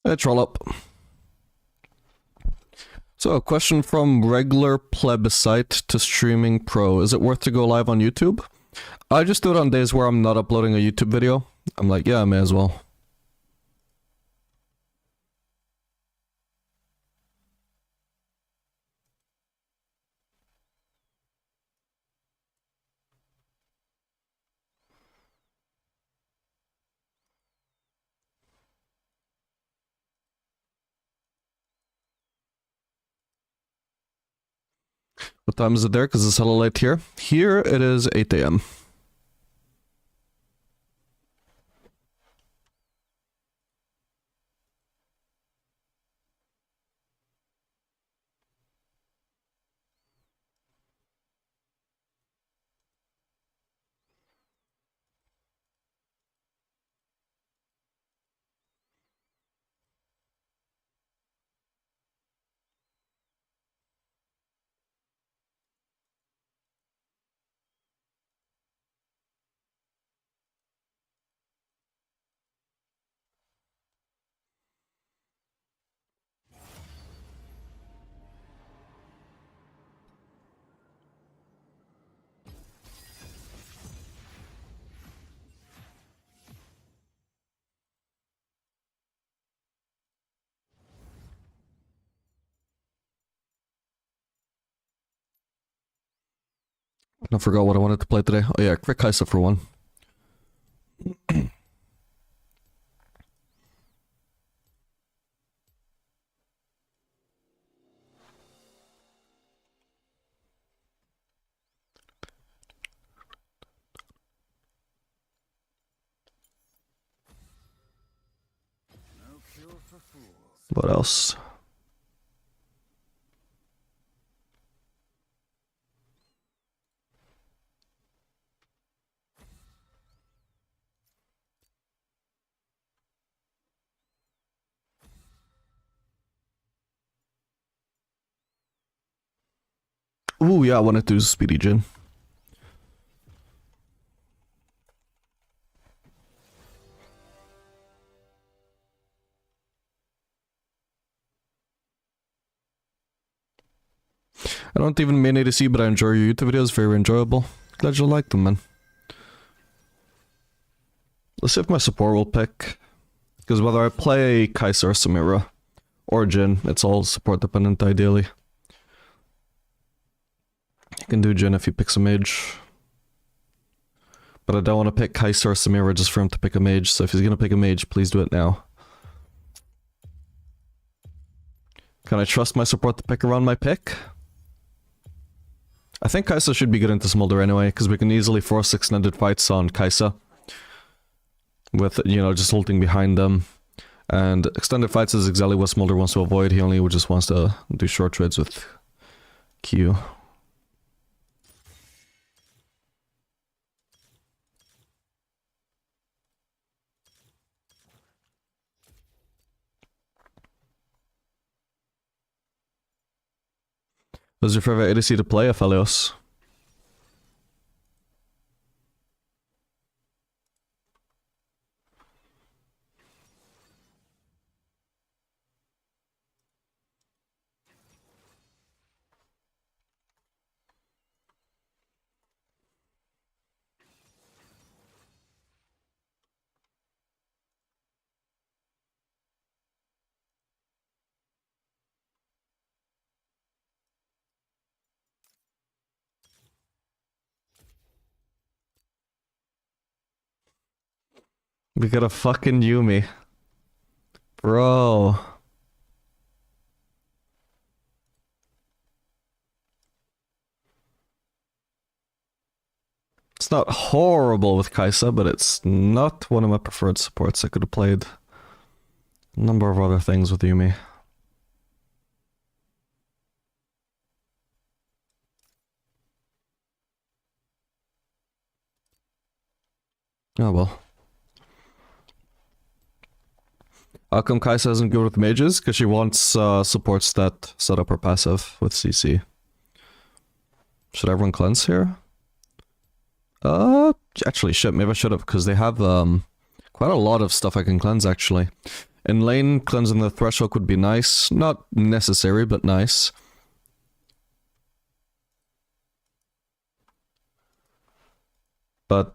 Hey, troll up. So, a question from regular plebiscite to streaming pro. Is it worth to go live on YouTube? I just do it on days where I'm not uploading a YouTube video. I'm like, yeah, I may as well. What time is it there? Because it's hella late here. Here it is 8 AM. I forgot what I wanted to play today. Oh yeah, Quick Heisa for one. What else? Ooh, yeah, I wanted to do Speedy Jin. I don't even mean ADC, but I enjoy your YouTube videos. Very enjoyable. Glad you like them, man. Let's see if my support will pick. Because whether I play Kaisa or Samira or Jin, it's all support dependent ideally. You can do Jin if he picks a mage. But I don't want to pick Kaisa or Samira just for him to pick a mage, so if he's gonna pick a mage, please do it now. Can I trust my support to pick around my pick? I think Kaisa should be good into Smolder anyway, because we can easily force extended fights on Kaisa. With, you know, just ulting behind them. And extended fights is exactly what Smolder wants to avoid. He only just wants to do short trades with Q. Who's your favorite ADC to play, Aphelios? We got a fucking Yumi. Bro. It's not horrible with Kaisa, but it's not one of my preferred supports. I could have played a number of other things with Yumi. Oh well. How come Kaisa isn't good with mages? Because she wants supports that set up her passive with CC. Should everyone cleanse here? Actually, shit, maybe I should have, because they have quite a lot of stuff I can cleanse, actually. In lane, cleansing the threshold would be nice. Not necessary, but nice.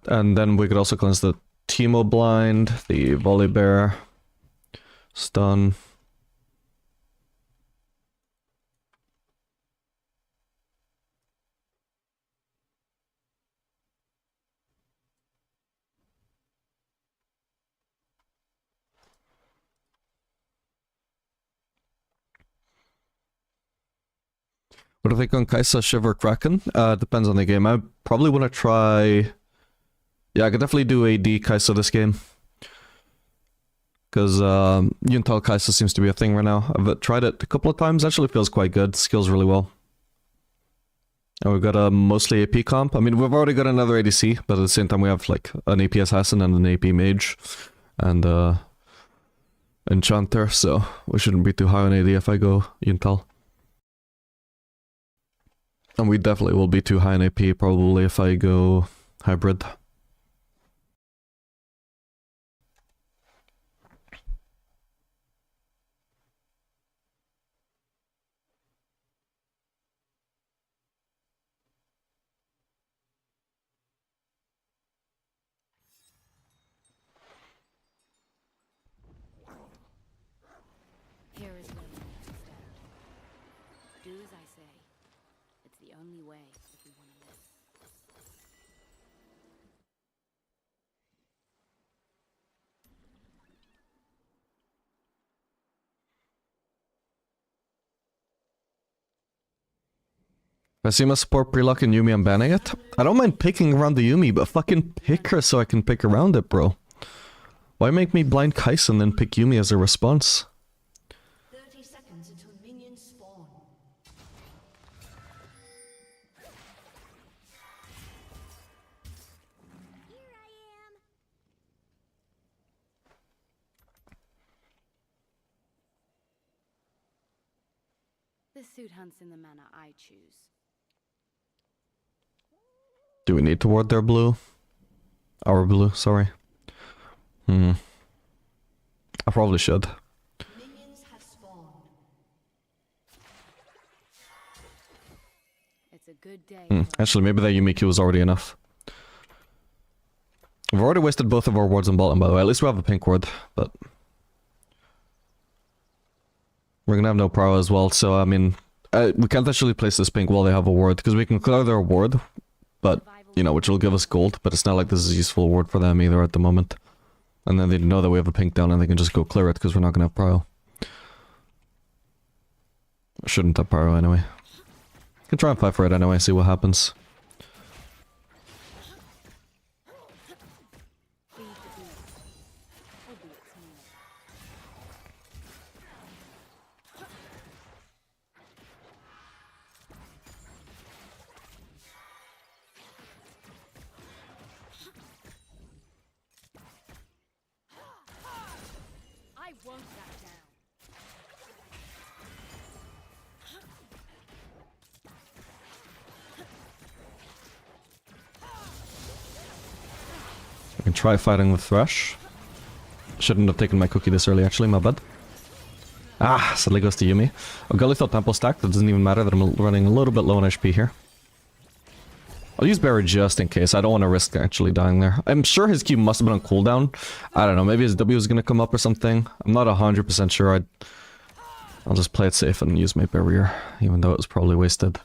And then we could also cleanse the Teemo blind, the volley bear, stun. What do I think on Kai'Sa, Shiver, Kraken? Depends on the game. I probably want to try... Yeah, I could definitely do AD Kai'Sa this game. Because Yuntal Kai'Sa seems to be a thing right now. I've tried it a couple of times, actually feels quite good. Skills really well. And we've got a mostly AP comp. I mean, we've already got another ADC, but at the same time we have like an AP Assassin and an AP Mage. And Enchanter, so we shouldn't be too high on AD if I go Yuntal. And we definitely will be too high in AP probably if I go Hybrid. Here is where we need to stand. Do as I say. It's the only way if we want to live. If I see my support pre-lock in Yuumi, I'm banning it. I don't mind picking around the Yuumi, but fucking pick her so I can pick around it, bro. Why make me blind Kai'Sa and then pick Yuumi as a response? 30 seconds until minions spawn. Here I am. The suit hunts in the manner I choose. Do we need to ward their blue? Our blue, sorry. I probably should. Minions have spawned. It's a good day. Actually, maybe that Yumiki was already enough. We've already wasted both of our wards on bottom, by the way. At least we have a pink ward, but... We're gonna have no power as well, so I mean... we can't actually place this pink while they have a ward, because we can clear their ward, but, you know, which will give us gold, but it's not like this is a useful ward for them either at the moment. And then they know that we have a pink down and they can just go clear it, because we're not gonna have pyro. Shouldn't have pyro anyway. Can try and fight for it anyway, see what happens. Feed the beast. Albeit small. I won't back down. I can try fighting with Thresh. Shouldn't have taken my cookie this early actually, my bad. Ah, sadly goes to Yuumi. Oh, Galithal Temple stack, that doesn't even matter that I'm running a little bit low on HP here. I'll use Barry just in case, I don't want to risk actually dying there. I'm sure his Q must have been on cooldown. I don't know, maybe his W is gonna come up or something. I'm not 100% sure, I'll just play it safe and use my barrier, even though it was probably wasted.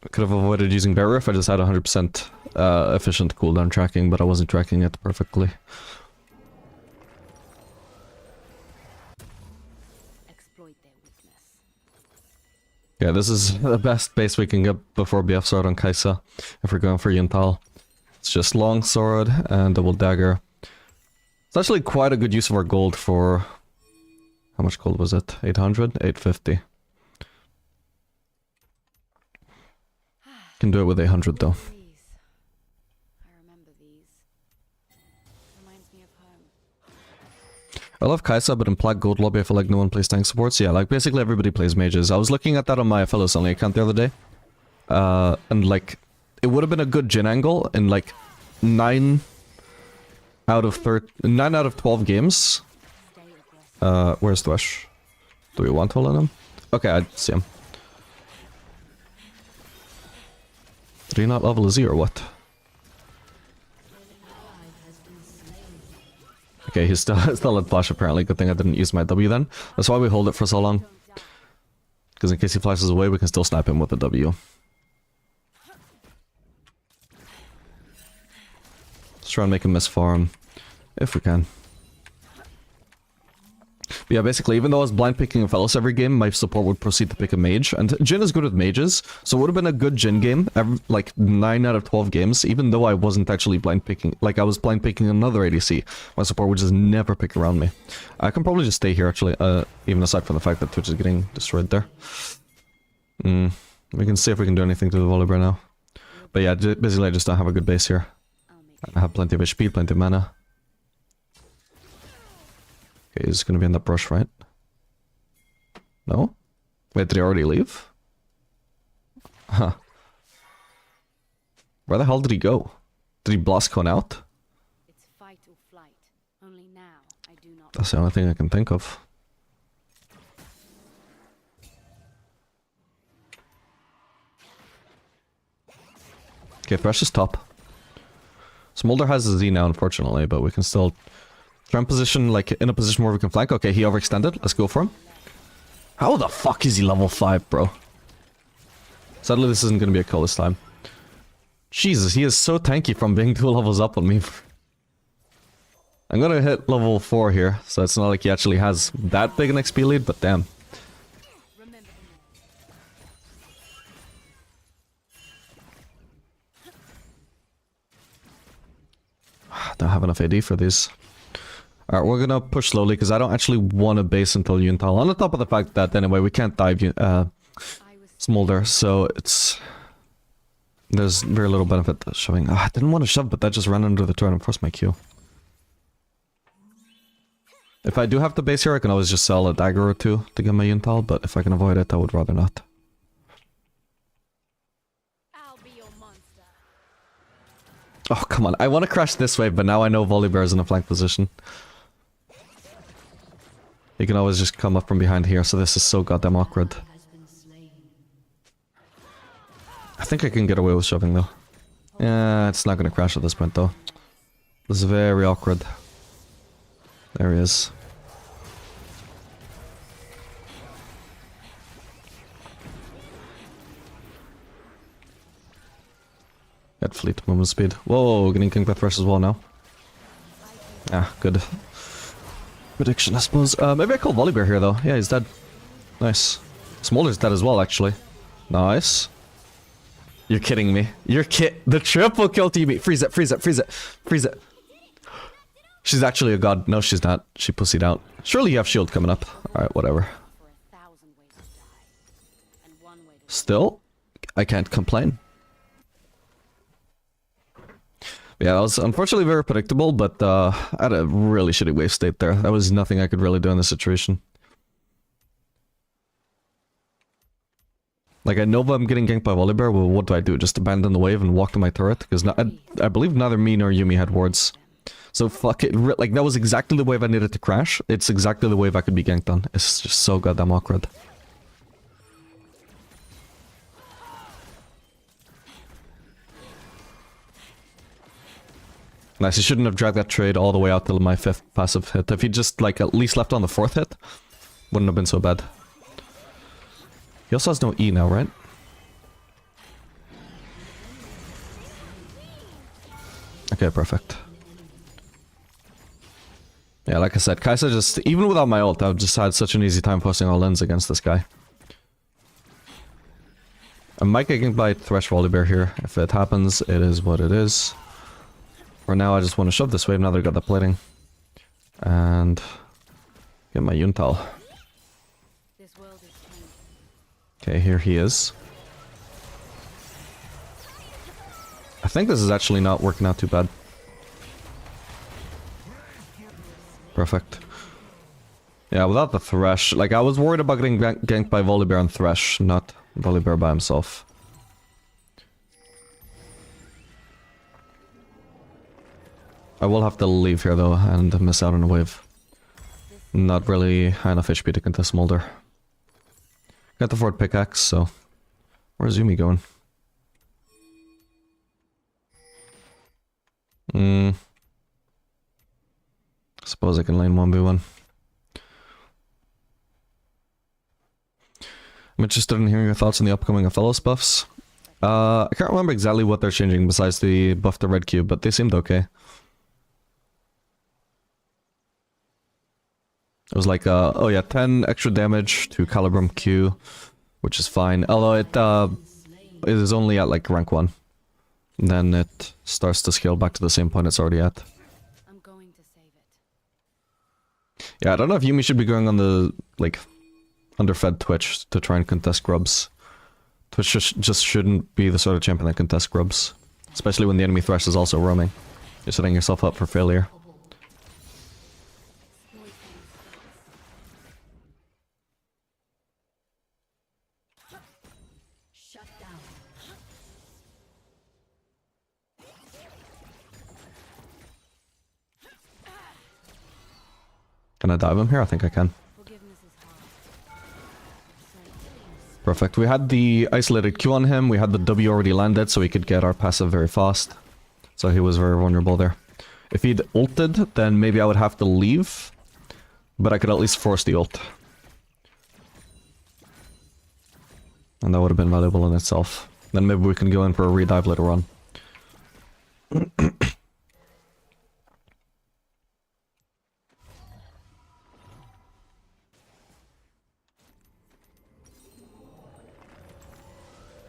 I could have avoided using barrier if I just had 100% efficient cooldown tracking, but I wasn't tracking it perfectly. Exploit their weakness. Yeah, this is the best base we can get before BF sword on Kai'Sa, if we're going for Yuntal. It's just long sword and double dagger. It's actually quite a good use of our gold for... How much gold was it? 800? 850. Can do it with 800 though. These. I remember these. Reminds me of home. I love Kai'Sa, but in Black Gold lobby I feel like no one plays tank supports. Yeah, like basically everybody plays mages. I was looking at that on my fellows only account the other day. And like, it would have been a good Jhin angle in like 9 out of 12 games. Where's Thresh? Do we want to let him? Okay, I see him. Did he not level a Z or what? Okay, he's still at flash apparently. Good thing I didn't use my W then. That's why we hold it for so long. Because in case he flashes away, we can still snipe him with a W. Let's try and make him miss farm. If we can. But yeah, basically, even though I was blind picking a Fellows every game, my support would proceed to pick a mage. And Jhin is good with mages, so it would have been a good Jhin game, like 9 out of 12 games, even though I wasn't actually blind picking, like I was blind picking another ADC. My support would just never pick around me. I can probably just stay here, actually, even aside from the fact that Twitch is getting destroyed there. We can see if we can do anything to the Volibear now. But yeah, basically I just don't have a good base here. I have plenty of HP, plenty of mana. Okay, he's gonna be in that brush, right? No? Wait, did he already leave? Huh. Where the hell did he go? Did he blast cone out? It's fight or flight. Only now I do not. That's the only thing I can think of. Okay, Thresh is top. Smolder has a Z now, unfortunately, but we can still try and position, like, in a position where we can flank. Okay, he overextended. Let's go for him. How the fuck is he level 5, bro? Sadly, this isn't gonna be a kill this time. Jesus, he is so tanky from being 2 levels up on me. I'm gonna hit level 4 here, so it's not like he actually has that big an XP lead, but damn. Don't have enough AD for these. Alright, we're gonna push slowly because I don't actually want to base until Yuntal. On the top of the fact that, anyway, we can't dive Smolder, so it's... There's very little benefit to shoving. I didn't want to shove, but that just ran under the turn and forced my Q. If I do have to base here, I can always just sell a dagger or 2 to get my Yuntal, but if I can avoid it, I would rather not. Oh, come on. I want to crash this way, but now I know Volibear is in a flank position. He can always just come up from behind here, so this is so goddamn awkward. I think I can get away with shoving, though. Yeah, it's not going to crash at this point, though. This is very awkward. There he is. Got fleet movement speed. Whoa, getting kinked by Thresh as well now. Ah, good. Prediction, I suppose. Maybe I call Volibear here, though. Yeah, he's dead. Nice. Smolder's dead as well, actually. Nice. You're kidding me. You're the triple kill TB. Freeze it, freeze it, freeze it. Freeze it. She's actually a god. No, she's not. She pussied out. Surely you have shield coming up. Alright, whatever. Still, I can't complain. Yeah, that was unfortunately very predictable, but I had a really shitty wave state there. There was nothing I could really do in this situation. Like, I know if I'm getting ganked by Volibear, well, what do? Just abandon the wave and walk to my turret? Because I believe neither me nor Yuumi had wards. So fuck it. Like, that was exactly the wave I needed to crash. It's exactly the wave I could be ganked on. It's just so goddamn awkward. Nice, he shouldn't have dragged that trade all the way out till my 5th passive hit. If he just, like, at least left on the 4th hit, wouldn't have been so bad. He also has no E now, right? Okay, perfect. Yeah, like I said, Kai'Sa just... Even without my ult, I've just had such an easy time posting all ins against this guy. I might get ganked by Thresh Volibear here. If it happens, it is what it is. For now, I just want to shove this wave now that I got the plating. And... get my Yuntal. Okay, here he is. I think this is actually not working out too bad. Perfect. Yeah, without the Thresh, like, I was worried about getting ganked by Volibear and Thresh, not Volibear by himself. I will have to leave here though and miss out on a wave. Not really high enough HP to contest Smolder. Got the forward pickaxe, so... Where's Yumi going? Suppose I can lane 1v1. I'm interested in hearing your thoughts on the upcoming Othello's buffs. I can't remember exactly what they're changing besides the buff to red cube, but they seemed okay. It was like, oh yeah, 10 extra damage to Calibrum Q, which is fine. Although it is only at like rank 1. Then it starts to scale back to the same point it's already at. I'm going to save it. Yeah, I don't know if Yumi should be going on the, like, underfed Twitch to try and contest grubs. Twitch just shouldn't be the sort of champion that contests grubs. Especially when the enemy thresh is also roaming. You're setting yourself up for failure. Shut down. Can I dive him here? I think I can. Forgiveness is hard. Perfect. We had the isolated Q on him, we had the W already landed, so we could get our passive very fast. So he was very vulnerable there. If he'd ulted, then maybe I would have to leave. But I could at least force the ult. And that would have been valuable in itself. Then maybe we can go in for a redive later on.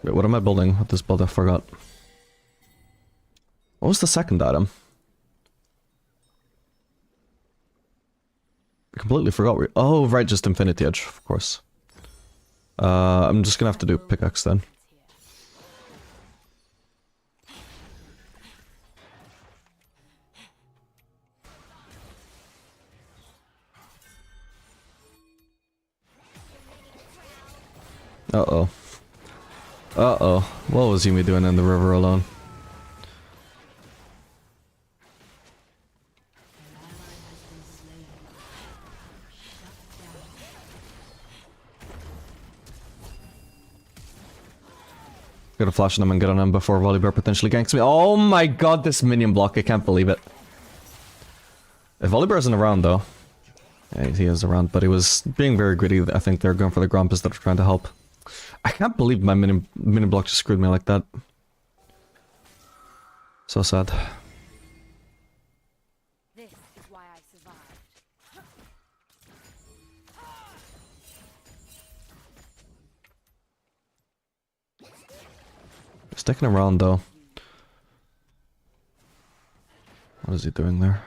Wait, what am I building with this build? I forgot. What was the second item? I completely forgot. Oh, right, just Infinity Edge, of course. I'm just gonna have to do pickaxe then. Uh-oh. Uh-oh. What was Yumi doing in the river alone? Gotta flash on him and get on him before Volibear potentially ganks me. Oh my god, this minion block, I can't believe it. If Volibear isn't around though. Yeah, he is around, but he was being very greedy. I think they're going for the Gromp instead of trying to help. I can't believe my minion block just screwed me like that. So sad. This is why I survived. Sticking around though. What is he doing there?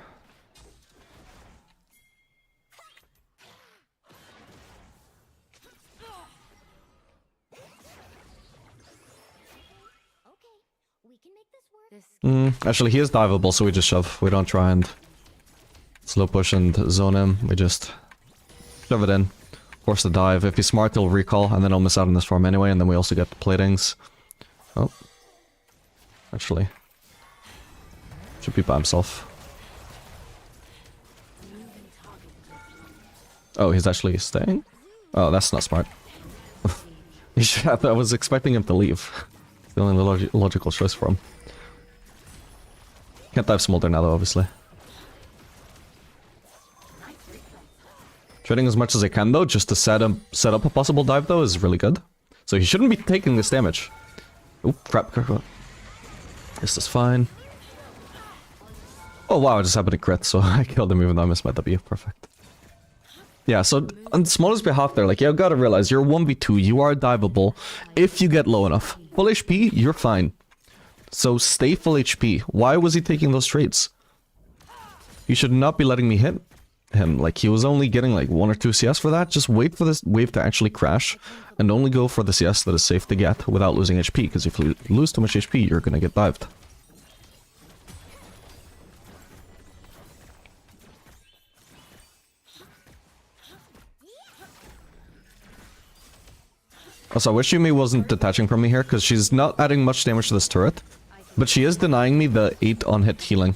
Actually, he is diveable, so we just shove. We don't try and slow push and zone him. We just shove it in. Force the dive. If he's smart, he'll recall, and then he'll miss out on this farm anyway, and then we also get the platings. Oh. Actually. Should be by himself. Oh, he's actually staying? Oh, that's not smart. He should have, I was expecting him to leave. It's the only logical choice for him. Can't dive Smolder now though, obviously. Trading as much as I can though, just to set up a possible dive though, is really good. So he shouldn't be taking this damage. Oh, crap. This is fine. Oh wow, I just happened to crit, so I killed him even though I missed my W. Perfect. Yeah, so on Smolder's behalf there, like, you gotta realize, you're 1v2, you are diveable if you get low enough. Full HP, you're fine. So stay full HP. Why was he taking those trades? You should not be letting me hit him. Like, he was only getting like 1 or 2 CS for that. Just wait for this wave to actually crash and only go for the CS that is safe to get without losing HP, because if you lose too much HP, you're gonna get dived. Also, I wish Yumi wasn't detaching from me here, because she's not adding much damage to this turret. But she is denying me the 8 on-hit healing.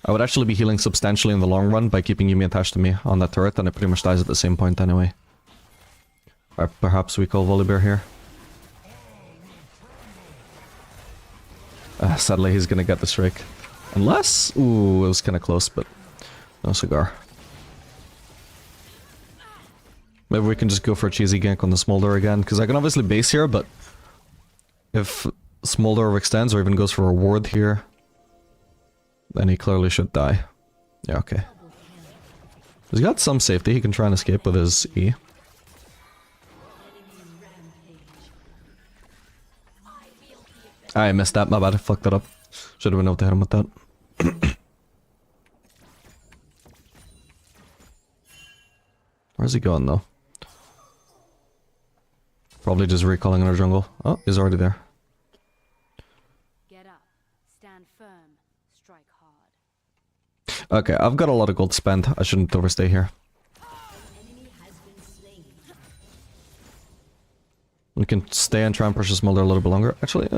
I would actually be healing substantially in the long run by keeping Yuumi attached to me on that turret, and it pretty much dies at the same point anyway. Or perhaps we call Volibear here. Sadly, he's gonna get this rake. Unless... Ooh, it was kinda close, but... No cigar. Maybe we can just go for a cheesy gank on the Smolder again, because I can obviously base here, but... If Smolder overextends or even goes for a ward here... Then he clearly should die. Yeah, okay. He's got some safety, he can try and escape with his E. I missed that, my bad, I fucked that up. Should have been able to hit him with that. Where's he going though? Probably just recalling in our jungle. Oh, he's already there. Get up, stand firm, strike hard. Okay, I've got a lot of gold spent. I shouldn't overstay here. We can stay and try and push this Smolder a little bit longer. Actually,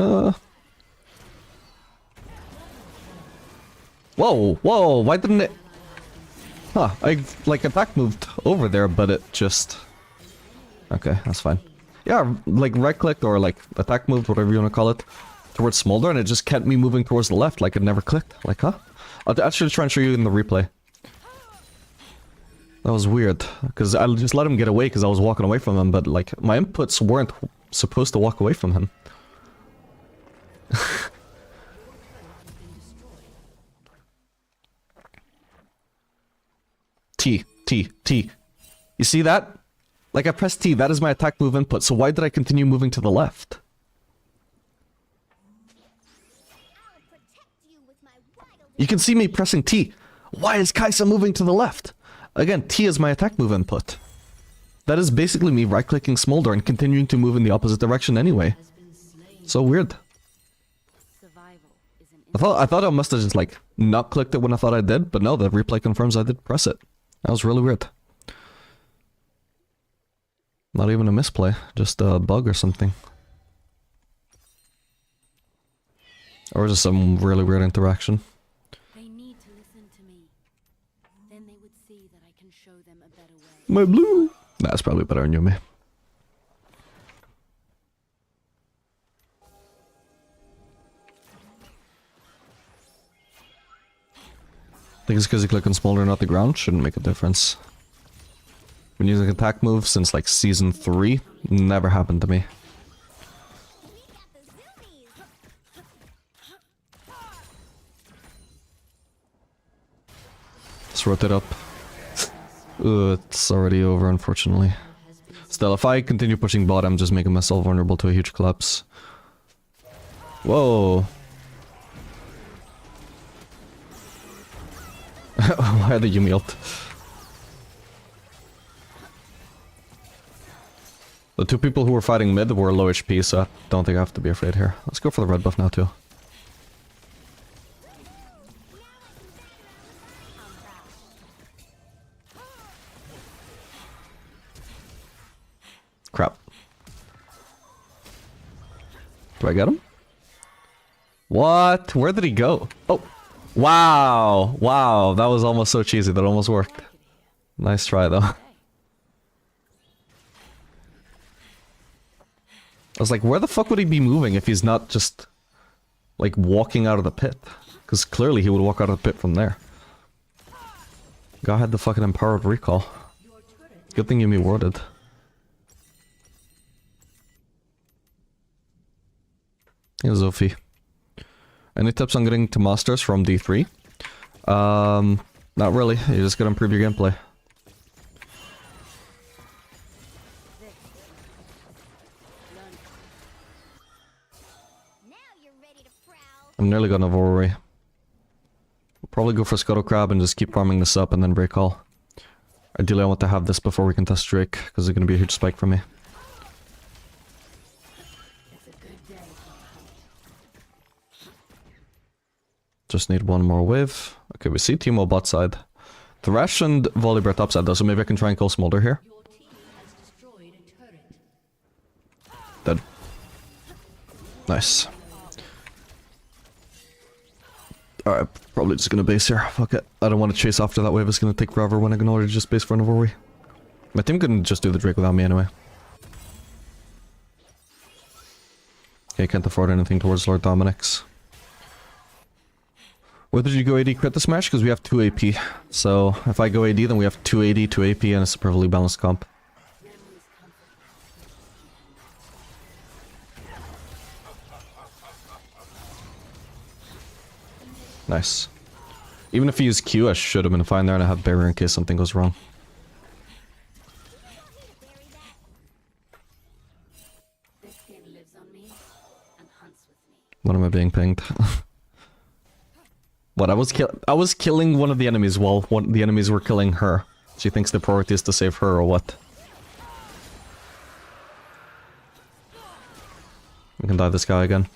Whoa, whoa, why didn't it... Huh, I, like, attack moved over there, but it just... Okay, that's fine. Yeah, like, right-clicked or, like, attack moved, whatever you want to call it, towards Smolder, and it just kept me moving towards the left, like it never clicked. Like, huh? I'll actually try and show you in the replay. That was weird, because I just let him get away because I was walking away from him, but, like, my inputs weren't supposed to walk away from him. T. You see that? Like, I pressed T, that is my attack move input, so why did I continue moving to the left? You can see me pressing T. Why is Kai'Sa moving to the left? Again, T is my attack move input. That is basically me right-clicking Smolder and continuing to move in the opposite direction anyway. So weird. I thought I must have just, like, not clicked it when I thought I did, but no, the replay confirms I did press it. That was really weird. Not even a misplay, just a bug or something. Or just some really weird interaction. They need to listen to me. Then they would see that I can show them a better way. My blue! That's probably better than Yuumi. I think it's because you click on Smolder, not the ground. Shouldn't make a difference. Been using attack moves since like season 3. Never happened to me. Let's rotate up. It's already over, unfortunately. Still, if I continue pushing bot, I'm just making myself vulnerable to a huge collapse. Whoa. Why did you melt? The two people who were fighting mid were low HP, so I don't think I have to be afraid here. Let's go for the red buff now too. Crap. Do I get him? What? Where did he go? Oh. Wow. Wow. That was almost so cheesy. That almost worked. Nice try though. I was like, where the fuck would he be moving if he's not just, like, walking out of the pit? Because clearly he would walk out of the pit from there. Guy had the fucking empowered recall. Good thing Yuumi warded. Here's Zophie. Any tips on getting to Masters from D3? Not really. You just gotta improve your gameplay. I'm nearly gonna Vorri. We'll probably go for Scuttle Crab and just keep farming this up and then break all. Ideally I want to have this before we can test Drake, because it's gonna be a huge spike for me. Just need one more wave. Okay, we see Teemo bot side. Thresh and Volibear top side though, so maybe I can try and call Smolder here. Dead. Nice. Alright, probably just gonna base here. Fuck it. I don't want to chase after that wave. It's gonna take forever when I can already just base for another worry. My team can just do the Drake without me anyway. Okay, can't afford anything towards Lord Dominic's. Whether you go AD crit this match, because we have 2 AP. So, if I go AD, then we have 2 AD, 2 AP, and it's a perfectly balanced comp. Nice. Even if he used Q, I should have been fine there, and I have barrier in case something goes wrong. This skin lives on me and hunts with me. What am I being pinged? What, I was killing one of the enemies while the enemies were killing her. She thinks the priority is to save her or what? We can die this guy again.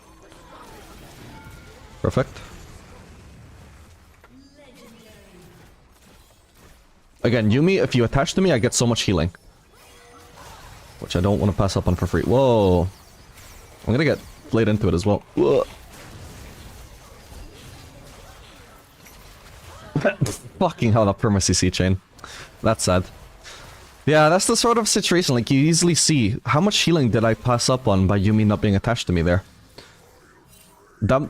Perfect. Again, Yuumi, if you attach to me, I get so much healing. Which I don't want to pass up on for free. Whoa. I'm gonna get played into it as well. Whoa. Fucking hell, that perma CC chain. That's sad. Yeah, that's the sort of situation, like, you easily see how much healing did I pass up on by Yuumi not being attached to me there.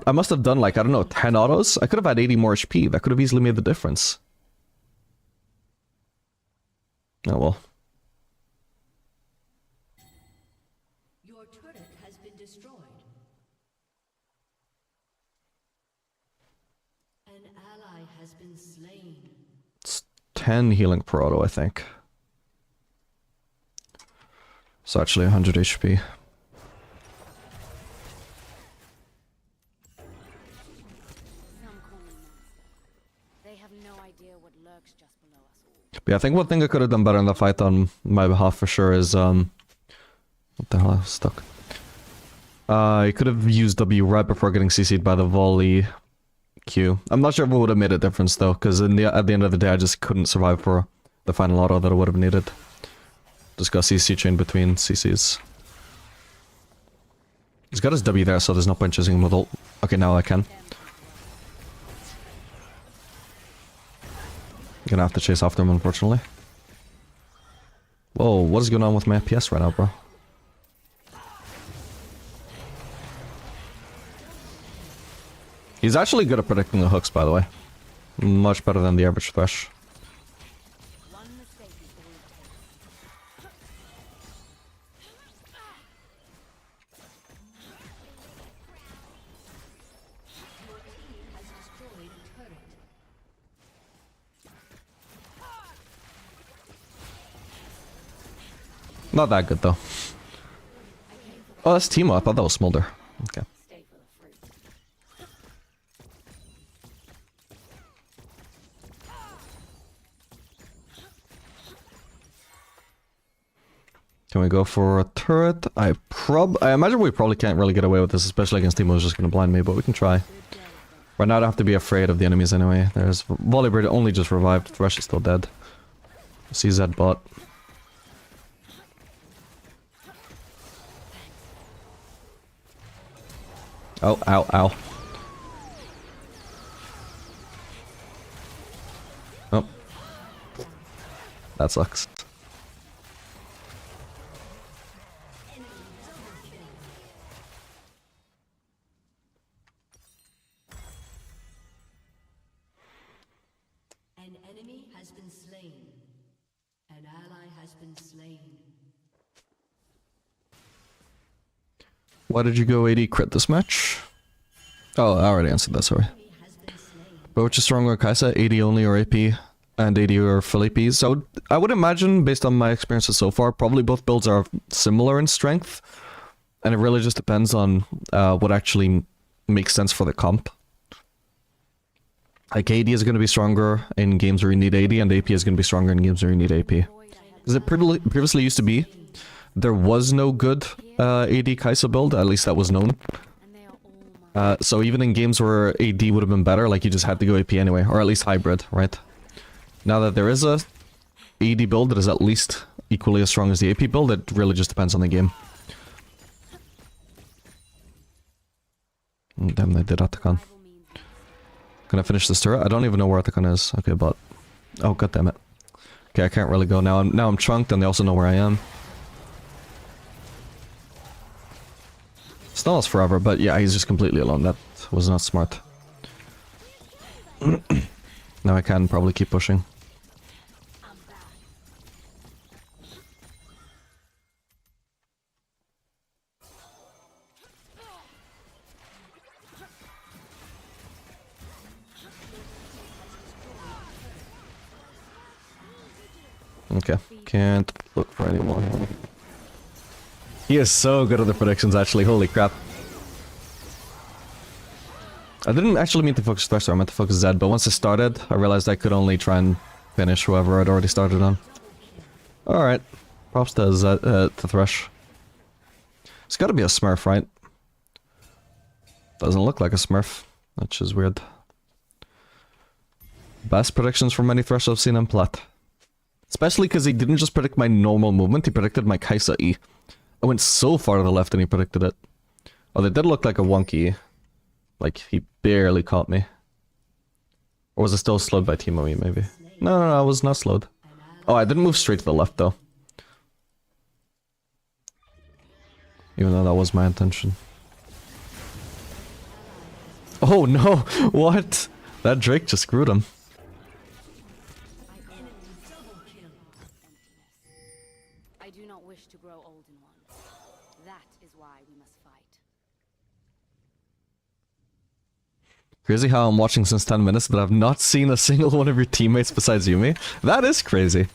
I must have done, like, I don't know, 10 autos? I could have had 80 more HP. That could have easily made the difference. Oh well. Your turret has been destroyed. An ally has been slain. It's 10 healing per auto, I think. It's actually 100 HP. Some call me monster. They have no idea what lurks just below us all. But yeah, I think one thing I could have done better in the fight on my behalf for sure is, what the hell, I was stuck. I could have used W right before getting CC'd by the volley Q. I'm not sure if it would have made a difference though, because at the end of the day I just couldn't survive for the final auto that I would have needed. Just got CC chain between CCs. He's got his W there, so there's no point chasing him with ult. Okay, now I can. Gonna have to chase after him, unfortunately. Whoa, what is going on with my FPS right now, bro? He's actually good at predicting the hooks, by the way. Much better than the average Thresh. One mistake is all it takes. Your team has destroyed a turret. Not that good, though. Oh, that's Timo. I thought that was Smolder. Okay. Stay full of fruit. Can we go for a turret? I imagine we probably can't really get away with this, especially against Timo who's just gonna blind me, but we can try. Right now I don't have to be afraid of the enemies anyway. There's Volleybird only just revived. Thresh is still dead. CZ bot. Oh, ow, ow. Oh. That sucks. An enemy has been slain. An ally has been slain. Why did you go AD crit this match? Oh, I already answered that, sorry. Enemy has been slain. But which is stronger, Kaisa? AD only or AP? And AD or full AP? So I would imagine, based on my experiences so far, probably both builds are similar in strength. And it really just depends on what actually makes sense for the comp. Like AD is going to be stronger in games where you need AD, and AP is going to be stronger in games where you need AP. Because it previously used to be, there was no good AD Kaisa build, at least that was known. And they are all mine. So even in games where AD would have been better, like you just had to go AP anyway, or at least hybrid, right? Now that there is a AD build that is at least equally as strong as the AP build, it really just depends on the game. Damn, they did Atakan. Survival means Can I finish this turret? I don't even know where Arthicon is. Okay, but... Oh, god damn it. Okay, I can't really go now. I'm chunked and they also know where I am. Still lasts forever, but yeah, he's just completely alone. That was not smart. Now I can probably keep pushing. Okay, can't look for anyone. He is so good at the predictions, actually. Holy crap. I didn't actually mean to focus Thresher, I meant to focus Zed, but once I started, I realized I could only try and finish whoever I'd already started on. Alright. Props to Zed, to Thresh. It's gotta be a smurf, right? Doesn't look like a smurf, which is weird. Best predictions from any Thresh I've seen in Plat. Especially because he didn't just predict my normal movement, he predicted my Kai'Sa E. I went so far to the left and he predicted it. Oh, they did look like a wonky E. Like, he barely caught me. Or was it still slowed by Teemo E, maybe? No, I was not slowed. Oh, I didn't move straight to the left, though. Even though that was my intention. Oh, no! What? That Drake just screwed him. I do not wish to grow old in one. That is why we must fight. Crazy how I'm watching since 10 minutes, but I've not seen a single one of your teammates besides Yuumi. That is crazy.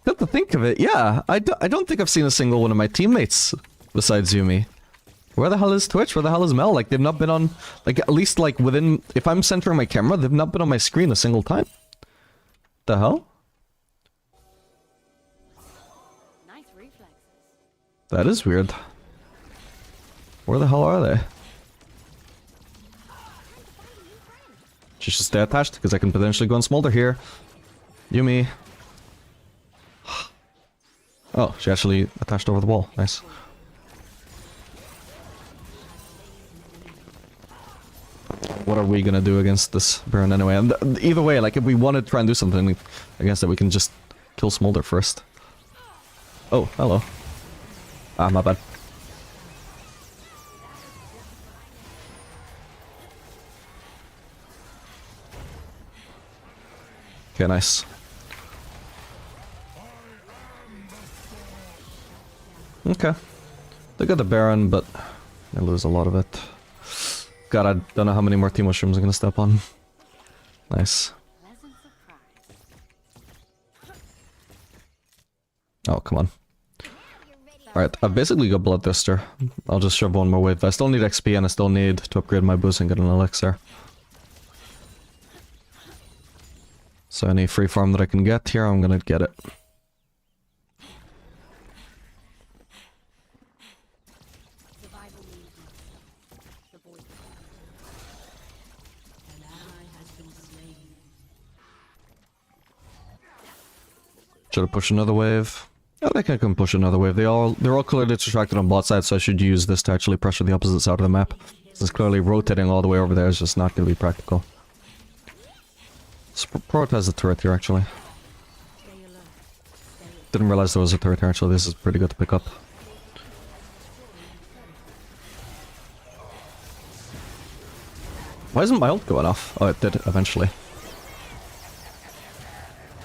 Come to think of it, yeah, I don't think I've seen a single one of my teammates besides Yuumi. Where the hell is Twitch? Where the hell is Mel? Like, they've not been on... Like, at least, like, within... If I'm centering my camera, they've not been on my screen a single time. The hell? Nice reflexes. That is weird. Where the hell are they? She should stay attached, because I can potentially go and smolder here. Yuumi. Oh, she actually attached over the wall. Nice. What are we gonna do against this Baron anyway? And either way, like, if we want to try and do something against it, we can just kill Smolder first. Oh, hello. Ah, my bad. Okay, nice. Okay. They got the Baron, but they lose a lot of it. God, I don't know how many more team mushrooms I'm gonna step on. Nice. Pleasant surprise. Oh, come on. Alright, I've basically got Bloodthirster. I'll just shove one more wave. I still need XP and I still need to upgrade my boost and get an elixir. So any free farm that I can get here, I'm gonna get it. Survival means the void. An ally has been slain. Should I push another wave? I think I can push another wave. They're all clearly distracted on bot side, so I should use this to actually pressure the opposite side of the map. Since clearly rotating all the way over there is just not going to be practical. Let's prioritize the turret here, actually. Didn't realize there was a turret here, actually. This is pretty good to pick up. Why isn't my ult going off? Oh, it did, eventually.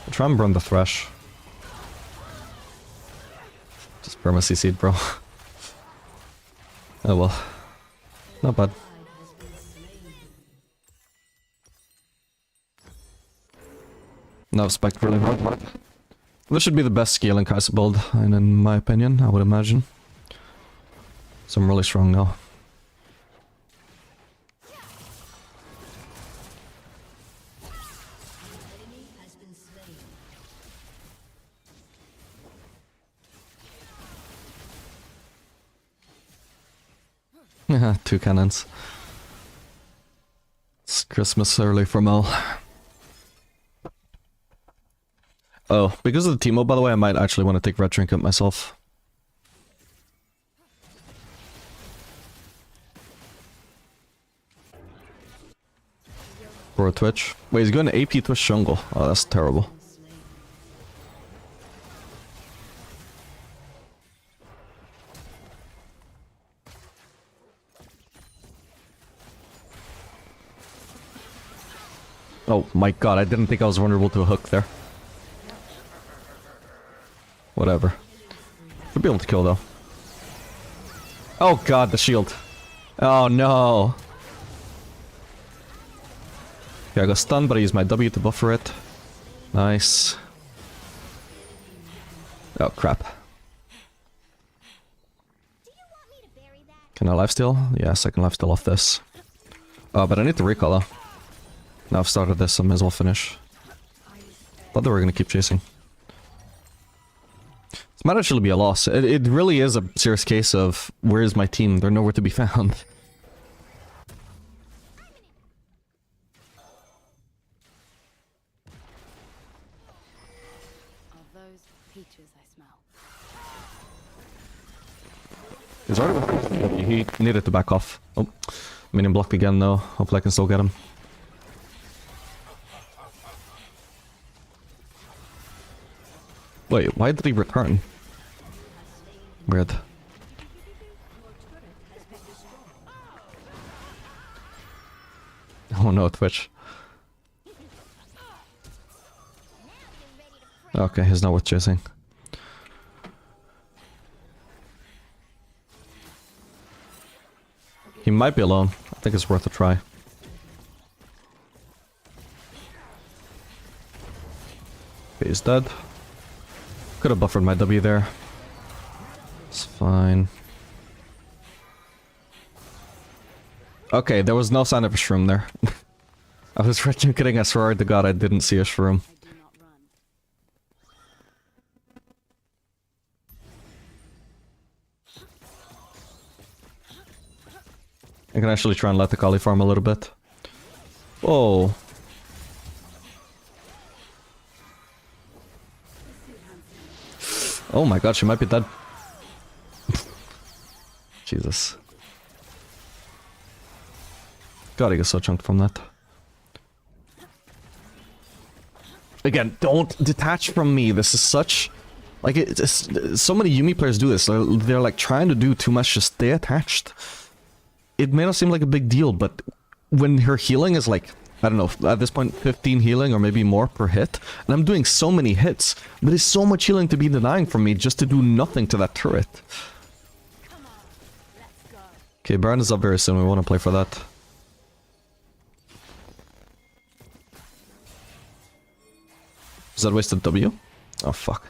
I'll try and burn the Thresh. Just burn my CC'd, bro. Oh well. Not bad. No, spiked really hard. This should be the best scale in Kai'Sa build, and in my opinion, I would imagine. So I'm really strong now. Yeah, 2 cannons. It's Christmas early for Mel. Oh, because of the Teemo, by the way, I might actually want to take Red Trinket myself. For a Twitch. Wait, he's going to AP Twitch jungle. Oh, that's terrible. Oh my god, I didn't think I was vulnerable to a hook there. Whatever. Should be able to kill though. Oh god, the shield. Oh no. Okay, I got stunned, but I used my W to buffer it. Nice. Oh crap. Can I lifesteal? Yes, I can lifesteal off this. Oh, but I need to recall though. Now I've started this, I may as well finish. Thought they were gonna keep chasing. This might actually be a loss. It really is a serious case of where is my team? They're nowhere to be found. Are those peaches I smell? He's already. He needed to back off. Oh, minion blocked again though. Hopefully I can still get him. Wait, why did he return? Weird. Oh no, Twitch. Okay, he's not worth chasing. He might be alone. I think it's worth a try. Okay, he's dead. Could have buffered my W there. It's fine. Okay, there was no sign of a shroom there. I was kidding, I swear to god I didn't see a shroom. I do not run. I can actually try and let the Kali farm a little bit. Whoa. Oh my god, she might be dead. Jesus. God, I get so chunked from that. Again, don't detach from me. This is such... Like, so many Yuumi players do this. They're like trying to do too much, just stay attached. It may not seem like a big deal, but when her healing is like, I don't know, at this point 15 healing or maybe more per hit, and I'm doing so many hits, but there's so much healing to be denying from me just to do nothing to that turret. Okay, Baron is up very soon, we want to play for that. Is that wasted W? Oh fuck.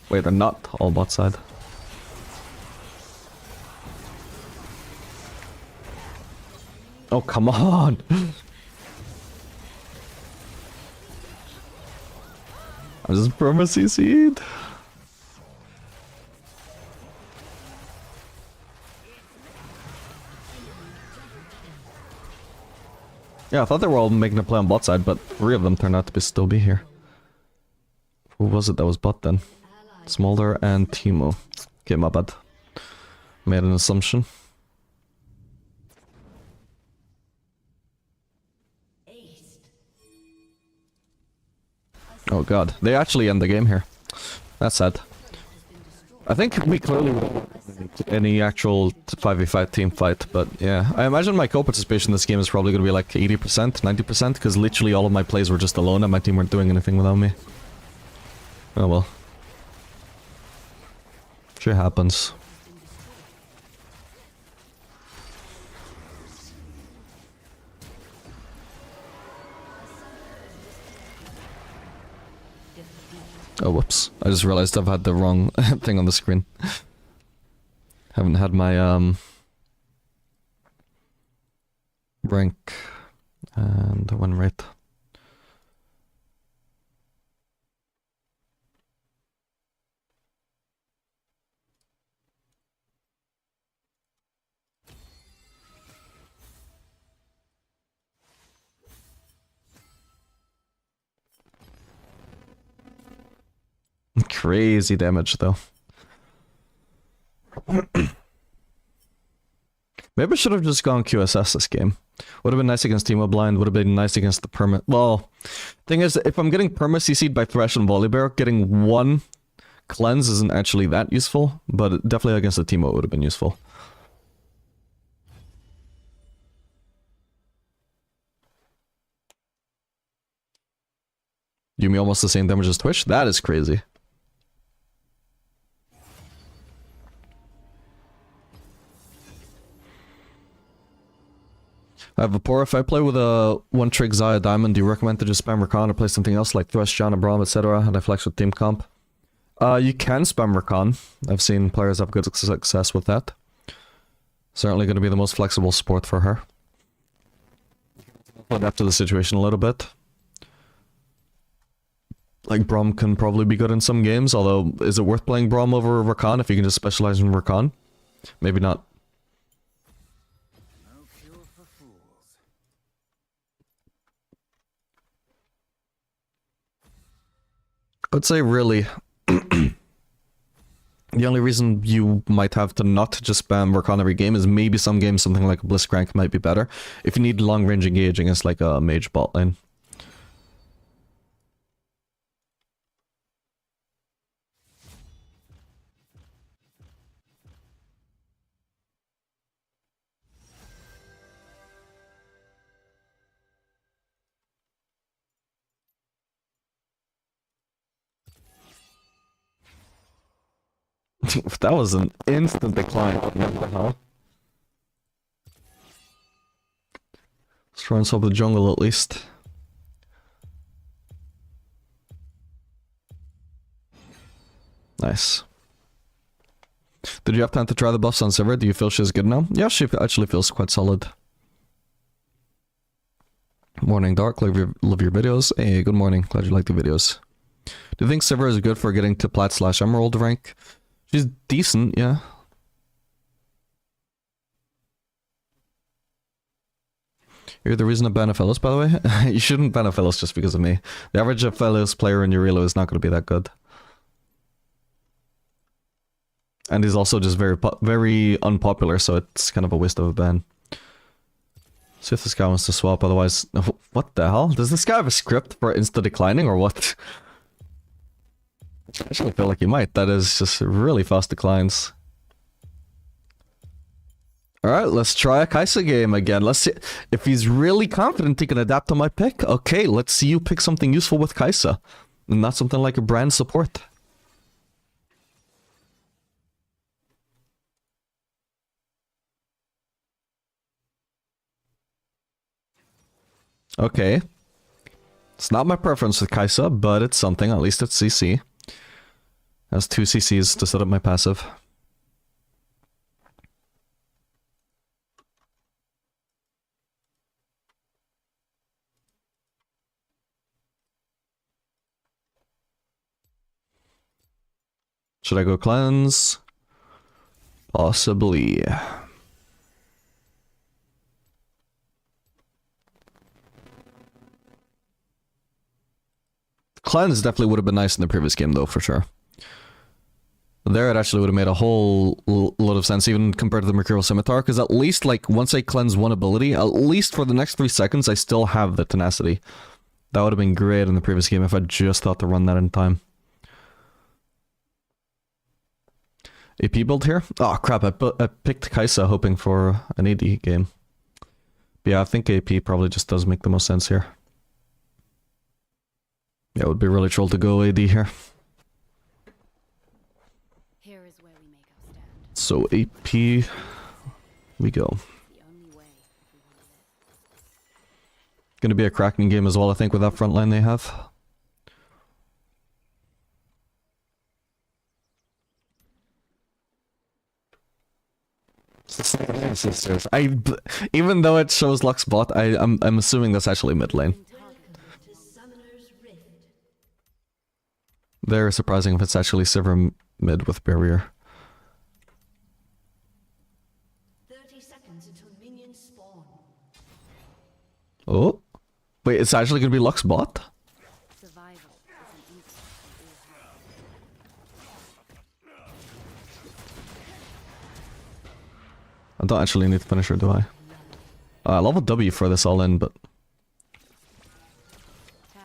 Wait, they're not all bot side. Oh, come on! I'm just perma CC'd. Yeah, I thought they were all making a play on bot side, but 3 of them turned out to still be here. Who was it that was bot then? Smolder and Teemo. Okay, my bad. Made an assumption. Oh god, they actually end the game here. That's sad. I think we clearly won't any actual 5v5 team fight, but yeah. I imagine my co-participation in this game is probably going to be like 80%, 90%, because literally all of my plays were just alone and my team weren't doing anything without me. Oh well. Shit happens. Oh, whoops. I just realized I've had the wrong thing on the screen. Haven't had my, rank and win rate. Crazy damage, though. Maybe I should have just gone QSS this game. Would have been nice against Teemo Blind, would have been nice against the perma. Well, thing is, if I'm getting perma CC'd by Thresh and Volibear, getting one cleanse isn't actually that useful, but definitely against the Teemo it would have been useful. Yuumi almost the same damage as Twitch? That is crazy. I have a poor. If I play with a one-trick Xayah Diamond, do you recommend to just spam Rakan or play something else like Thresh, Janna, Braum, etc. and I flex with team comp? You can spam Rakan. I've seen players have good success with that. Certainly going to be the most flexible support for her. Adapt to the situation a little bit. Like, Braum can probably be good in some games, although is it worth playing Braum over Rakan if you can just specialize in Rakan? Maybe not. I'd say really, the only reason you might have to not just spam Rakan every game is maybe some games something like a Blitzcrank might be better. If you need long range engaging, it's like a mage bot lane. That was an instant decline. What the hell? Let's try and solve the jungle at least. Nice. Did you have time to try the buffs on Sivir? Do you feel she's good now? Yeah, she actually feels quite solid. Morning, Dark. Love your videos. Hey, good morning. Glad you like the videos. Do you think Sivir is good for getting to Plat/Emerald rank? She's decent, yeah. You're the reason I ban Aphelios, by the way? You shouldn't ban Aphelios just because of me. The average Aphelios player in your elo is not going to be that good. And he's also just very unpopular, so it's kind of a waste of a ban. See if this guy wants to swap, otherwise... What the hell? Does this guy have a script for insta-declining, or what? I actually feel like he might. That is just really fast declines. Alright, let's try a Kai'Sa game again. Let's see if he's really confident he can adapt to my pick. Okay, let's see you pick something useful with Kai'Sa. And not something like a brand support. Okay. It's not my preference with Kai'Sa, but it's something. At least it's CC. Has 2 CCs to set up my passive. Should I go cleanse? Possibly. Cleanse definitely would have been nice in the previous game though, for sure. There it actually would have made a whole lot of sense, even compared to the Mercurial Scimitar, because at least, like, once I cleanse one ability, at least for the next 3 seconds, I still have the tenacity. That would have been great in the previous game if I just thought to run that in time. AP build here? Oh crap, I picked Kai'Sa hoping for an AD game. But yeah, I think AP probably just does make the most sense here. Yeah, it would be really troll to go AD here. So AP, we go. Gonna be a cracking game as well, I think, with that front line they have. Even though it shows Lux bot, I'm assuming that's actually mid lane. Very surprising if it's actually Sivir mid with barrier. 30 seconds until minions spawn. Oh, wait, it's actually gonna be Lux bot? Survival is an instinct we all have. I don't actually need to finish her, do I? Level W for this all in, but...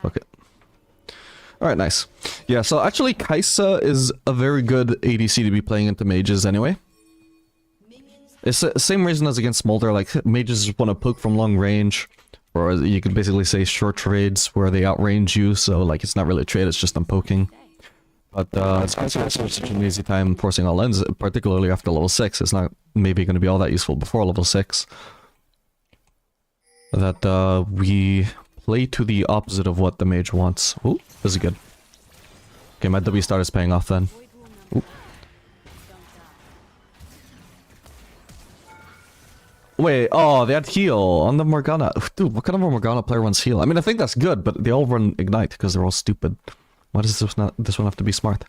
Okay. Alright, nice. Yeah, so actually Kai'Sa is a very good ADC to be playing into mages anyway. It's the same reason as against Smolder, like mages just want to poke from long range. Or you could basically say short trades where they outrange you, so like it's not really a trade, it's just them poking. But it's also such an easy time forcing all ends, particularly after level 6. It's not maybe going to be all that useful before level 6. That we play to the opposite of what the mage wants. Ooh, this is good. Okay, my W start is paying off then. Ooh. Wait, oh, they had heal on the Morgana. Dude, what kind of a Morgana player runs heal? I mean, I think that's good, but they all run Ignite because they're all stupid. Why does this one have to be smart?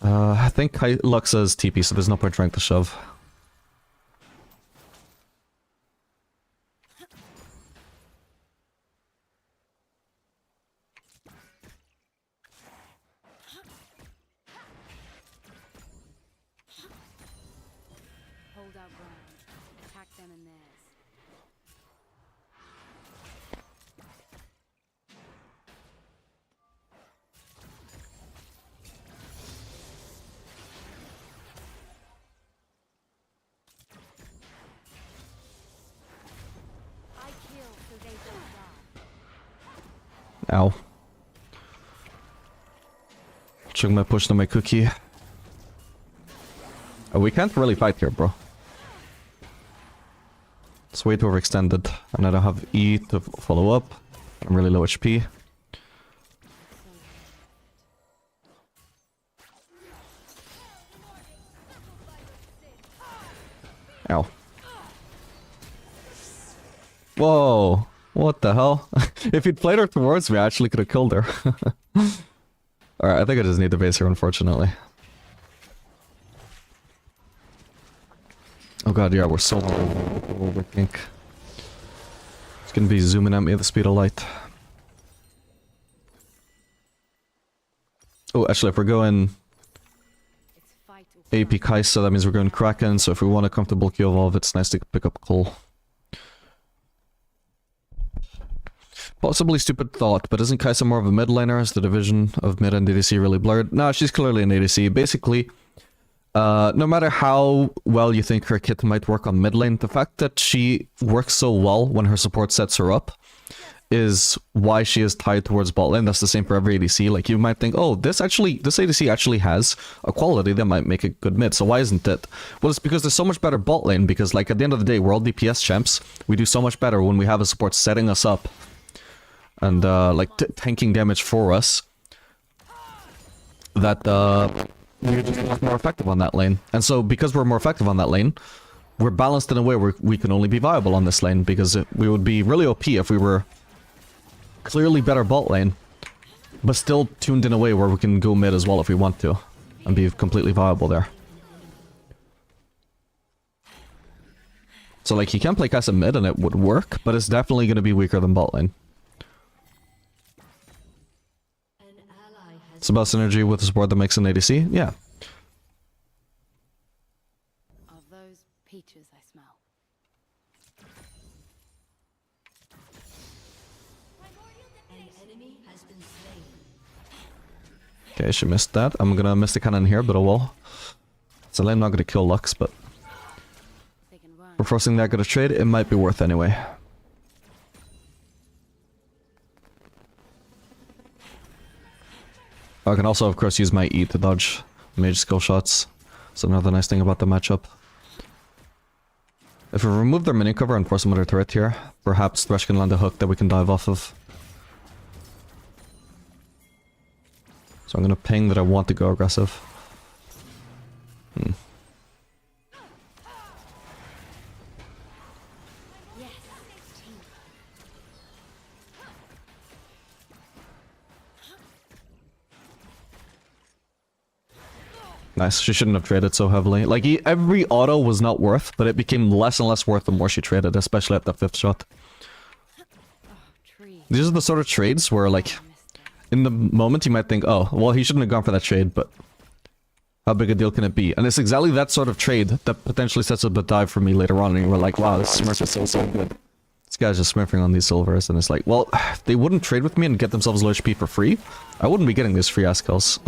I think Lux says TP, so there's no point trying to shove. Hold our ground. Attack them in theirs. I kill so they don't die. Ow. Chug my push to my cookie. Oh, we can't really fight here, bro. It's way too overextended, and I don't have E to follow up. I'm really low HP. Ow. Whoa! What the hell? If he'd played her towards me, I actually could have killed her. Alright, I think I just need the base here, unfortunately. Oh god, yeah, we're so overthink. It's gonna be zooming at me at the speed of light. Oh, actually, if we're going It's fight or AP Kai'Sa, that means we're going Kraken, so if we want a comfortable Q evolve, it's nice to pick up Cole. Possibly stupid thought, but isn't Kai'Sa more of a mid laner? Is the division of mid and ADC really blurred? No, she's clearly an ADC. Basically, no matter how well you think her kit might work on mid lane, the fact that she works so well when her support sets her up is why she is tied towards bot lane. That's the same for every ADC. Like, you might think, oh, this ADC actually has a quality that might make it good mid, so why isn't it? Well, it's because there's so much better bot lane, because, like, at the end of the day, we're all DPS champs. We do so much better when we have a support setting us up and, like, tanking damage for us, that, we're just more effective on that lane. And so, because we're more effective on that lane, we're balanced in a way where we can only be viable on this lane, because we would be really OP if we were clearly better bot lane, but still tuned in a way where we can go mid as well if we want to, and be completely viable there. So, like, you can play Kai'Sa mid and it would work, but it's definitely going to be weaker than bot lane. It's about synergy with the support that makes an ADC? Yeah. Are those peaches I smell? An enemy has been slain. Okay, she missed that. I'm gonna miss the cannon here, but oh well. So I'm not gonna kill Lux, but They can run. we're forcing that good a trade. It might be worth anyway. I can also, of course, use my E to dodge mage skill shots. That's another nice thing about the matchup. If we remove their minion cover and force them under turret here, perhaps Thresh can land a hook that we can dive off of. So I'm gonna ping that I want to go aggressive. Nice, she shouldn't have traded so heavily. Like, every auto was not worth, but it became less and less worth the more she traded, especially at the 5th shot. Oh, tree. These are the sort of trades where, like, I missed it. in the moment you might think, oh, well, he shouldn't have gone for that trade, but How big a deal can it be? And it's exactly that sort of trade that potentially sets up a dive for me later on, and we're like, wow, this smurf is so good. This guy's just smurfing on these silvers, and it's like, well, if they wouldn't trade with me and get themselves low HP for free, I wouldn't be getting these free ass kills.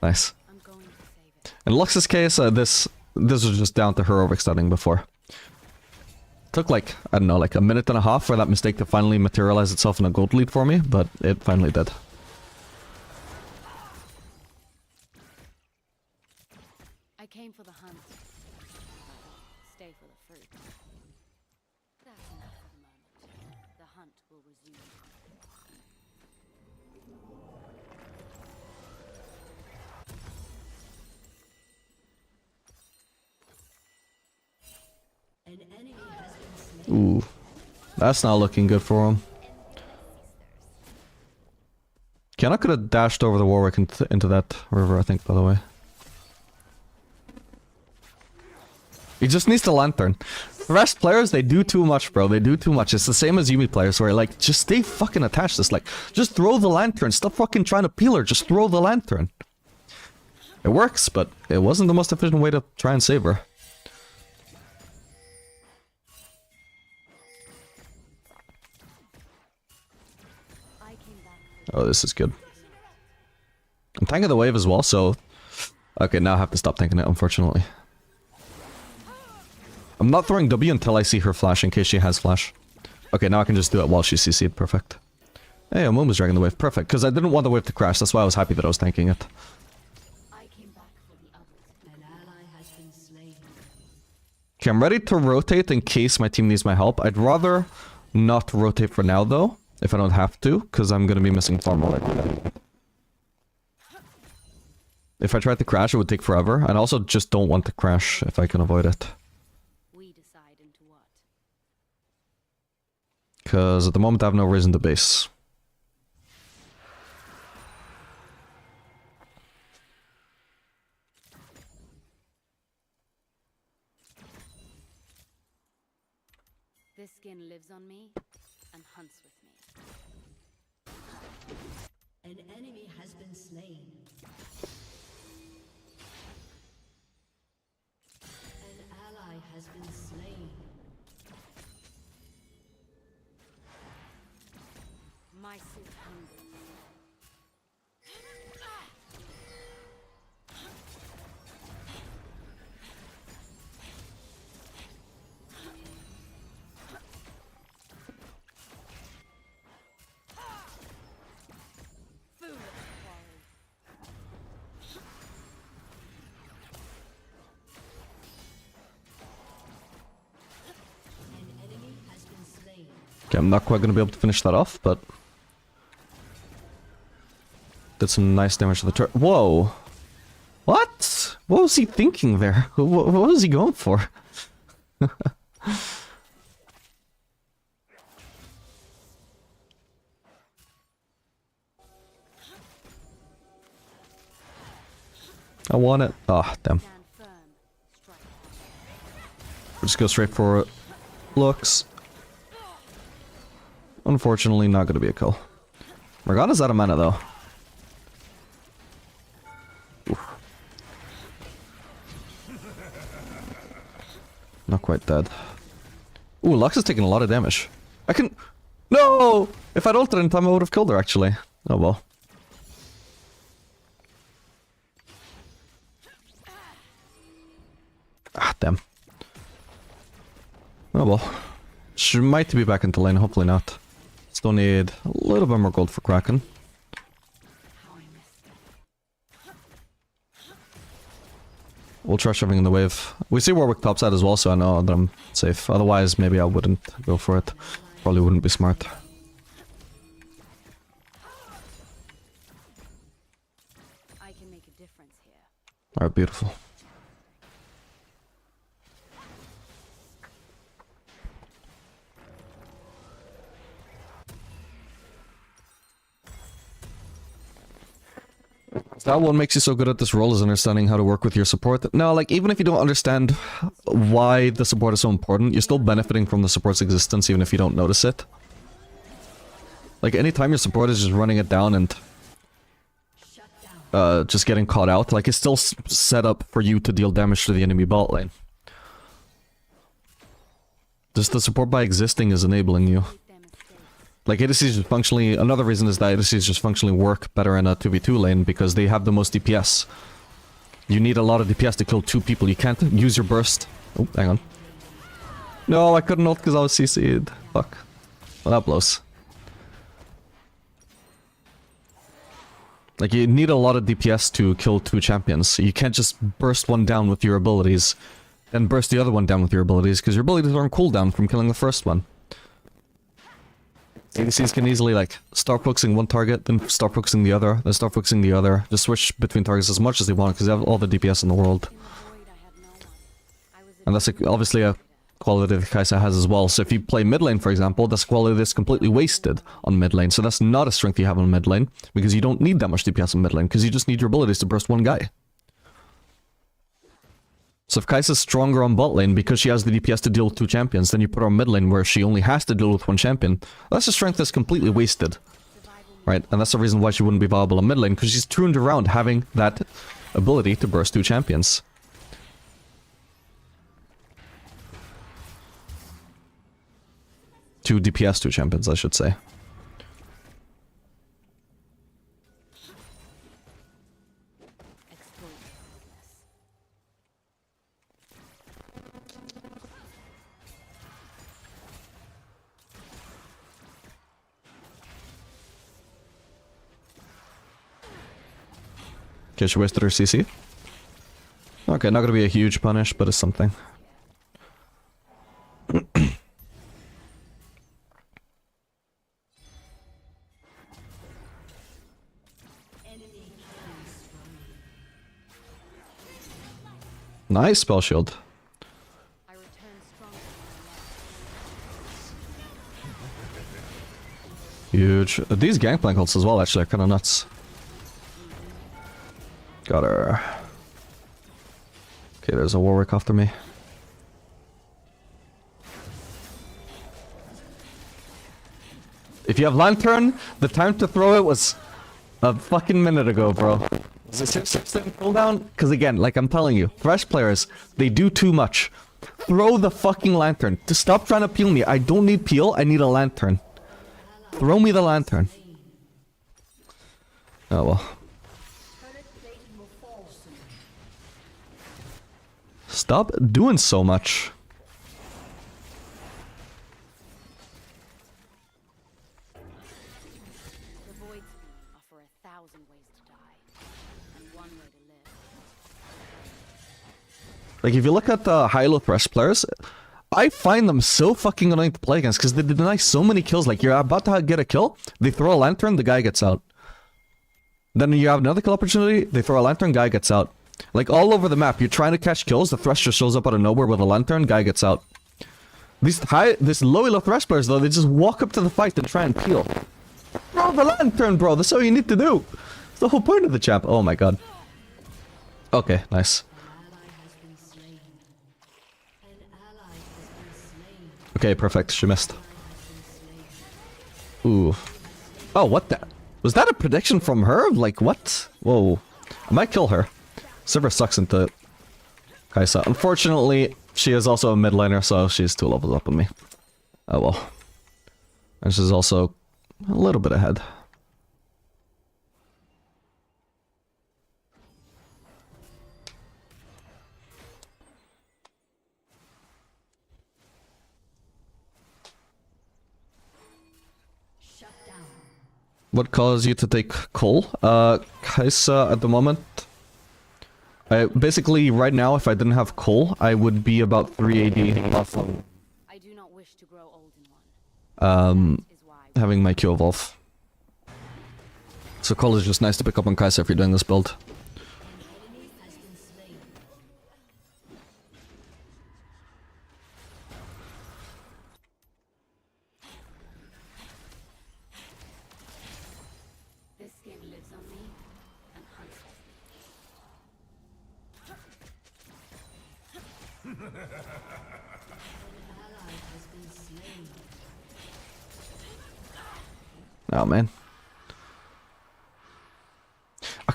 Nice. I'm going to save it. In Lux's case, this was just down to her overextending before. Took like, I don't know, like a minute and a half for that mistake to finally materialize itself in a gold lead for me, but it finally did. I came for the hunt. Stay for the fruit. That's enough for the moment. The hunt will resume. An enemy has been slain. Ooh. That's not looking good for him. Kiana could have dashed over the Warwick into that river, I think, by the way. He just needs the lantern. The rest players, they do too much, bro. They do too much. It's the same as Yuumi players where, like, just stay fucking attached. Just, like, just throw the lantern. Stop fucking trying to peel her. Just throw the lantern. It works, but it wasn't the most efficient way to try and save her. I came back. Oh, this is good. I'm tanking the wave as well, so... Okay, now I have to stop tanking it, unfortunately. I'm not throwing W until I see her flash, in case she has flash. Okay, now I can just do it while she CC'd. Perfect. Hey, Amuma's dragging the wave. Perfect, because I didn't want the wave to crash. That's why I was happy that I was tanking it. I came back for the others. An ally has been slain. Okay, I'm ready to rotate in case my team needs my help. I'd rather not rotate for now, though, if I don't have to, because I'm going to be missing farm already. If I tried to crash, it would take forever. And I also just don't want to crash if I can avoid it. We decide into what? Because at the moment I have no reason to base. This skin lives on me and hunts with me. An enemy has been slain. An ally has been slain. My suit hungry. Food quarry. An enemy has been slain. Okay, I'm not quite going to be able to finish that off, but... Did some nice damage to the turret. Whoa! What? What was he thinking there? What was he going for? I want it. Ah, damn. Stand firm. Strike. We'll just go straight for it. Looks. Unfortunately, not going to be a kill. Morgana's out of mana, though. Oof. Not quite dead. Ooh, Lux is taking a lot of damage. I can... No! If I'd ulted in time, I would have killed her, actually. Oh, well. Ah, damn. Oh, well. She might be back into lane, hopefully not. Still need a little bit more gold for Kraken. How I missed it. We'll try shoving in the wave. We see Warwick topside as well, so I know that I'm safe. Otherwise, maybe I wouldn't go for it. Probably wouldn't be smart. I can make a difference here. Alright, beautiful. That one makes you so good at this role is understanding how to work with your support. No, like, even if you don't understand why the support is so important, you're still benefiting from the support's existence even if you don't notice it. Like, anytime your support is just running it down and... Shut down. just getting caught out. Like, it's still set up for you to deal damage to the enemy bot lane. Just the support by existing is enabling you. Like, ADCs just functionally... Another reason is that ADCs just functionally work better in a 2v2 lane because they have the most DPS. You need a lot of DPS to kill 2 people. You can't use your burst. Oh, hang on. No, I couldn't ult because I was CC'd. Fuck. Well, that blows. Like, you need a lot of DPS to kill 2 champions. You can't just burst one down with your abilities, then burst the other one down with your abilities, because your abilities are on cooldown from killing the first one. ADCs can easily, like, start focusing one target, then start focusing the other, then start focusing the other. Just switch between targets as much as they want, because they have all the DPS in the world. And that's, like, obviously a quality that Kai'Sa has as well. So if you play mid lane, for example, that's a quality that's completely wasted on mid lane. So that's not a strength you have on mid lane, because you don't need that much DPS on mid lane, because you just need your abilities to burst one guy. So if Kai'Sa's stronger on bot lane because she has the DPS to deal with 2 champions, then you put her on mid lane where she only has to deal with 1 champion. That's a strength that's completely wasted. Right? And that's the reason why she wouldn't be viable on mid lane, because she's tuned around having that ability to burst 2 champions. 2 DPS, 2 champions, I should say. Okay, she wasted her CC. Okay, not gonna be a huge punish, but it's something. Nice spell shield. I return stronger than Huge. These gangplank ults as well, actually, are kind of nuts. Got her. Okay, there's a Warwick after me. If you have Lantern, the time to throw it was a fucking minute ago, bro. Is it 6-6 cooldown? Because again, like I'm telling you, Thresh players, they do too much. Throw the fucking Lantern. To stop trying to peel me. I don't need peel, I need a Lantern. Throw me the Lantern. Oh well. Stop doing so much. the voids offer 1,000 ways to die, and one way to live. Like, if you look at the high-low Thresh players, I find them so fucking annoying to play against because they deny so many kills. Like, you're about to get a kill, they throw a Lantern, the guy gets out. Then you have another kill opportunity, they throw a Lantern, guy gets out. Like, all over the map, you're trying to catch kills, the Thresh just shows up out of nowhere with a Lantern, guy gets out. This low elo Thresh players, though, they just walk up to the fight and try and peel. Throw the Lantern, bro, that's all you need to do. It's the whole point of the champ. Oh my god. Okay, nice. Okay, perfect, she missed. Ooh. Oh, what the... Was that a prediction from her? Like, what? Whoa. I might kill her. Sivir sucks into Kai'Sa. Unfortunately, she is also a mid laner, so she's 2 levels up on me. Oh well. And she's also a little bit ahead. What caused you to take Cole? Kai'Sa at the moment. Basically, right now, if I didn't have Cole, I would be about 3 AD off of, I do not wish to grow old in one. Is why having my Q evolve. So Cole is just nice to pick up on Kai'Sa if you're doing this build. this skin lives on me and hunts Oh man.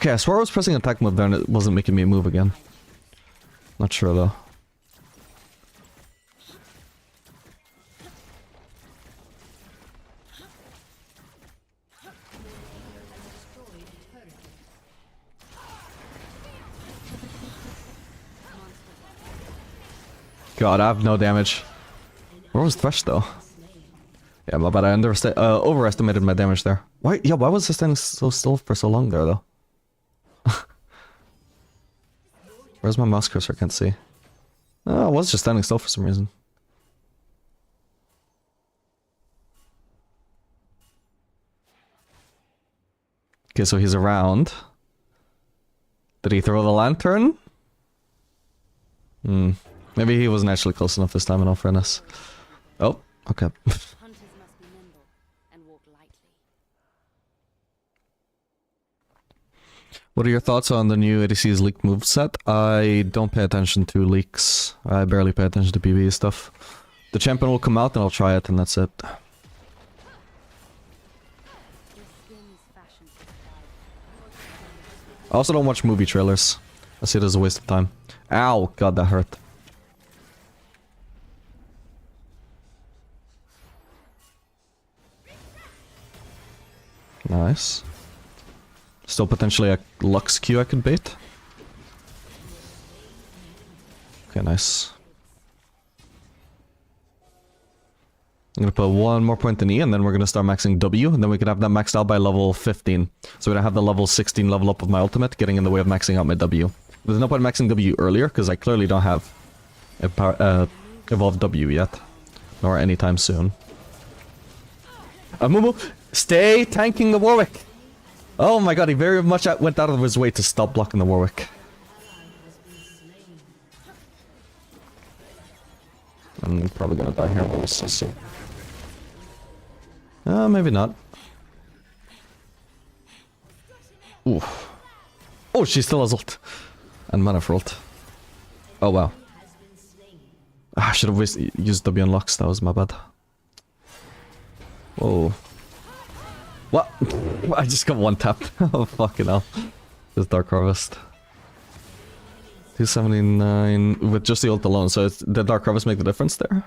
Okay, I swear I was pressing attack mode there and it wasn't making me move again. Not sure though. God, I have no damage. Where was Thresh though? Yeah, my bad. I overestimated my damage there. Why? Yeah, why was I standing so still for so long there though? Where's my mouse cursor? I can't see. Oh, I was just standing still for some reason. Okay, so he's around. Did he throw the lantern? Maybe he wasn't actually close enough this time, in all fairness. Oh, okay. Hunters must be nimble and walk lightly. What are your thoughts on the new ADC's leaked moveset? I don't pay attention to leaks. I barely pay attention to PvE stuff. The champion will come out and I'll try it and that's it. Your skin is fashioned for fight. I also don't watch movie trailers. I see it as a waste of time. Ow! God, that hurt. Nice. Still potentially a Lux Q I could bait. Okay, nice. I'm gonna put one more point in E and then we're gonna start maxing W and then we could have that maxed out by level 15. So we don't have the level 16 level up of my ultimate getting in the way of maxing out my W. There's no point maxing W earlier because I clearly don't have a evolved W yet. Nor anytime soon. Mumu, stay tanking the Warwick! Oh my god, he very much went out of his way to stop blocking the Warwick. I'm probably gonna die here, but we'll see. Maybe not. Ooh. Oh, she still has ult. And mana for ult. Oh wow. I should have used W unlocks, that was my bad. Whoa. What? I just got one tap. Oh fucking hell. This Dark Harvest. 279 with just the ult alone, so did Dark Harvest make the difference there?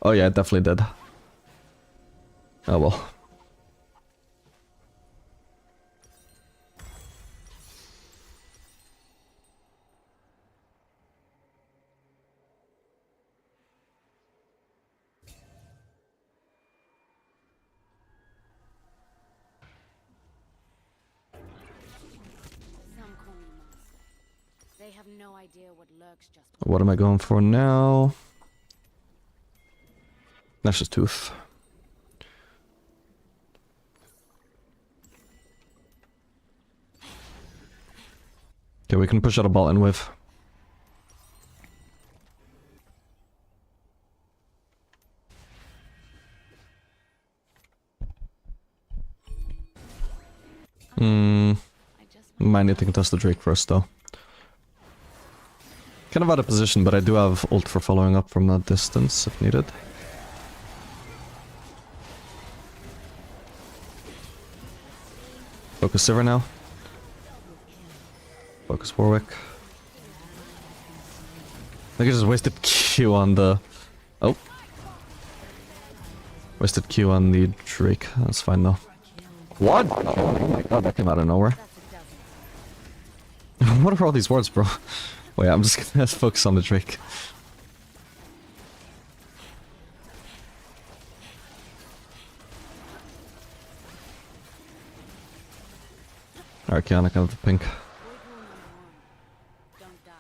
Oh yeah, it definitely did. Oh well. Some call me master. They have no idea what lurks just. What am I going for now? Nash's Tooth. Okay, we can push out a ball and wave. Might need to contest the Drake first though. Kind of out of position, but I do have ult for following up from that distance if needed. Focus Sivir now. Focus Warwick. I think I just wasted Q on the... Oh. Wasted Q on the Drake. That's fine though. What? Oh my god, that came out of nowhere. What are all these words, bro? Wait, I'm just gonna focus on the Drake. Alright, Kiana, come to pink. Don't die.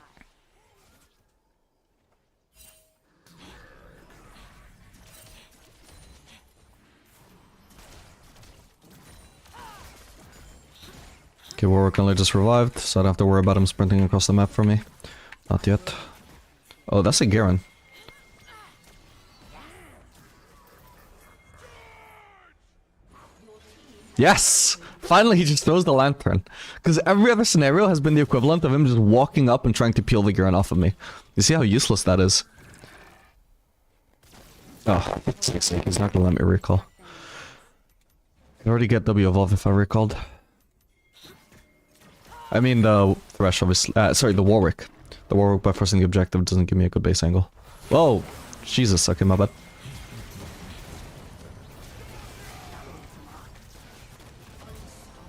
Okay, Warwick only just revived, so I don't have to worry about him sprinting across the map for me. Not yet. Oh, that's a Garen. Yes! Finally he just throws the lantern. Because every other scenario has been the equivalent of him just walking up and trying to peel the Garen off of me. You see how useless that is? Oh, for fuck's sake, he's not gonna let me recall. I already get W evolve if I recalled. I mean the Thresh, obviously. Sorry, the Warwick. The Warwick by forcing the objective doesn't give me a good base angle. Whoa! Jesus, okay, my bad.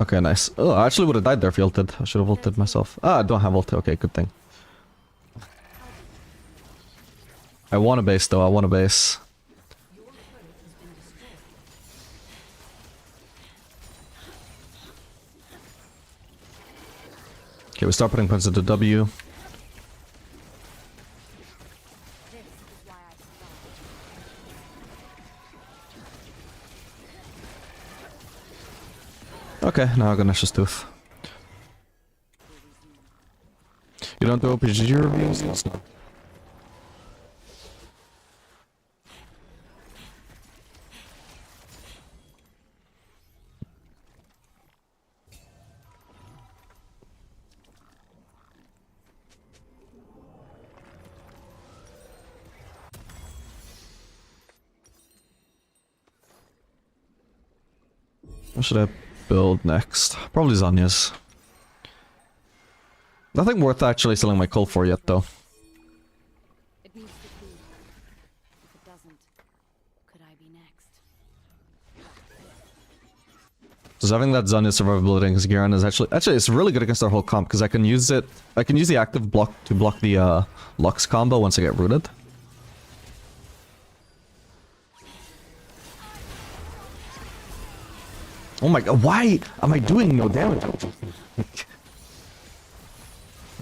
Okay, nice. Oh, I actually would have died there if you ulted. I should have ulted myself. Ah, I don't have ult. Okay, good thing. I want a base though, I want a base. Okay, we start putting points into W. Okay, now I'm gonna just tooth. You don't do OPG reviews? Yes, no. What should I build next? Probably Zanya's. Nothing worth actually selling my coal for yet, though. It needs to be. If it doesn't, could I be next? So having that Zanya survivability against Garen is actually it's really good against our whole comp because I can use it. I can use the active block to block the Lux combo once I get rooted. Oh my god, why am I doing no damage? I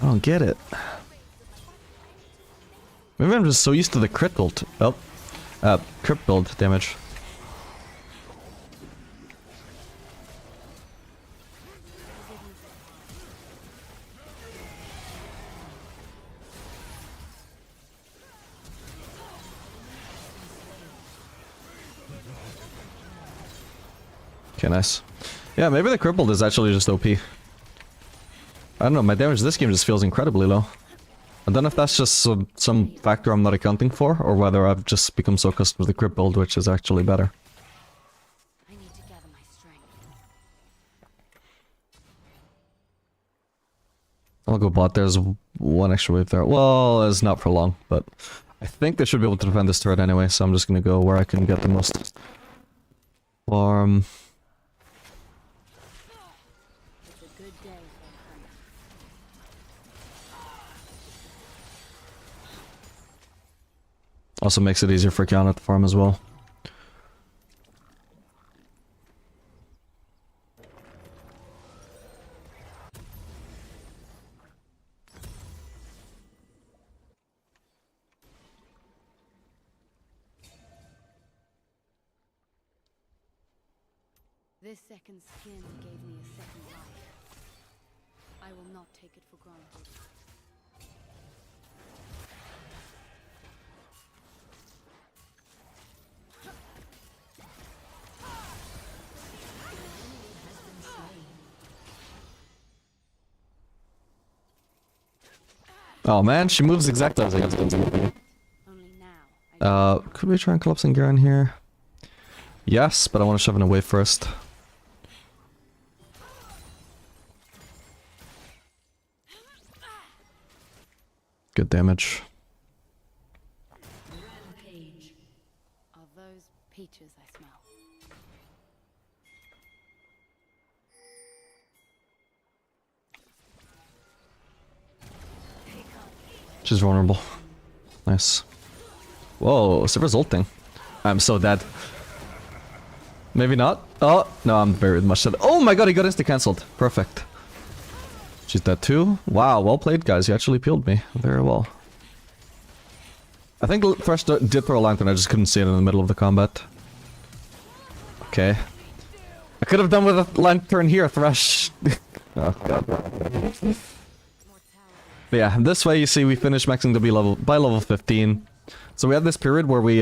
don't get it. Maybe I'm just so used to the crit build. Oh. Crit build damage. Okay, nice. Yeah, maybe the crippled is actually just OP. I don't know, my damage this game just feels incredibly low. I don't know if that's just some factor I'm not accounting for, or whether I've just become so accustomed with the crit build, which is actually better. I need to gather my strength. I'll go bot, there's one extra wave there. Well, it's not for long, but I think they should be able to defend this turret anyway, so I'm just gonna go where I can get the most farm. Also makes it easier for Kiana to farm as well. This second skin gave me a second life. I will not take it for granted. Oh man, she moves exactly as I got. Only now. Could we try and collapsing Garen here? Yes, but I want to shove it away first. Good damage. Rampage. Are those peaches I smell? She's vulnerable. Nice. Whoa, Sivir's ulting. I'm so dead. Maybe not. Oh, no, I'm very much dead. Oh my god, he got insta-cancelled. Perfect. She's dead too. Wow, well played, guys. You actually peeled me very well. I think Thresh did throw a lantern, I just couldn't see it in the middle of the combat. Okay. I could have done with a lantern here, Thresh. Oh god. But yeah, this way you see we finished maxing W level by level 15. So we had this period where we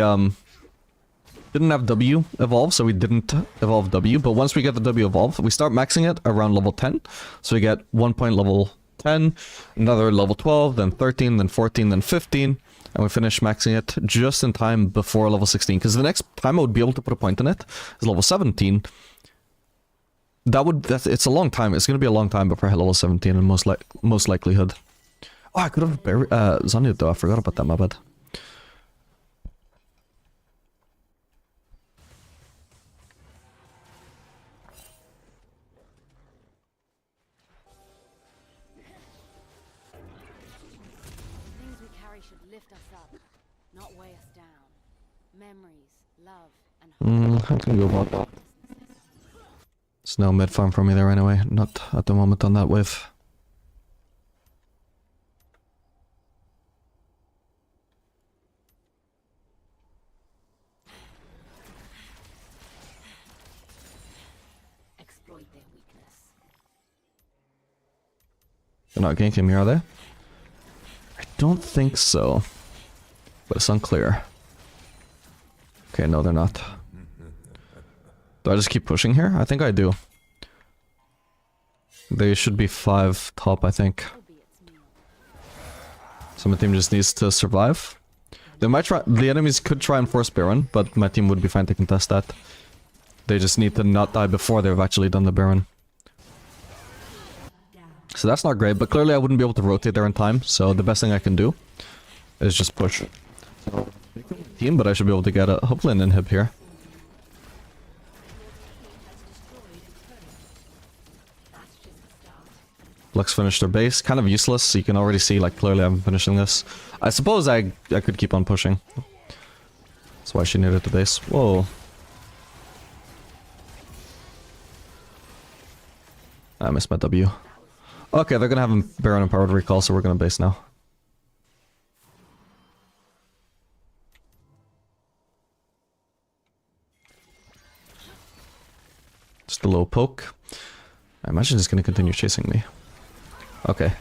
didn't have W evolve, so we didn't evolve W, but once we get the W evolved, we start maxing it around level 10. So we get 1 point level 10, another level 12, then 13, then 14, then 15, and we finish maxing it just in time before level 16, because the next time I would be able to put a point in it is level 17. It's a long time. It's gonna be a long time before I hit level 17 in most likelihood. Oh, I could have buried Zanya though. I forgot about that. My bad. Things we carry should lift us up, not weigh us down. Memories, love, and hope. I'm gonna go about that. It's no mid farm for me there anyway. Not at the moment on that wave. Exploit their weakness. They're not ganking me, are they? I don't think so. But it's unclear. Okay, no, they're not. Do I just keep pushing here? I think I do. They should be 5 top, I think. So my team just needs to survive. They might try. The enemies could try and force Baron, but my team would be fine to contest that. They just need to not die before they've actually done the Baron. So that's not great, but clearly I wouldn't be able to rotate there in time, so the best thing I can do is just push. Team, but I should be able to get hopefully an inhib here. Lux finished their base, kind of useless, so you can already see, like, clearly I'm finishing this. I suppose I could keep on pushing. That's why she needed the base. Whoa. I missed my W. Okay, they're gonna have a Baron empowered recall, so we're gonna base now. Just a little poke. I imagine he's gonna continue chasing me. Okay.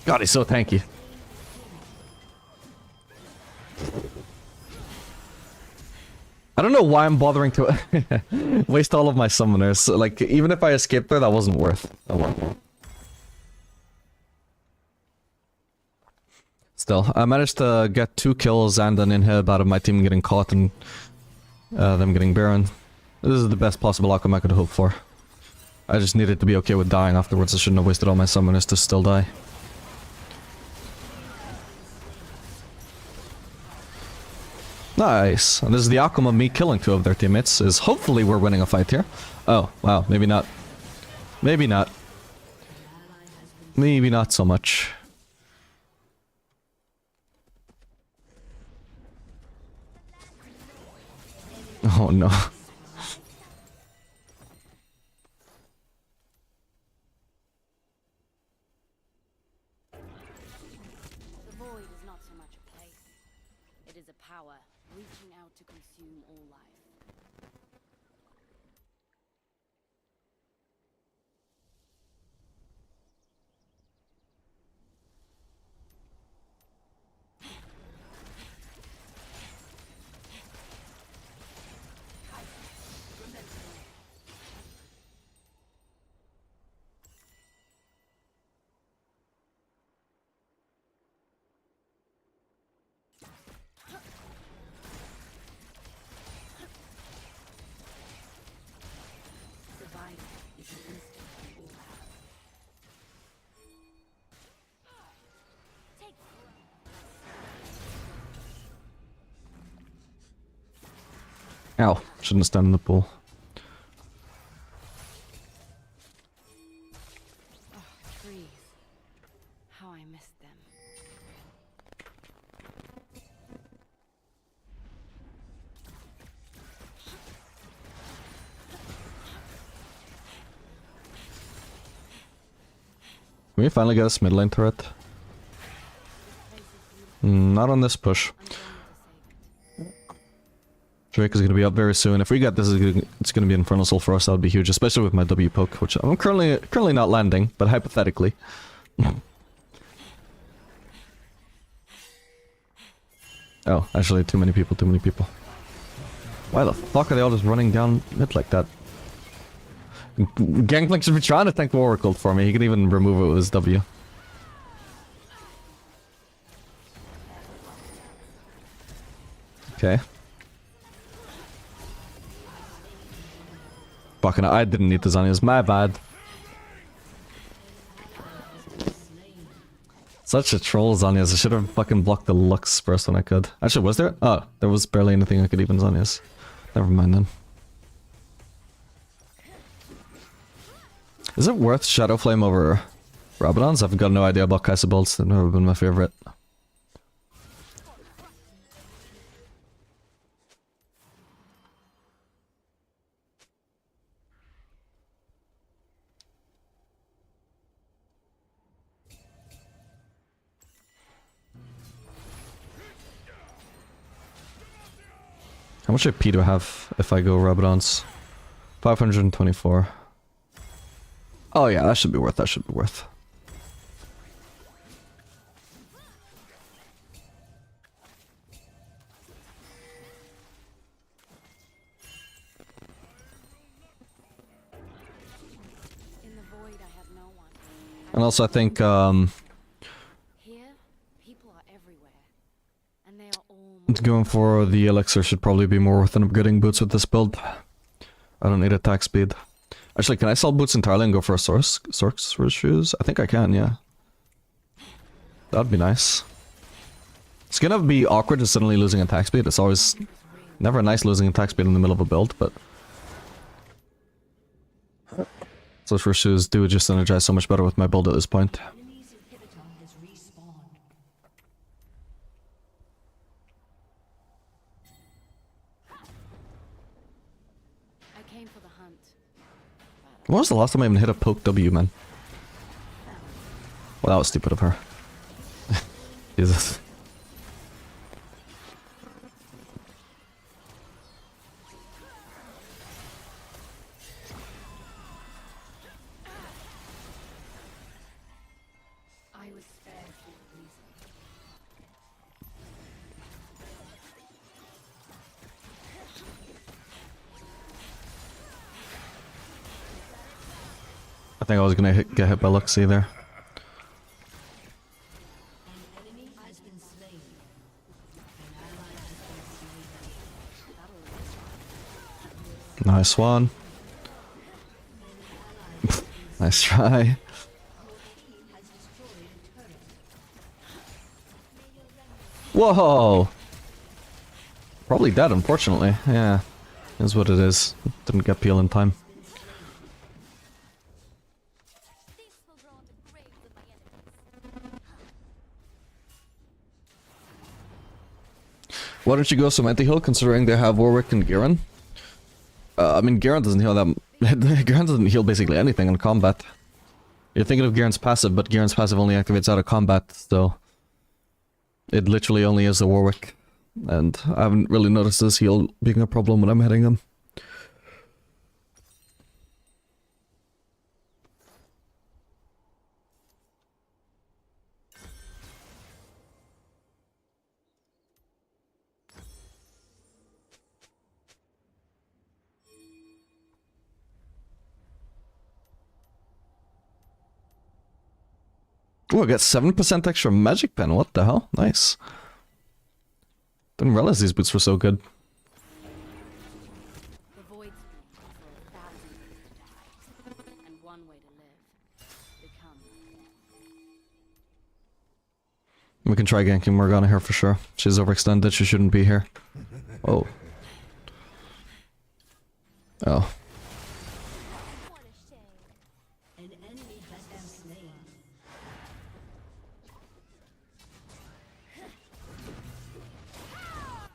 God, he's so tanky. I don't know why I'm bothering to waste all of my summoners. Like, even if I escaped there, that wasn't worth it. Still, I managed to get 2 kills and an inhib out of my team getting caught and them getting Baron. This is the best possible outcome I could hope for. I just needed to be okay with dying afterwards. I shouldn't have wasted all my summoners to still die. Nice. And this is the outcome of me killing 2 of their teammates, is hopefully we're winning a fight here. Oh, wow. Maybe not. Maybe not. Maybe not so much. Oh no. The void is not so much a place. It is a power reaching out to consume all life. Ow. Shouldn't have stand in the pool. Oh, trees. How I missed them. Can we finally get a mid lane turret? Not on this push. Drake is going to be up very soon. If we get this, it's going to be Infernal Soul for us. That would be huge, especially with my W poke, which I'm currently not landing, but hypothetically. Oh, actually, too many people. Why the fuck are they all just running down mid like that? Gangplank should be trying to tank the Oracle for me. He can even remove it with his W. Okay. Fucking, I didn't need the Zhonya's. My bad. Such a troll, Zhonya's. I should have fucking blocked the Lux first when I could. Actually, was there? Oh, there was barely anything I could even Zhonya's. Never mind then. Is it worth Shadow Flame over Rabadon's? I've got no idea about Kai'Sa builds. They've never been my favorite. How much AP do I have if I go Rabadon's? 524. Oh yeah, that should be worth, that should be worth. In the void, I have no one. And also I think, Here, people are everywhere, and they are all going for the elixir should probably be more worth than upgrading boots with this build. I don't need attack speed. Actually, can I sell boots entirely and go for a sorcerer's shoes? I think I can, yeah. That'd be nice. It's gonna be awkward just suddenly losing attack speed. It's always never nice losing attack speed in the middle of a build, but sorcerer's shoes do just energize so much better with my build at this point. Enemy's inhibitor has respawned. I came for the hunt. When was the last time I even hit a poke W, man? Well, that was stupid of her. Jesus. I was spared for a reason. I think I was gonna get hit by Luxie there. An enemy has been slain. An ally has been slain. Nice one. Nice try. He has destroyed a turret. Whoa! Probably dead, unfortunately. Yeah, is what it is. Didn't get peel in time. Why don't you go some anti-heal considering they have Warwick and Garen? I mean, Garen doesn't heal that. Garen doesn't heal basically anything in combat. You're thinking of Garen's passive, but Garen's passive only activates out of combat, so it literally only is the Warwick. And I haven't really noticed this heal being a problem when I'm hitting him. Oh, I got 7% extra magic pen. What the hell? Nice. Didn't realize these boots were so good. The void's been for 1,000 years to die, and one way to live. Become. We can try ganking Morgana here for sure. She's overextended. She shouldn't be here. Oh. Oh. An enemy has been slain.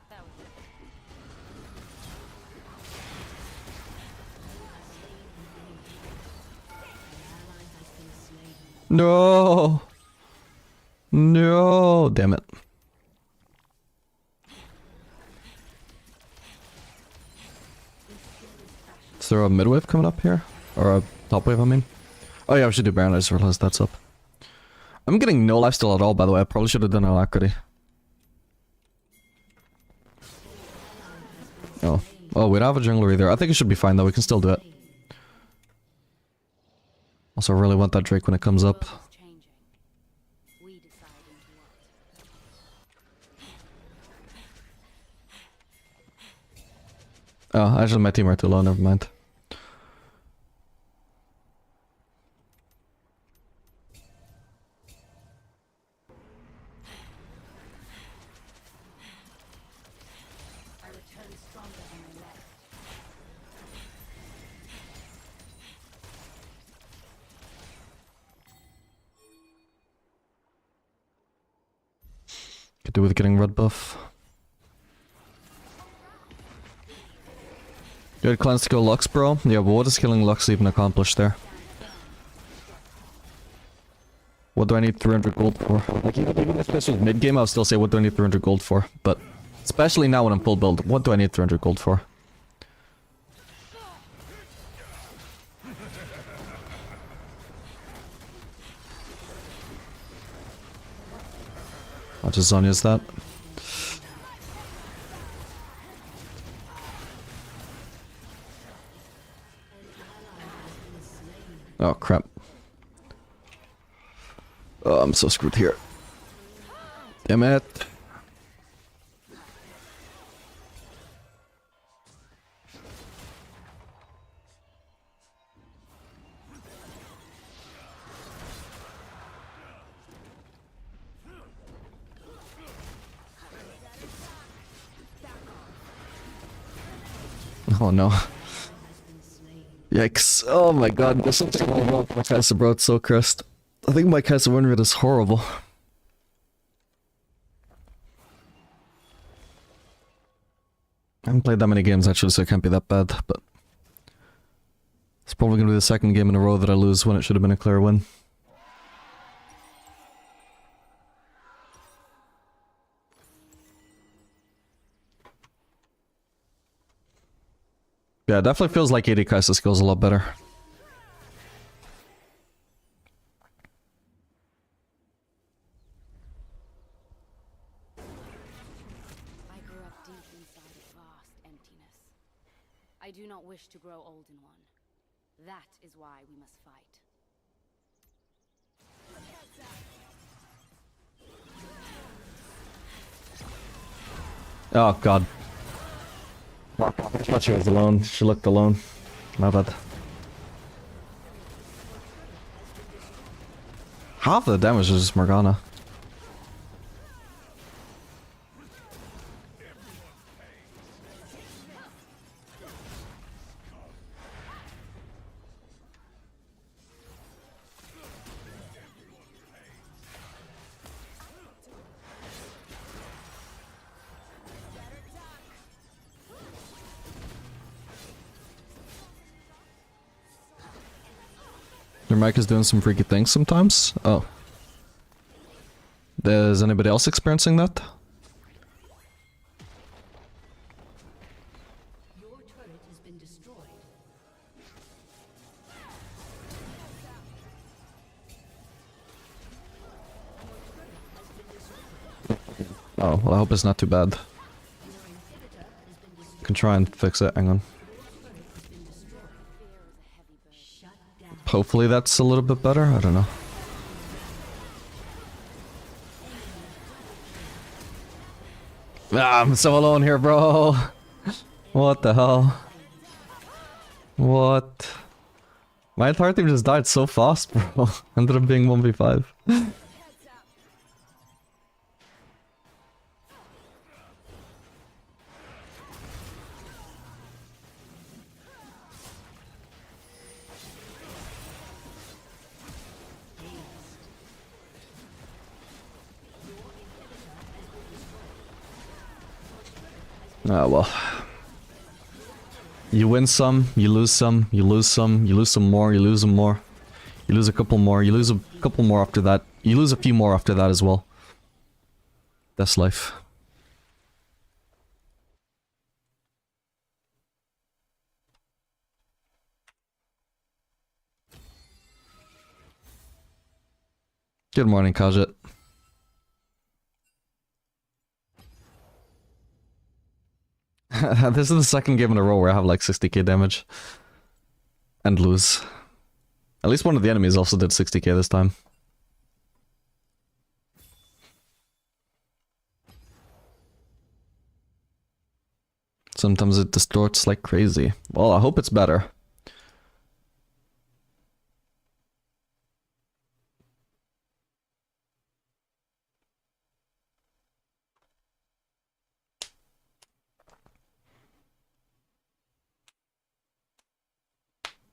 That was it. An ally has been slain. No. No. Damn it. Is there a mid wave coming up here? Or a top wave, I mean? Oh yeah, we should do Baron. I just realized that's up. I'm getting no lifesteal at all, by the way. I probably should have done alacrity. Oh. Oh, we don't have a jungler either. I think it should be fine though. We can still do it. Also, I really want that Drake when it comes up. The world is changing. We decide into what. Oh, actually my team are too low, never mind. Could do with getting red buff. You had cleanse to kill Lux, bro? Yeah, but what does killing Lux even accomplish there? What do I need 300 gold for? Like, even if this was mid-game, I'll still say, what do I need 300 gold for? But, especially now when I'm full build, what do I need 300 gold for? I'll just Zonya's that. Oh, crap. Oh, I'm so screwed here. Damn it. Oh no. Yikes. Oh my god, there's something wrong with my Kai'Sa, bro. It's so cursed. I think my Kai'Sa win rate is horrible. I haven't played that many games actually, so it can't be that bad, but... It's probably gonna be the second game in a row that I lose when it should have been a clear win. Yeah, it definitely feels like AD Kai'Sa skills a lot better. I grew up deep inside a vast emptiness. I do not wish to grow old in one. That is why we must fight. Oh god. I thought she was alone. She looked alone. My bad. Half the damage is just Morgana. Your mic is doing some freaky things sometimes? Oh. Is anybody else experiencing that? Your turret has been destroyed. Oh, well I hope it's not too bad. I can try and fix it, hang on. Hopefully that's a little bit better, I don't know. Ah, I'm so alone here, bro. What the hell? What? My entire team just died so fast, bro. Ended up being 1v5. Ah, well. You win some, you lose some, you lose some, you lose some more, you lose some more. You lose a couple more, you lose a couple more after that. You lose a few more after that as well. That's life. Good morning, Kajit. This is the second game in a row where I have like 60k damage. And lose. At least one of the enemies also did 60k this time. Sometimes it distorts like crazy. Well, I hope it's better.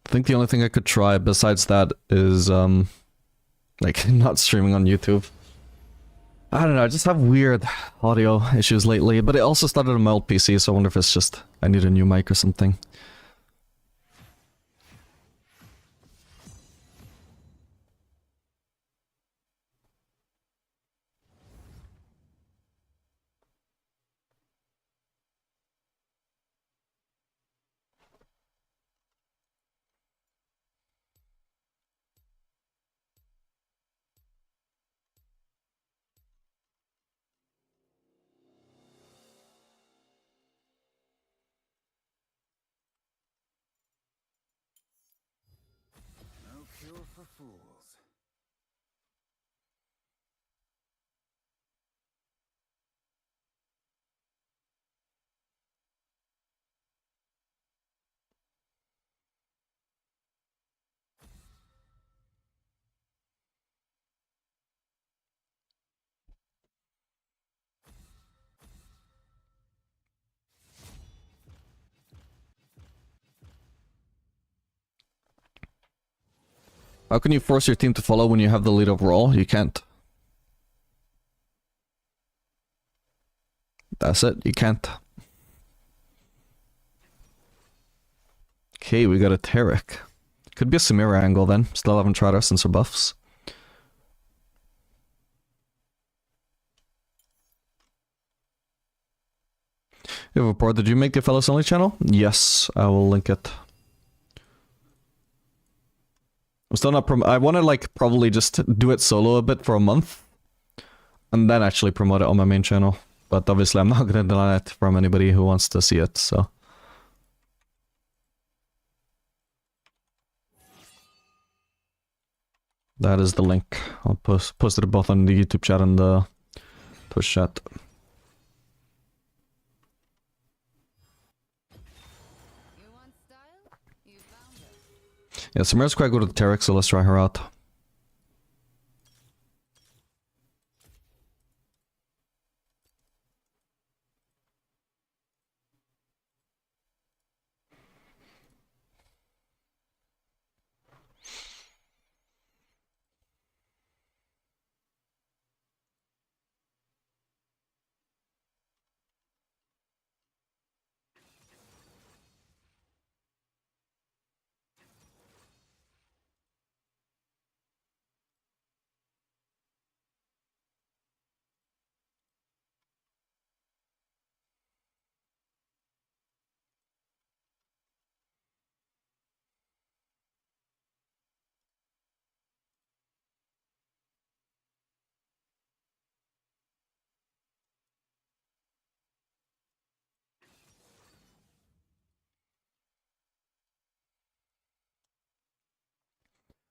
I think the only thing I could try besides that is, like, not streaming on YouTube. I don't know, I just have weird audio issues lately, but it also started on my old PC, so I wonder if it's just I need a new mic or something. No cure for fools. How can you force your team to follow when you have the lead overall? You can't. That's it, you can't. Okay, we got a Tarek. Could be a Samira angle then. Still haven't tried our sensor buffs. You have a report. Did you make the fellows only channel? Yes, I will link it. I'm still not I want to like probably just do it solo a bit for a month and then actually promote it on my main channel. But obviously I'm not going to deny it from anybody who wants to see it, so. That is the link. I'll post it both on the YouTube chat and the Twitch chat. You want style? You found it. Yeah, Samira's quite good with Tarek, so let's try her out.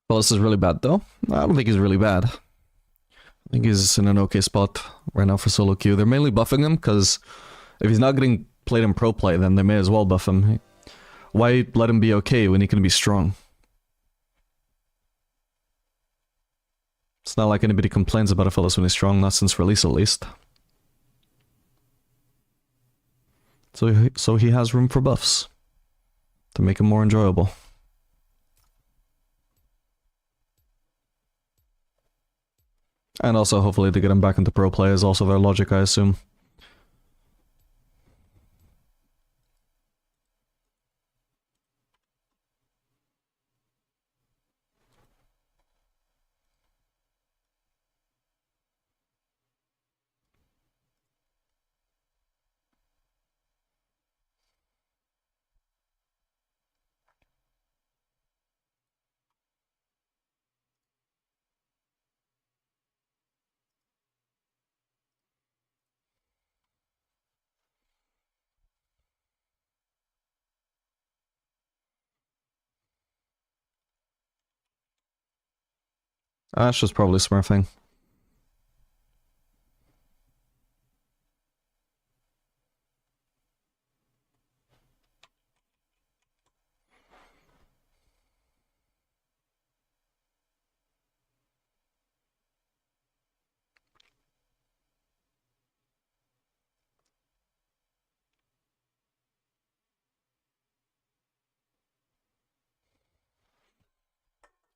Well, this is really bad though. I don't think he's really bad. I think he's in an okay spot right now for solo queue. They're mainly buffing him because if he's not getting played in pro play, then they may as well buff him. Why let him be okay when he can be strong? It's not like anybody complains about a fellas when he's strong, not since release at least. So he has room for buffs to make him more enjoyable. And also hopefully to get him back into pro play is also their logic, I assume. Ash is probably smurfing.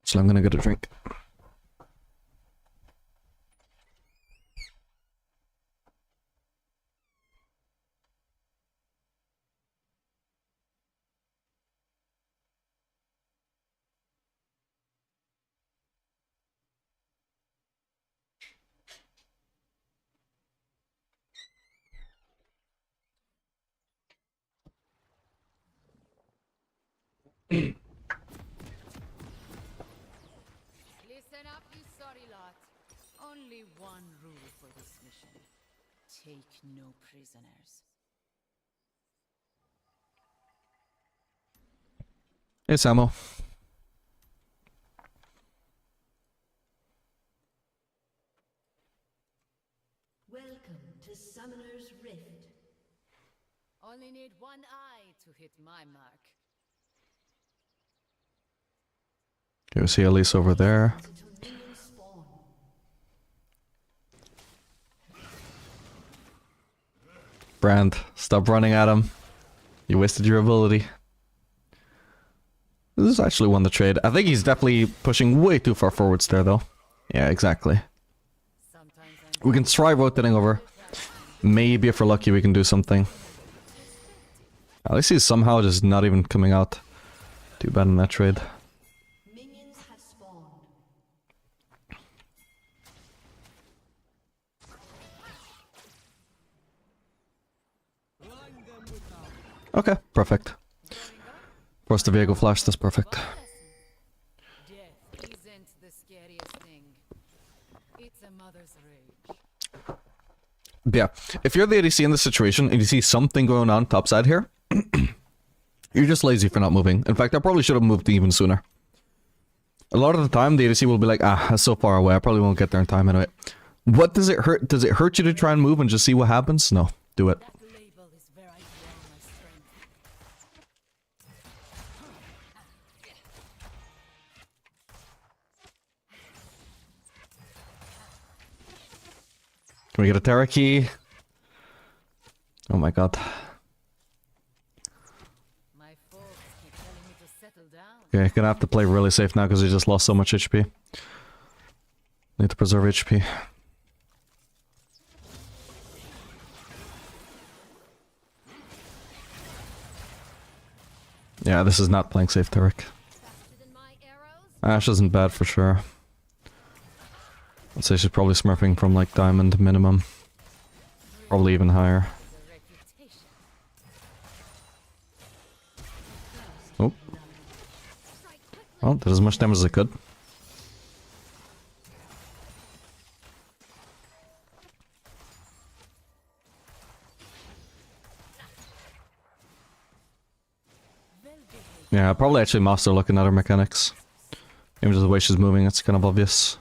So I'm gonna get a drink. only one rule for this mission. Take no prisoners. Hey, Samo. Welcome to Summoner's Rift. Only need one eye to hit my mark. Okay, we see Elise over there. Until minions spawn. Brand, stop running at him. You wasted your ability. This is actually won the trade. I think he's definitely pushing way too far forwards there, though. Yeah, exactly. Sometimes We can try rotating over. Maybe if we're lucky we can do something. At least he's somehow just not even coming out. Too bad in that trade. Minions have spawned. Okay, perfect. Force the Viego flash, that's perfect. Death isn't the scariest thing. It's a mother's rage. But yeah, if you're the ADC in this situation and you see something going on topside here, you're just lazy for not moving. In fact, I probably should have moved even sooner. A lot of the time, the ADC will be like, ah, that's so far away, I probably won't get there in time anyway. What does it hurt? Does it hurt you to try and move and just see what happens? No, do it. That label is where I draw my strength. Can we get a Terra key? Oh my god. My folks keep telling me to settle down. Okay, gonna have to play really safe now because he just lost so much HP. Need to preserve HP. Yeah, this is not playing safe, Tarek. Faster than my arrows? Ashe isn't bad for sure. I'd say she's probably smurfing from like diamond minimum. Probably even higher. The reputation. Oh. Well, did as much damage as I could. Yeah, probably actually master looking at her mechanics. Even just the way she's moving, it's kind of obvious.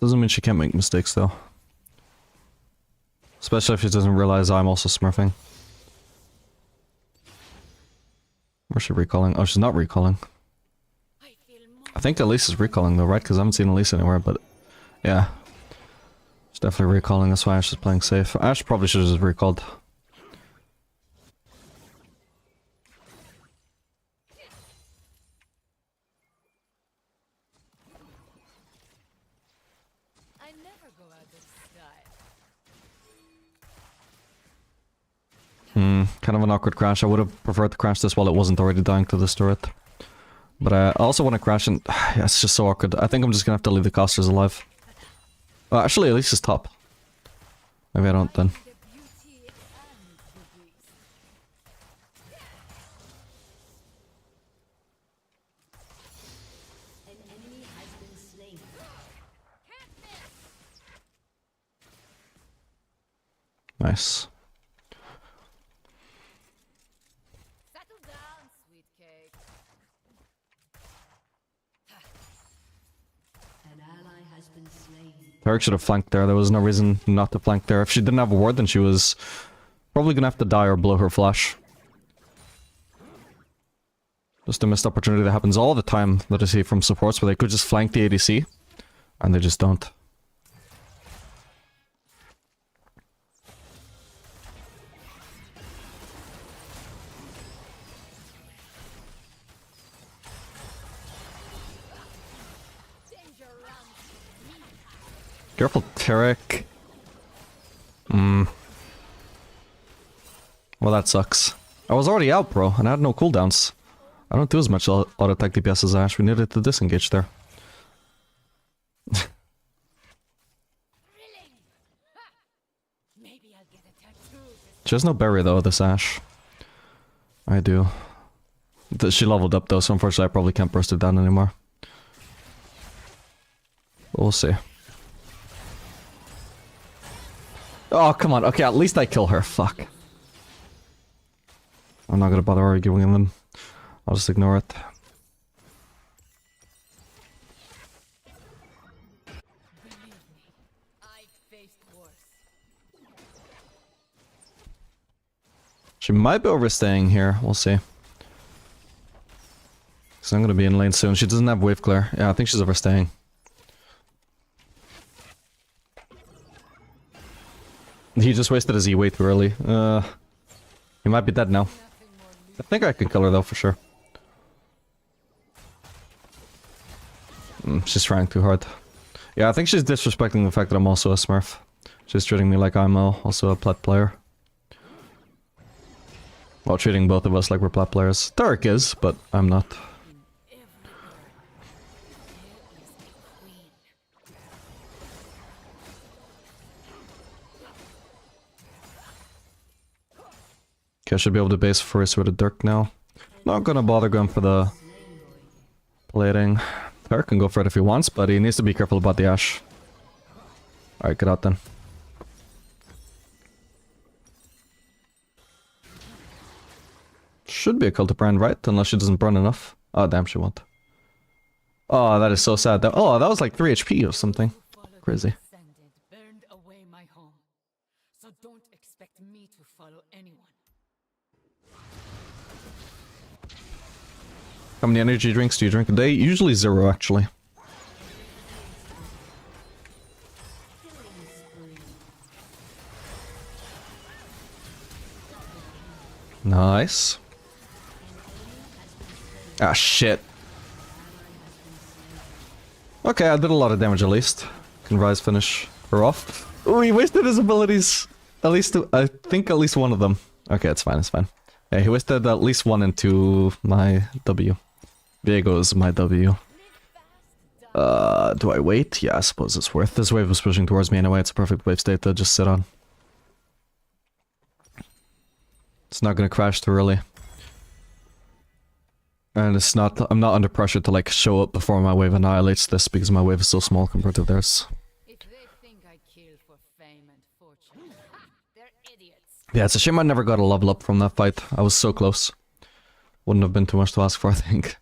Doesn't mean she can't make mistakes though. Especially if she doesn't realize I'm also smurfing. Where's she recalling? Oh, she's not recalling. I feel more I think Elise is recalling though, right? Because I haven't seen Elise anywhere, but... Yeah. She's definitely recalling, that's why Ashe is playing safe. Ashe probably should have just recalled. I never go out of style. Kind of an awkward crash. I would have preferred to crash this while it wasn't already dying to this turret. But I also want to crash and... yeah, it's just so awkward. I think I'm just gonna have to leave the casters alive. Actually, Elise is top. Maybe I don't then. The beauty and the beast. An enemy has been slain. Nice. Settle down, sweet cake. An ally has been slain. Tarek should have flanked there. There was no reason not to flank there. If she didn't have a ward, then she was probably gonna have to die or blow her flash. Just a missed opportunity that happens all the time that I see from supports where they could just flank the ADC, and they just don't. Careful, Tarek. Well, that sucks. I was already out, bro, and I had no cooldowns. I don't do as much auto-attack DPS as Ashe. We needed to disengage there. Maybe I'll get a tattoo. She has no berry, though, this Ashe. I do. She leveled up, though, so unfortunately I probably can't burst it down anymore. We'll see. Oh, come on. Okay, at least I kill her. Fuck. I'm not gonna bother arguing then. I'll just ignore it. Believe me, I've faced worse. She might be overstaying here. We'll see. So I'm gonna be in lane soon. She doesn't have wave clear. Yeah, I think she's overstaying. He just wasted his E way too early. He might be dead now. I think I can kill her though, for sure. She's trying too hard. Yeah, I think she's disrespecting the fact that I'm also a smurf. She's treating me like I'm also a plat player. While treating both of us like we're plat players. Tarek is, but I'm not. Okay, I should be able to base first with a Dirk now. Not gonna bother going for the plating. Tarek can go for it if he wants, but he needs to be careful about the Ashe. Alright, get out then. Should be a cult to brand, right? Unless she doesn't burn enough. Oh, damn, she won't. Oh, that is so sad. Oh, that was like 3 HP or something. Crazy. Burned away my home. So don't expect me to follow anyone. How many energy drinks do you drink a day? Usually 0, actually. Nice. Ah, shit. Okay, I did a lot of damage at least. Can Rise finish her off? Oh, he wasted his abilities. At least, I think at least one of them. Okay, it's fine, it's fine. Yeah, he wasted at least one into my W. Viego's my W. Do I wait? Yeah, I suppose it's worth. This wave was pushing towards me anyway. It's a perfect wave state to just sit on. It's not gonna crash too early. And it's not, I'm not under pressure to like show up before my wave annihilates this because my wave is so small compared to theirs. If they think I kill for fame and fortune, they're idiots. Yeah, it's a shame I never got a level up from that fight. I was so close. Wouldn't have been too much to ask for, I think.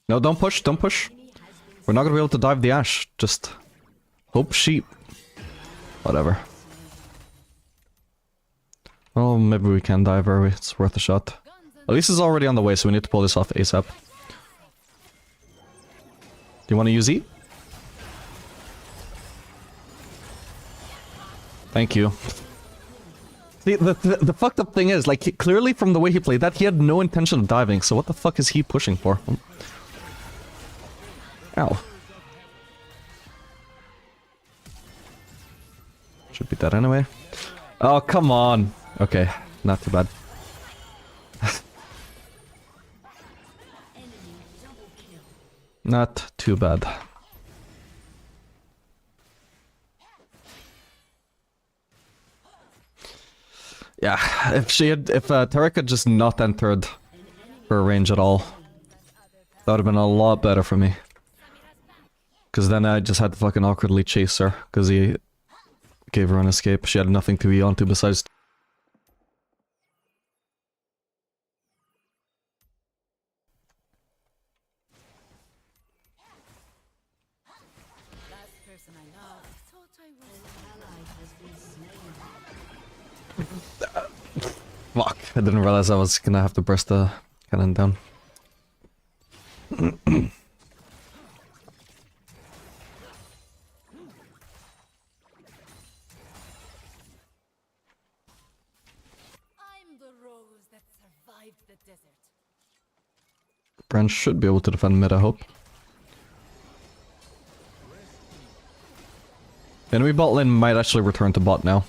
No, don't push, don't push. We're not gonna be able to dive the Ashe. Just hope she... Whatever. Well, maybe we can dive her. It's worth a shot. Elise is already on the way, so we need to pull this off ASAP. Do you want to use E? Thank you. The fucked up thing is, like, clearly from the way he played that, he had no intention of diving, so what the fuck is he pushing for? Ow. Should be dead anyway. Oh, come on. Okay, not too bad. Not too bad. Yeah, if Tarek had just not entered her range at all, that would have been a lot better for me. Because then I just had to fucking awkwardly chase her, because he gave her an escape. She had nothing to E onto besides... Last person I loved thought I was Fuck, I didn't realize I was gonna have to burst the cannon down. Brand should be able to defend mid, I hope. Enemy bot lane might actually return to bot now.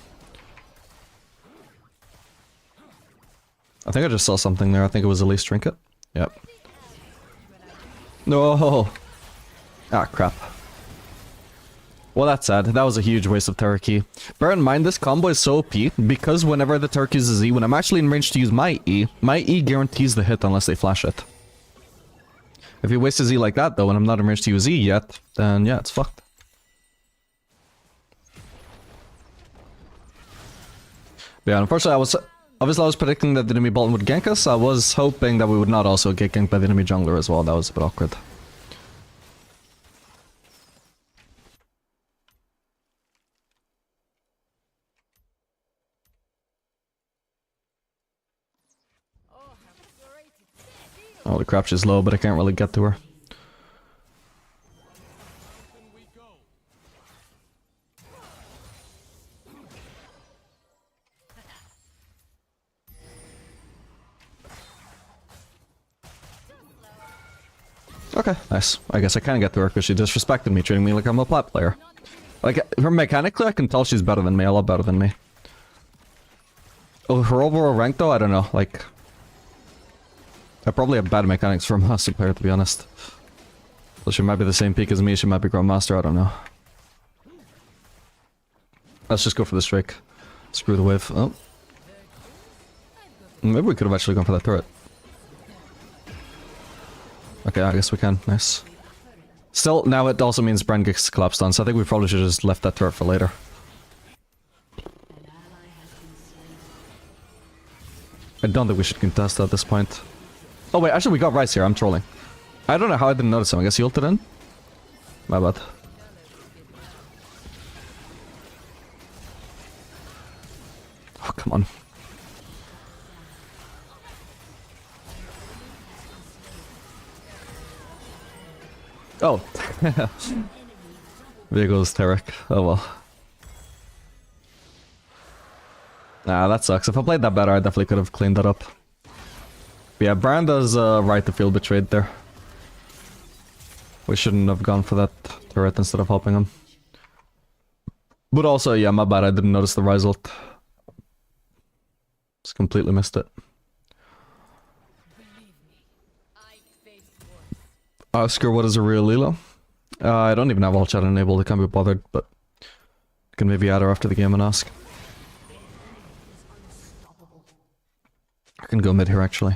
I think I just saw something there. I think it was Elise Trinket. Yep. No. Ah, crap. Well, that's sad. That was a huge waste of Turkey. Bear in mind, this combo is so OP because whenever the Turkey uses E, when I'm actually in range to use my E guarantees the hit unless they flash it. If he wastes his E like that, though, and I'm not in range to use E yet, then yeah, it's fucked. But yeah, unfortunately, I was predicting that the enemy Bolton would gank us. I was hoping that we would not also get ganked by the enemy jungler as well. That was a bit awkward. Holy crap, she's low, but I can't really get to her. Okay, nice. I guess I can get to her because she disrespected me, treating me like I'm a plat player. Like, her mechanically, I can tell she's better than me, a lot better than me. Oh, her overall rank though, I don't know, like... I probably have bad mechanics for a master player, to be honest. So she might be the same peak as me, she might be Grandmaster, I don't know. Let's just go for the strike. Screw the wave. Oh. Maybe we could have actually gone for that turret. Okay, I guess we can. Nice. Still, now it also means Brand gets collapsed on, so I think we probably should have just left that turret for later. I don't think we should contest at this point. Oh wait, actually we got Rice here, I'm trolling. I don't know how I didn't notice him, I guess he ulted in? My bad. Oh, come on. Oh. There goes Tarek. Oh well. Nah, that sucks. If I played that better, I definitely could have cleaned that up. But yeah, Bran does right to feel betrayed there. We shouldn't have gone for that turret instead of helping him. But also, yeah, my bad, I didn't notice the Rise ult. Just completely missed it. Oscar, what is a real Elo? I don't even have all chat enabled, I can't be bothered, but I can maybe add her after the game and ask. I can go mid here actually.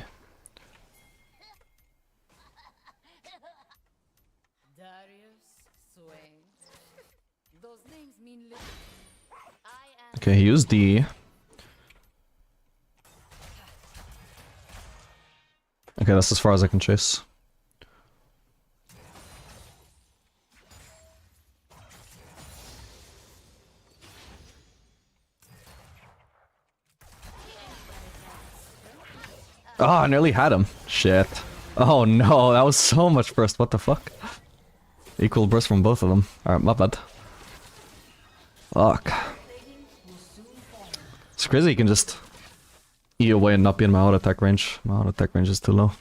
Okay, he used D. Okay, that's as far as I can chase. Oh, I nearly had him. Shit. Oh no, that was so much burst. What the fuck? Equal burst from both of them. Alright, my bad. Fuck. It's crazy you can just E away and not be in my auto attack range. My auto attack range is too low.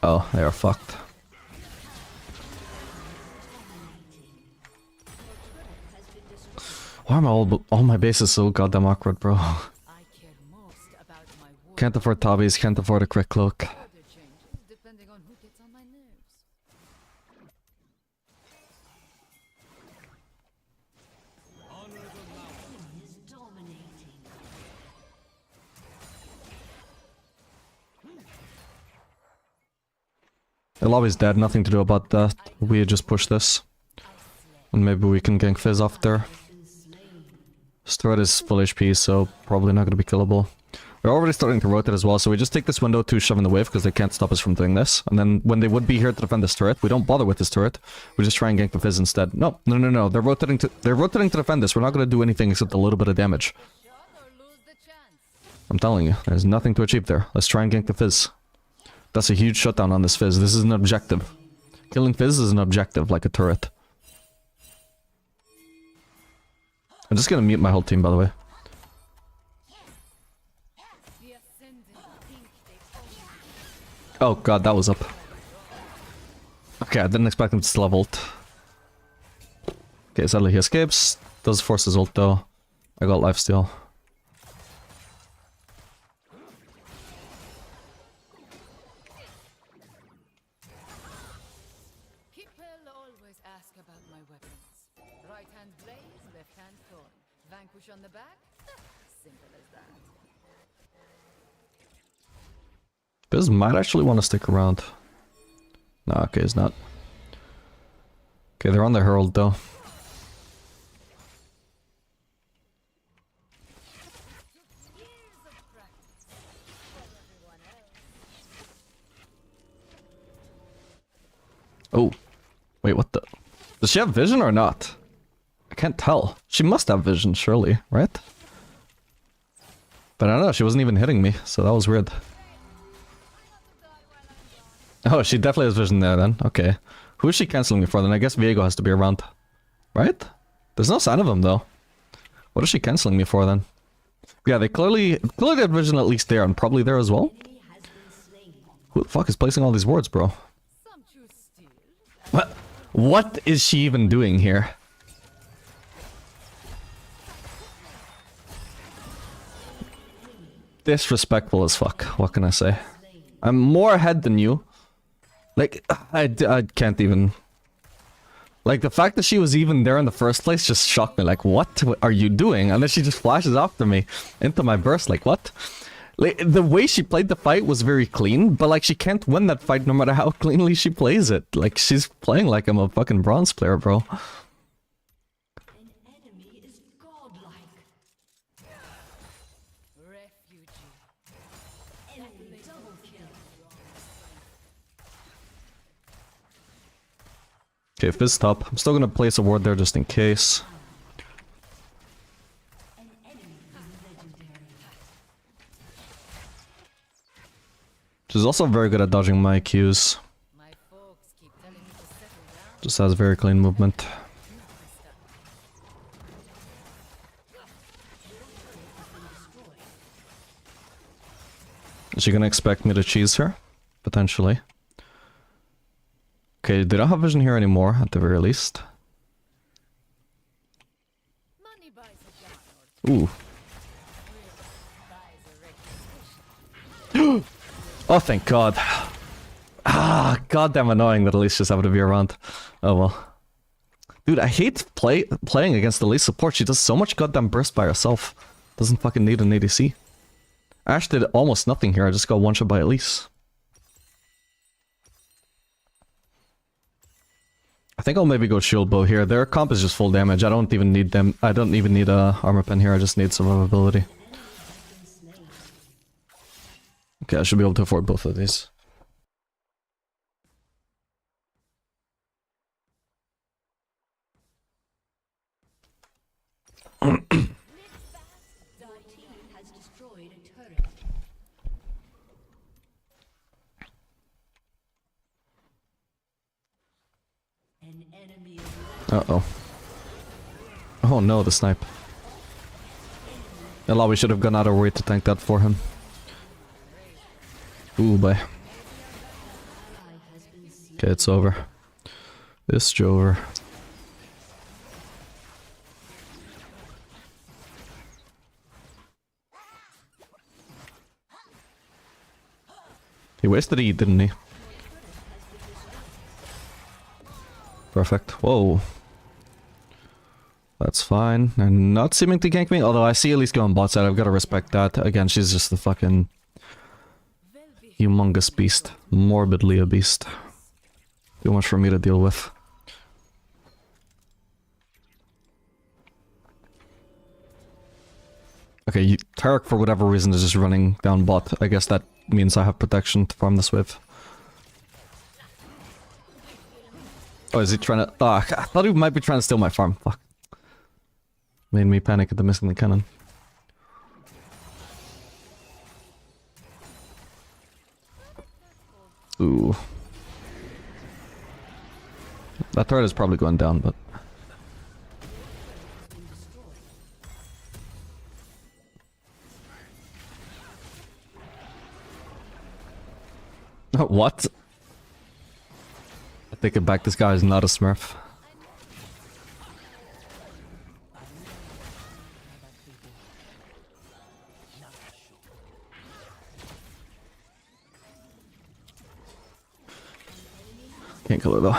Oh, they are fucked. Why am all my bases so goddamn awkward, bro? Can't afford Tabbies, can't afford a quick cloak. The lobby's dead, nothing to do about that. We just push this. And maybe we can gank Fizz off there. This turret is full HP, so probably not going to be killable. We're already starting to rotate as well, so we just take this window to shove in the wave because they can't stop us from doing this. And then when they would be here to defend this turret, we don't bother with this turret. We just try and gank the Fizz instead. No. They're rotating to defend this. We're not going to do anything except a little bit of damage. I'm telling you, there's nothing to achieve there. Let's try and gank the Fizz. That's a huge shutdown on this Fizz. This is an objective. Killing Fizz is an objective, like a turret. I'm just gonna mute my whole team, by the way. Oh god, that was up. Okay, I didn't expect him to still have ult. Okay, sadly he escapes. Does force his ult though. I got lifesteal. about my weapons. Right hand blaze, left hand thorn. Vanquish on the back? Simple as that. Biz might actually want to stick around. Nah, okay, it's not. Okay, they're on the Herald though. Oh, wait, what the? Does she have vision or not? I can't tell. She must have vision, surely, right? But I don't know, she wasn't even hitting me, so that was weird. Oh, she definitely has vision there then. Okay. Who is she canceling me for then? I guess Viego has to be around. Right? There's no sign of him though. What is she canceling me for then? Yeah, they clearly have vision at least there and probably there as well. Who the fuck is placing all these wards, bro? What is she even doing here? Disrespectful as fuck. What can I say? I'm more ahead than you. Like, I can't even... Like, the fact that she was even there in the first place just shocked me. Like, what are you doing? And then she just flashes after me into my burst. Like, what? Like, the way she played the fight was very clean, but, like, she can't win that fight no matter how cleanly she plays it. Like, she's playing like I'm a fucking bronze player, bro. An enemy is godlike. Refugee. Enemy double kill. Okay, fist top. I'm still gonna place a ward there just in case. An enemy is legendary. She's also very good at dodging my Qs. My folks keep telling me to settle down. Just has very clean movement. Is she gonna expect me to cheese her? Potentially. Okay, they don't have vision here anymore, at the very least. Money buys a gun or Ooh. buys a reputation. Oh, thank God. Ah, goddamn annoying that Elise just happened to be around. Oh well. Dude, I hate playing against Elise support. She does so much goddamn burst by herself. Doesn't fucking need an ADC. Ash did almost nothing here. I just got one shot by Elise. I think I'll maybe go shield bow here. Their comp is just full damage. I don't even need them. I don't even need a armor pen here. I just need survivability. Okay, I should be able to afford both of these. Thy team has destroyed a turret. An enemy is Uh-oh. Oh no, the snipe. Elo, we should have gone out of our way to tank that for him. Ooh, boy. Okay, it's over. It's over. He wasted E, didn't he? Perfect. Whoa. That's fine. And not seeming to gank me, although I see Elise going bot side. I've got to respect that. Again, she's just the fucking humongous beast. Morbidly a beast. Too much for me to deal with. Okay, Tarek for whatever reason is just running down bot. I guess that means I have protection to farm this with. Oh, is he trying to... Oh, I thought he might be trying to steal my farm. Fuck. Made me panic at the missing the cannon. Ooh. That turret is probably going down, but... What? I take it back, this guy is not a smurf. Can't kill her though.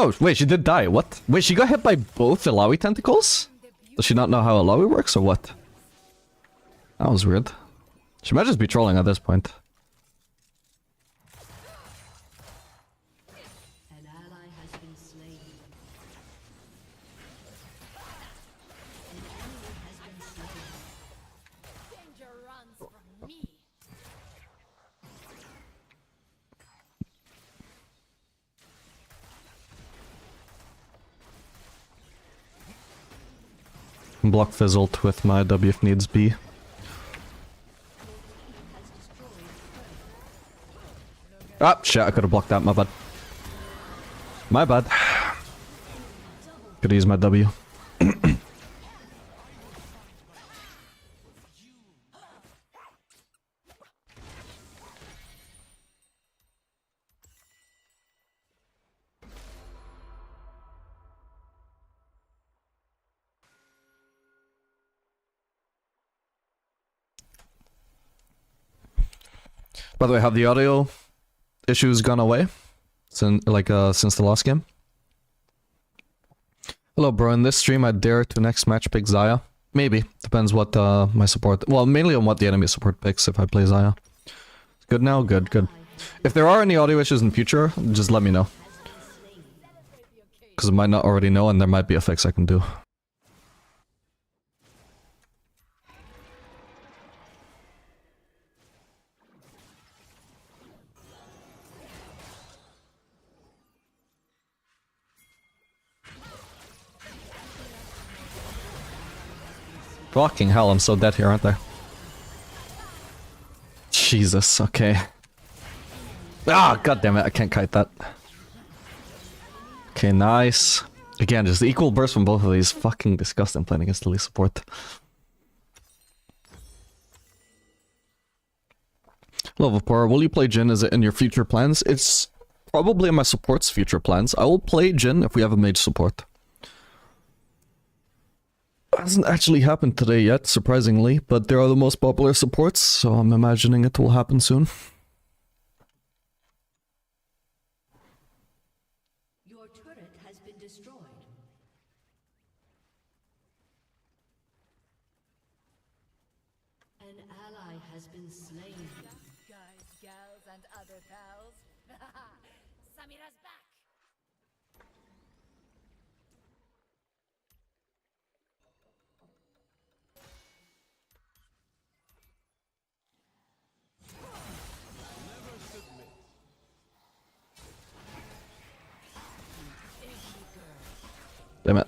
Oh, wait, she did die. What? Wait, she got hit by both Ilaoi tentacles? Does she not know how Ilaoi works or what? That was weird. She might just be trolling at this point. An ally has been slain. An enemy has been slain. Danger runs from me. Block fizzled with my W if needs be. Ah, shit, I could have blocked that, my bad. My bad. Could use my W. By the way, have the audio issues gone away since the last game? Hello, bro. In this stream, I dare to next match pick Xayah. Maybe depends what my support. Well, mainly on what the enemy support picks. If I play Xayah, good now. Good, good. If there are any audio issues in the future, just let me know. Because I might not already know, and there might be a fix I can do. Fucking hell, I'm so dead here, aren't I? Jesus, okay. Ah, god damn it, I can't kite that. Okay, nice. Again, just equal burst from both of these. Fucking disgusting playing against the least support. Love of Power, will you play Jhin? Is it in your future plans? It's probably in my support's future plans. I will play Jhin if we have a mage support. Hasn't actually happened today yet, surprisingly, but they are the most popular supports, so I'm imagining it will happen soon. Your turret has been destroyed. An ally has been slain. Guys, gals, and other pals. Samira's back. Damn it.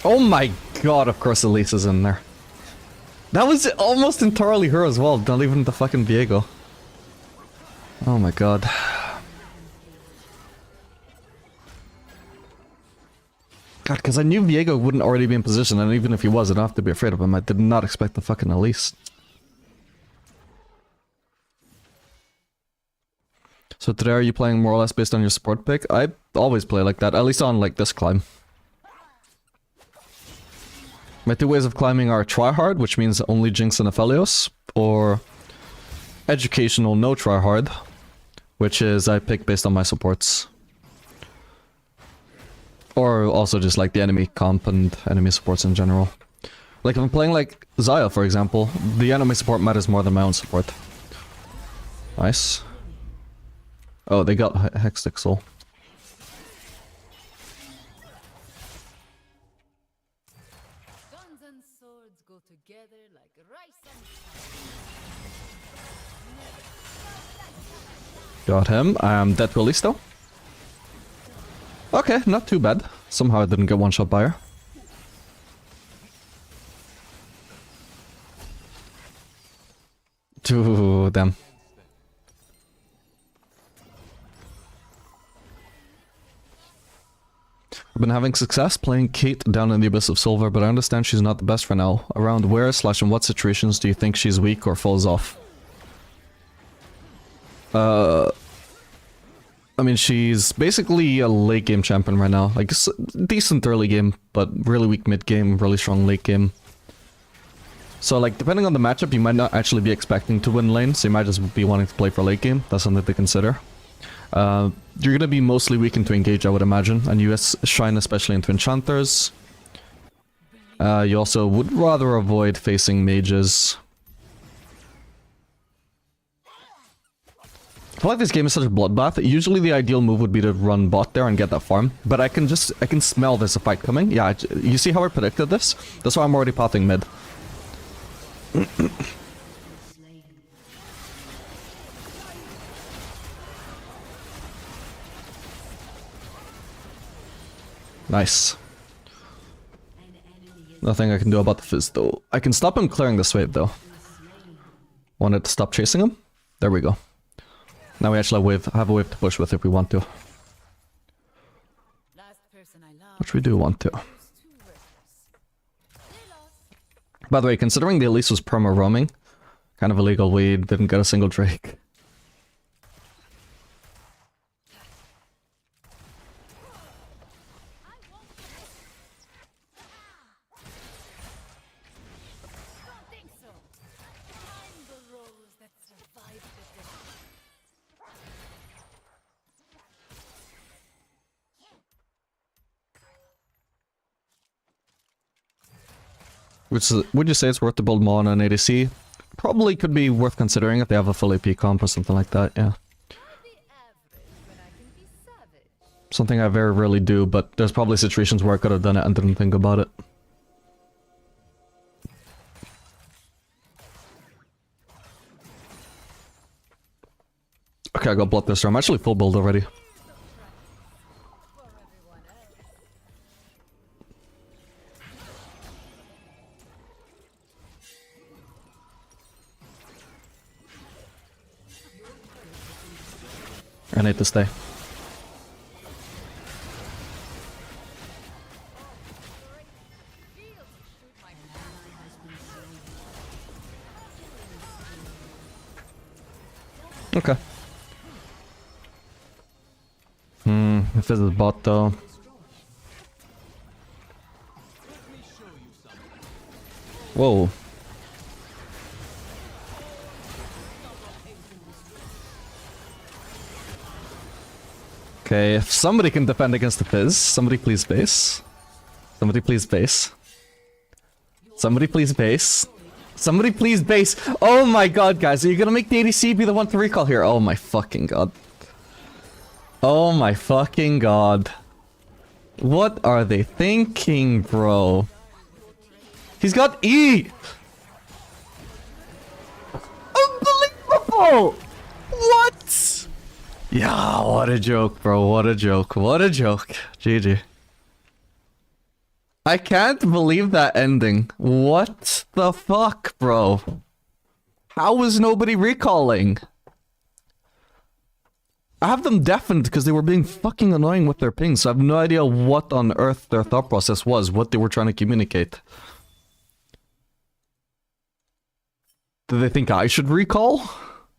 Oh my god, of course Elise is in there. That was almost entirely her as well, not even the fucking Viego. Oh my god. God, because I knew Viego wouldn't already be in position, and even if he was, I don't have to be afraid of him. I did not expect the fucking Elise. So today, are you playing more or less based on your support pick? I always play like that, at least on like this climb. My two ways of climbing are tryhard, which means only Jinx and Aphelios, or educational no tryhard, which is I pick based on my supports. Or also just like the enemy comp and enemy supports in general. Like if I'm playing like Xayah, for example, the enemy support matters more than my own support. Nice. Oh, they got Hextech Soul. Guns and swords go together like rice and Got him. I am dead to Elise though. Okay, not too bad. Somehow I didn't get one shot by her. Ooh, damn. I've been having success playing Kate down in the Abyss of Silver, but I understand she's not the best for now. Around where / in what situations do you think she's weak or falls off? I mean, she's basically a late game champion right now. Like, decent early game, but really weak mid game, really strong late game. So like, depending on the matchup, you might not actually be expecting to win lane, so you might just be wanting to play for late game. That's something to consider. You're gonna be mostly weak into engage, I would imagine, and you shine especially into enchanters. You also would rather avoid facing mages. I feel like this game is such a bloodbath. Usually the ideal move would be to run bot there and get that farm, but I can smell there's a fight coming. Yeah, you see how I predicted this? That's why I'm already pathing mid. Nice. Nothing I can do about the fizz though. I can stop him clearing this wave though. Wanted to stop chasing him? There we go. Now we actually have a wave to push with if we want to. Which we do want to. By the way, considering the Elise was promo roaming, kind of illegal, we didn't get a single Drake. Would you say it's worth to build more on an ADC? Probably could be worth considering if they have a full AP comp or something like that, yeah. Something I very rarely do, but there's probably situations where I could have done it and didn't think about it. Okay, I got Bloodthirster. I'm actually full build already. I need to stay. Okay. If this is bot though. Whoa. Okay, if somebody can defend against the Fizz, somebody please base. Somebody please base. Somebody please base. Somebody please base. Oh my god, guys, are you gonna make the ADC be the one to recall here? Oh my fucking god. Oh my fucking god. What are they thinking, bro? He's got E! Unbelievable! What? Yeah, what a joke, bro. What a joke. What a joke. GG. I can't believe that ending. What the fuck, bro? How was nobody recalling? I have them deafened because they were being fucking annoying with their pings, so I have no idea what on earth their thought process was, what they were trying to communicate. Did they think I should recall?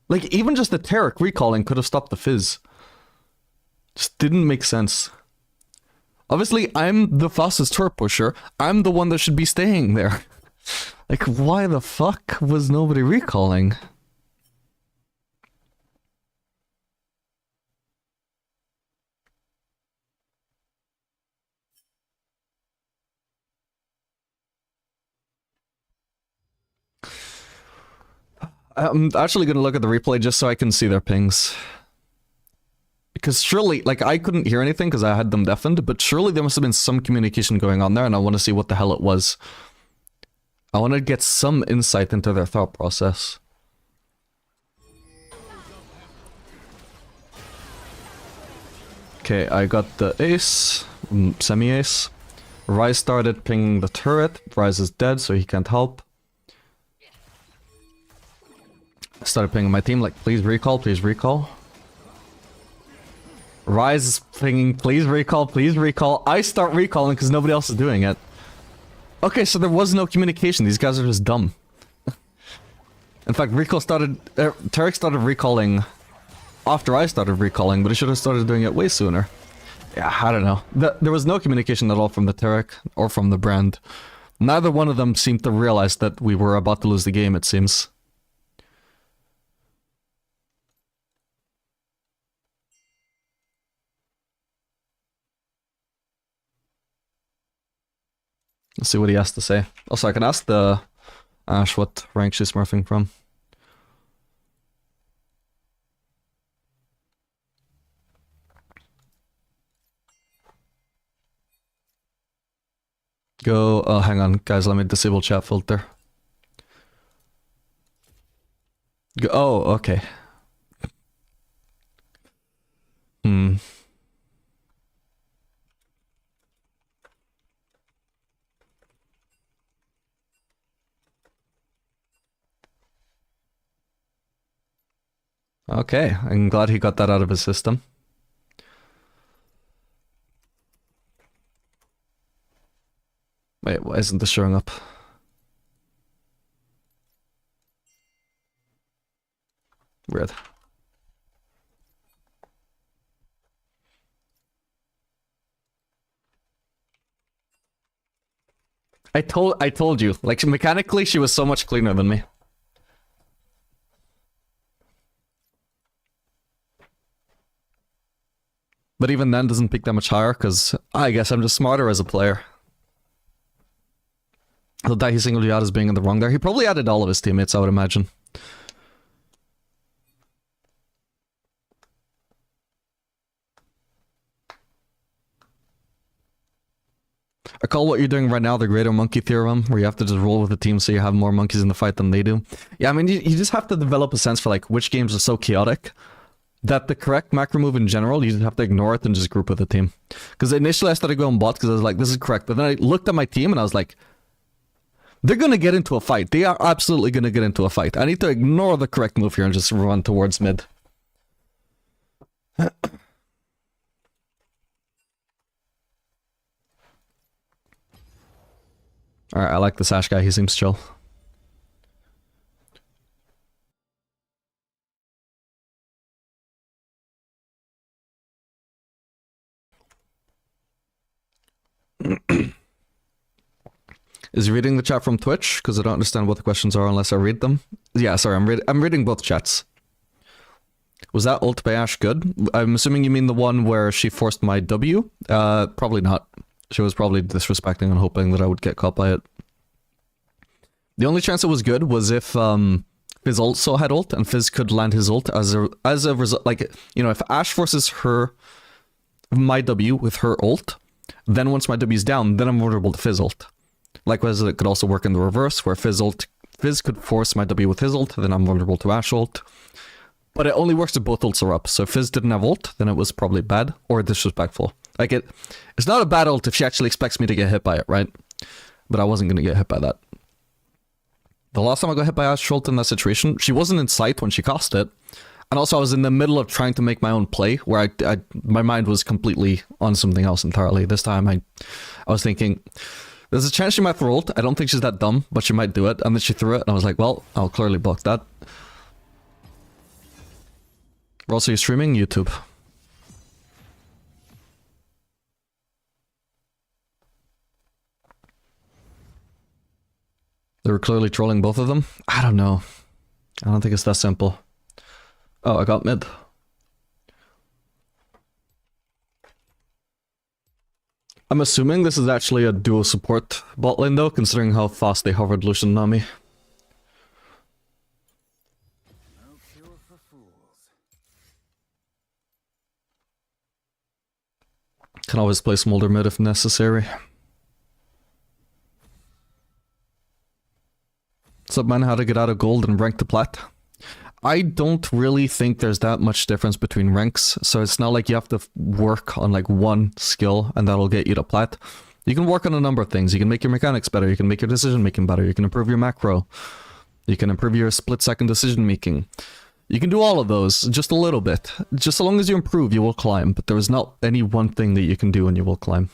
Like, even just the Taric recalling could have stopped the Fizz. Just didn't make sense. Obviously, I'm the fastest turret pusher. I'm the one that should be staying there. Like, why the fuck was nobody recalling? I'm actually gonna look at the replay just so I can see their pings. Because surely, like, I couldn't hear anything because I had them deafened, but surely there must have been some communication going on there, and I want to see what the hell it was. I want to get some insight into their thought process. Okay, I got the ace, semi-ace. Ryze started pinging the turret. Ryze is dead, so he can't help. I started pinging my team, like, please recall, please recall. Ryze is pinging, please recall, please recall. I start recalling because nobody else is doing it. Okay, so there was no communication. These guys are just dumb. In fact, Taric started recalling after I started recalling, but he should have started doing it way sooner. Yeah, I don't know. There was no communication at all from the Taric or from the brand. Neither one of them seemed to realize that we were about to lose the game, it seems. Let's see what he has to say. Also, I can ask the Ash what rank she's smurfing from. Go, oh, hang on, guys, let me disable chat filter. Go, oh, okay. Okay, I'm glad he got that out of his system. Wait, why isn't this showing up? Weird. I told you, like, mechanically she was so much cleaner than me. But even then doesn't peak that much higher, because I guess I'm just smarter as a player. That he singled you out as being in the wrong there. He probably added all of his teammates, I would imagine. I call what you're doing right now the greater monkey theorem, where you have to just roll with the team so you have more monkeys in the fight than they do. Yeah, I mean, you just have to develop a sense for, like, which games are so chaotic that the correct macro move in general, you just have to ignore it and just group with the team. Because initially I started going bot because I was like, this is correct. But then I looked at my team and I was like, they're going to get into a fight. They are absolutely going to get into a fight. I need to ignore the correct move here and just run towards mid. Alright, I like this Ash guy. He seems chill. Is he reading the chat from Twitch? Because I don't understand what the questions are unless I read them. Yeah, sorry, I'm reading both chats. Was that ult by Ash good? I'm assuming you mean the one where she forced my W? Probably not. She was probably disrespecting and hoping that I would get caught by it. The only chance it was good was if Fizz also had ult and Fizz could land his ult as a result. Like, you know, if Ash forces my W with her ult, then once my W is down, then I'm vulnerable to Fizz ult. Likewise, it could also work in the reverse, where Fizz could force my W with his ult, then I'm vulnerable to Ash ult. But it only works if both ults are up. So if Fizz didn't have ult, then it was probably bad or disrespectful. Like, it's not a bad ult if she actually expects me to get hit by it, right? But I wasn't going to get hit by that. The last time I got hit by Ash ult in that situation, she wasn't in sight when she cast it. And also I was in the middle of trying to make my own play, where my mind was completely on something else entirely. This time I was thinking, there's a chance she might throw ult. I don't think she's that dumb, but she might do it. And then she threw it, and I was like, well, I'll clearly block that. Also, you're streaming YouTube. They were clearly trolling both of them? I don't know. I don't think it's that simple. Oh, I got mid. I'm assuming this is actually a duo support bot lane though, considering how fast they hovered Lucian on me. No cure for fools. Can always play Smolder mid if necessary. What's up, man? How to get out of gold and rank to plat? I don't really think there's that much difference between ranks, so it's not like you have to work on like one skill and that'll get you to plat. You can work on a number of things. You can make your mechanics better, you can make your decision making better, you can improve your macro, you can improve your split-second decision making. You can do all of those, just a little bit. Just as long as you improve, you will climb, but there is not any one thing that you can do and you will climb.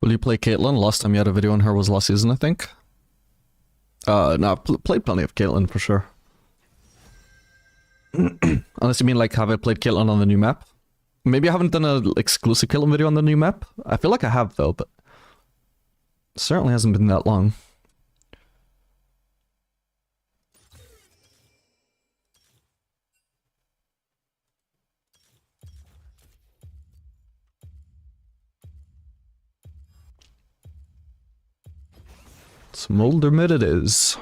Will you play Caitlyn? Last time you had a video on her was last season, I think. No, I've played plenty of Caitlyn for sure. Unless you mean like, have I played Caitlyn on the new map? Maybe I haven't done an exclusive Caitlyn video on the new map. I feel like I have though, but it certainly hasn't been that long. Smolder mid it is.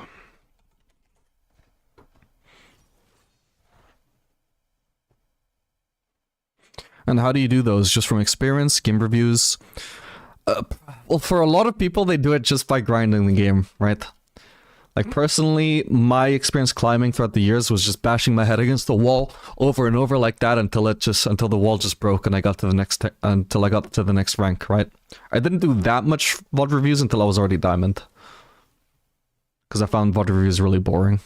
And how do you do those? Just from experience, game reviews? Well, for a lot of people, they do it just by grinding the game, right? Like, personally, my experience climbing throughout the years was just bashing my head against the wall over and over like that until the wall just broke and I got to the next rank, right? I didn't do that much VOD reviews until I was already diamond. Because I found VOD reviews really boring.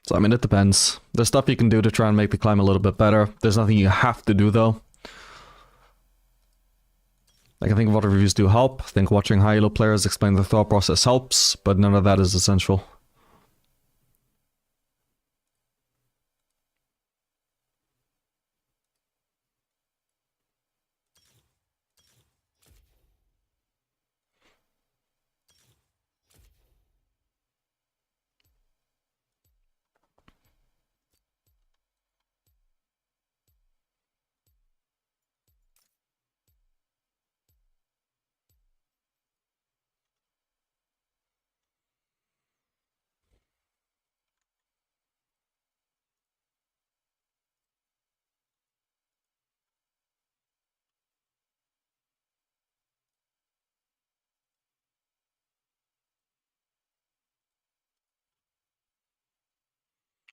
So, I mean, it depends. There's stuff you can do to try and make the climb a little bit better. There's nothing you have to do, though. Like, I think VOD reviews do help. I think watching high elo players explain the thought process helps, but none of that is essential.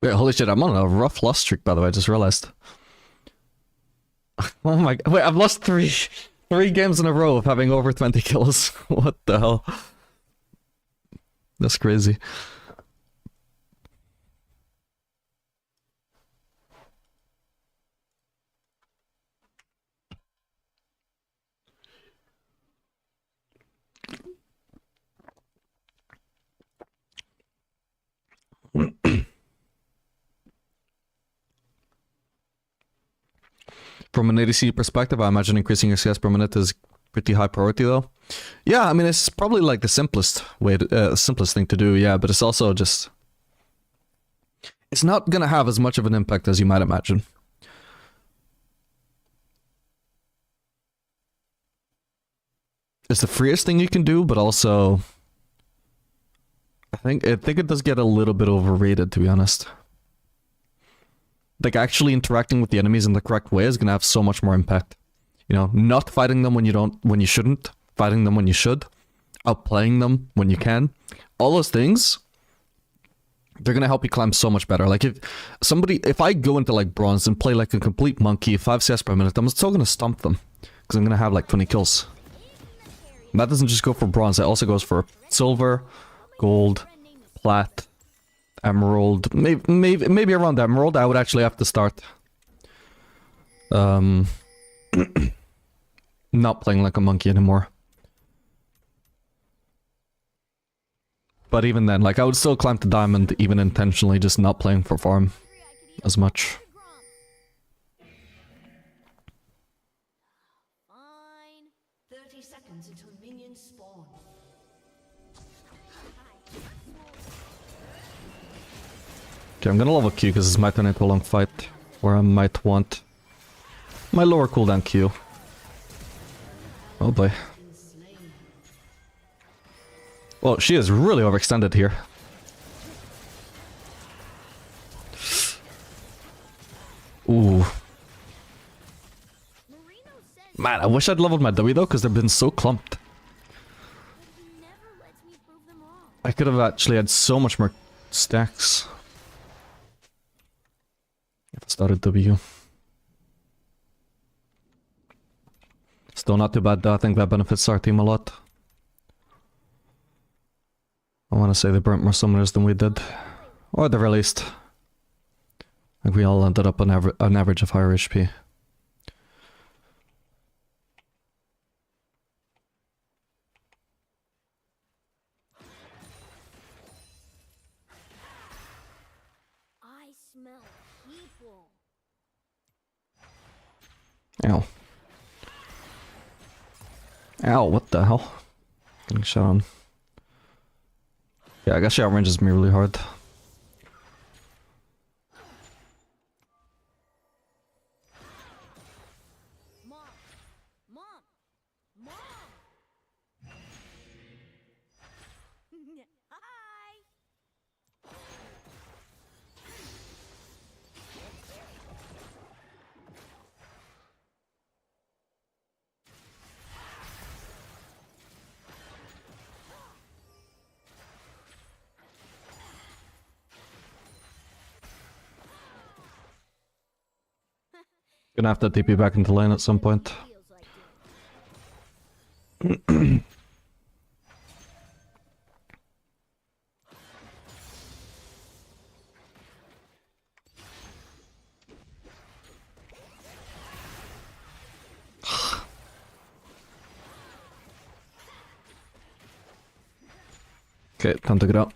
Wait, holy shit, I'm on a rough loss streak, by the way, I just realized. Oh my god, wait, I've lost three games in a row of having over 20 kills. What the hell? That's crazy. From an ADC perspective, I imagine increasing your CS per minute is pretty high priority, though. Yeah, I mean, it's probably like the simplest thing to do, yeah, but it's also just... It's not gonna have as much of an impact as you might imagine. It's the freest thing you can do, but also... I think it does get a little bit overrated, to be honest. Like, actually interacting with the enemies in the correct way is gonna have so much more impact. You know, not fighting them when you shouldn't, fighting them when you should, outplaying them when you can. All those things, they're gonna help you climb so much better. Like, if I go into like bronze and play like a complete monkey, 5 CS per minute, I'm still gonna stomp them. Because I'm gonna have like 20 kills. And that doesn't just go for bronze, it also goes for silver, gold, plat, emerald, maybe around emerald. I would actually have to start not playing like a monkey anymore. But even then, like, I would still climb to diamond even intentionally, just not playing for farm as much. Fine. 30 seconds until minions spawn. Okay, I'm gonna level Q because this might turn into a long fight, where I might want my lower cooldown Q. Oh boy. Well, she is really overextended here. Ooh. Man, I wish I'd leveled my W though, because they've been so clumped. I could have actually had so much more stacks. If I started W. Still not too bad though, I think that benefits our team a lot. I want to say they burnt more summoners than we did. Or at the very least. Like we all ended up on an average of higher HP. I smell people. Ow. Ow, what the hell? Getting shot on. Yeah, I guess she outranges me really hard. Mom! Mom! Mom! Hi! Gonna have to TP back into lane at some point. Feels like doing. Okay, time to get out.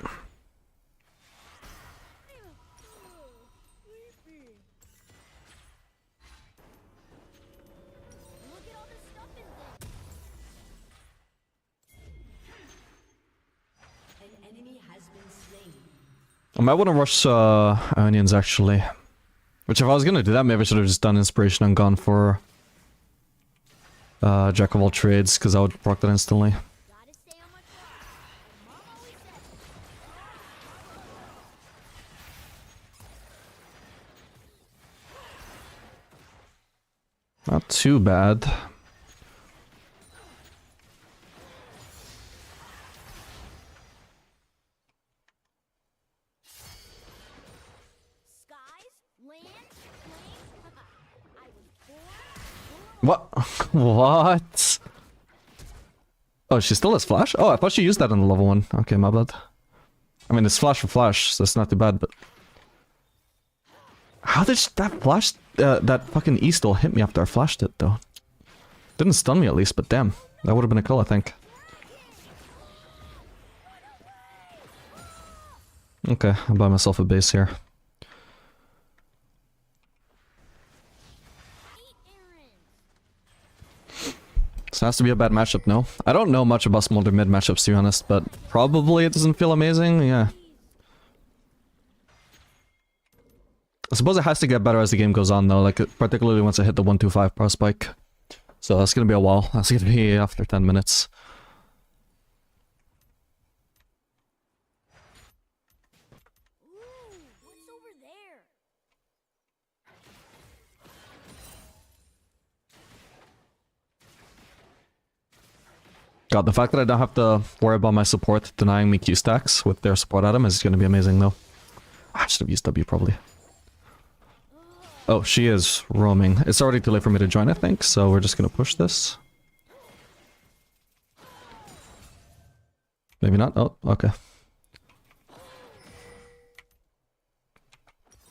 Look at all this stuff in there. An enemy has been slain. I might want to rush Onions actually. Which if I was gonna do that, maybe I should have just done Inspiration and gone for Jack of all trades, because I would proc that instantly. Gotta stay on my toes. Mom always said. Not too bad. Skies, land, flames. I was born. What? Oh, she still has flash? Oh, I thought she used that on the level 1. Okay, my bad. I mean, it's flash for flash, so it's not too bad, but... How did that flash... that fucking E still hit me after I flashed it, though? Didn't stun me at least, but damn. That would have been a kill, I think. Okay, I'll buy myself a base here. This has to be a bad matchup, no? I don't know much about Smolder mid matchups, to be honest, but probably it doesn't feel amazing, yeah. I suppose it has to get better as the game goes on, though, like, particularly once I hit the 125 pro spike. So that's gonna be a while. That's gonna be after 10 minutes. Ooh, what's over there? God, the fact that I don't have to worry about my support denying me Q stacks with their support item is gonna be amazing, though. I should have used W, probably. Oh, she is roaming. It's already too late for me to join, I think, so we're just gonna push this. Maybe not? Oh, okay.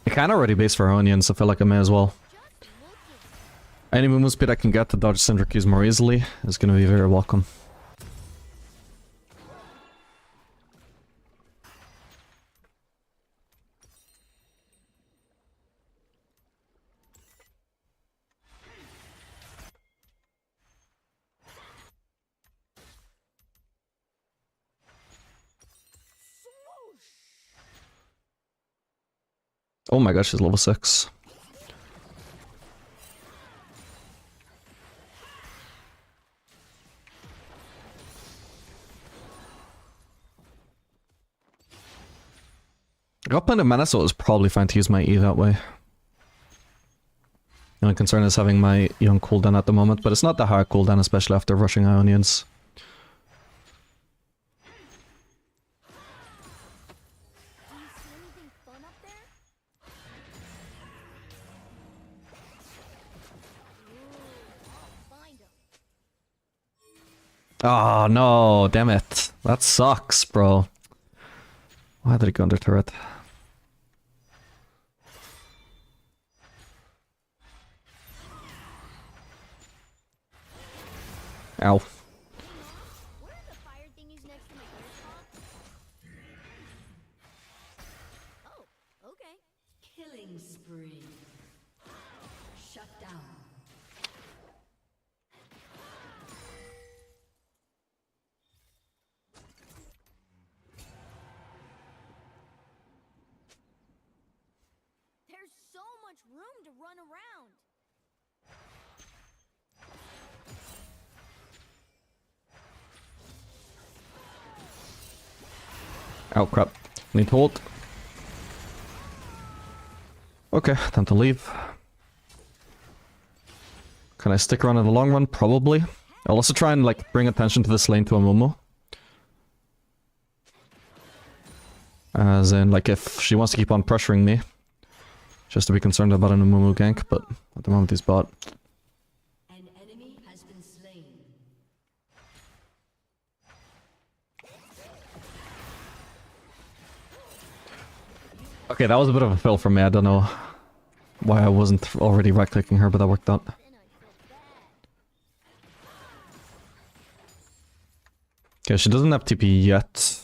I can already base for Onions, so I feel like I may as well. Any movement speed I can get to dodge Syndra Qs more easily is gonna be very welcome. Oh my gosh, she's level 6. I got plenty of mana, so it was probably fine to use my E that way. The only concern is having my E on cooldown at the moment, but it's not that hard cooldown, especially after rushing Ionians. Do you see anything fun up there? Ooh, I'll find 'em. Oh no, damn it. That sucks, bro. Why did he go under turret? Ow. What are the fire thingies next to my ears called? Oh, okay. Killing spree. Shut down. There's so much room to run around. Oh crap. Need to hold. Okay, time to leave. Can I stick around in the long run? Probably. I'll also try and like bring attention to this lane to Amumu. As in, like, if she wants to keep on pressuring me, just to be concerned about an Amumu gank, but at the moment he's bot. An enemy has been slain. Okay, that was a bit of a fail for me. I don't know why I wasn't already right-clicking her, but that worked out. Then I feel bad. Okay, she doesn't have TP yet.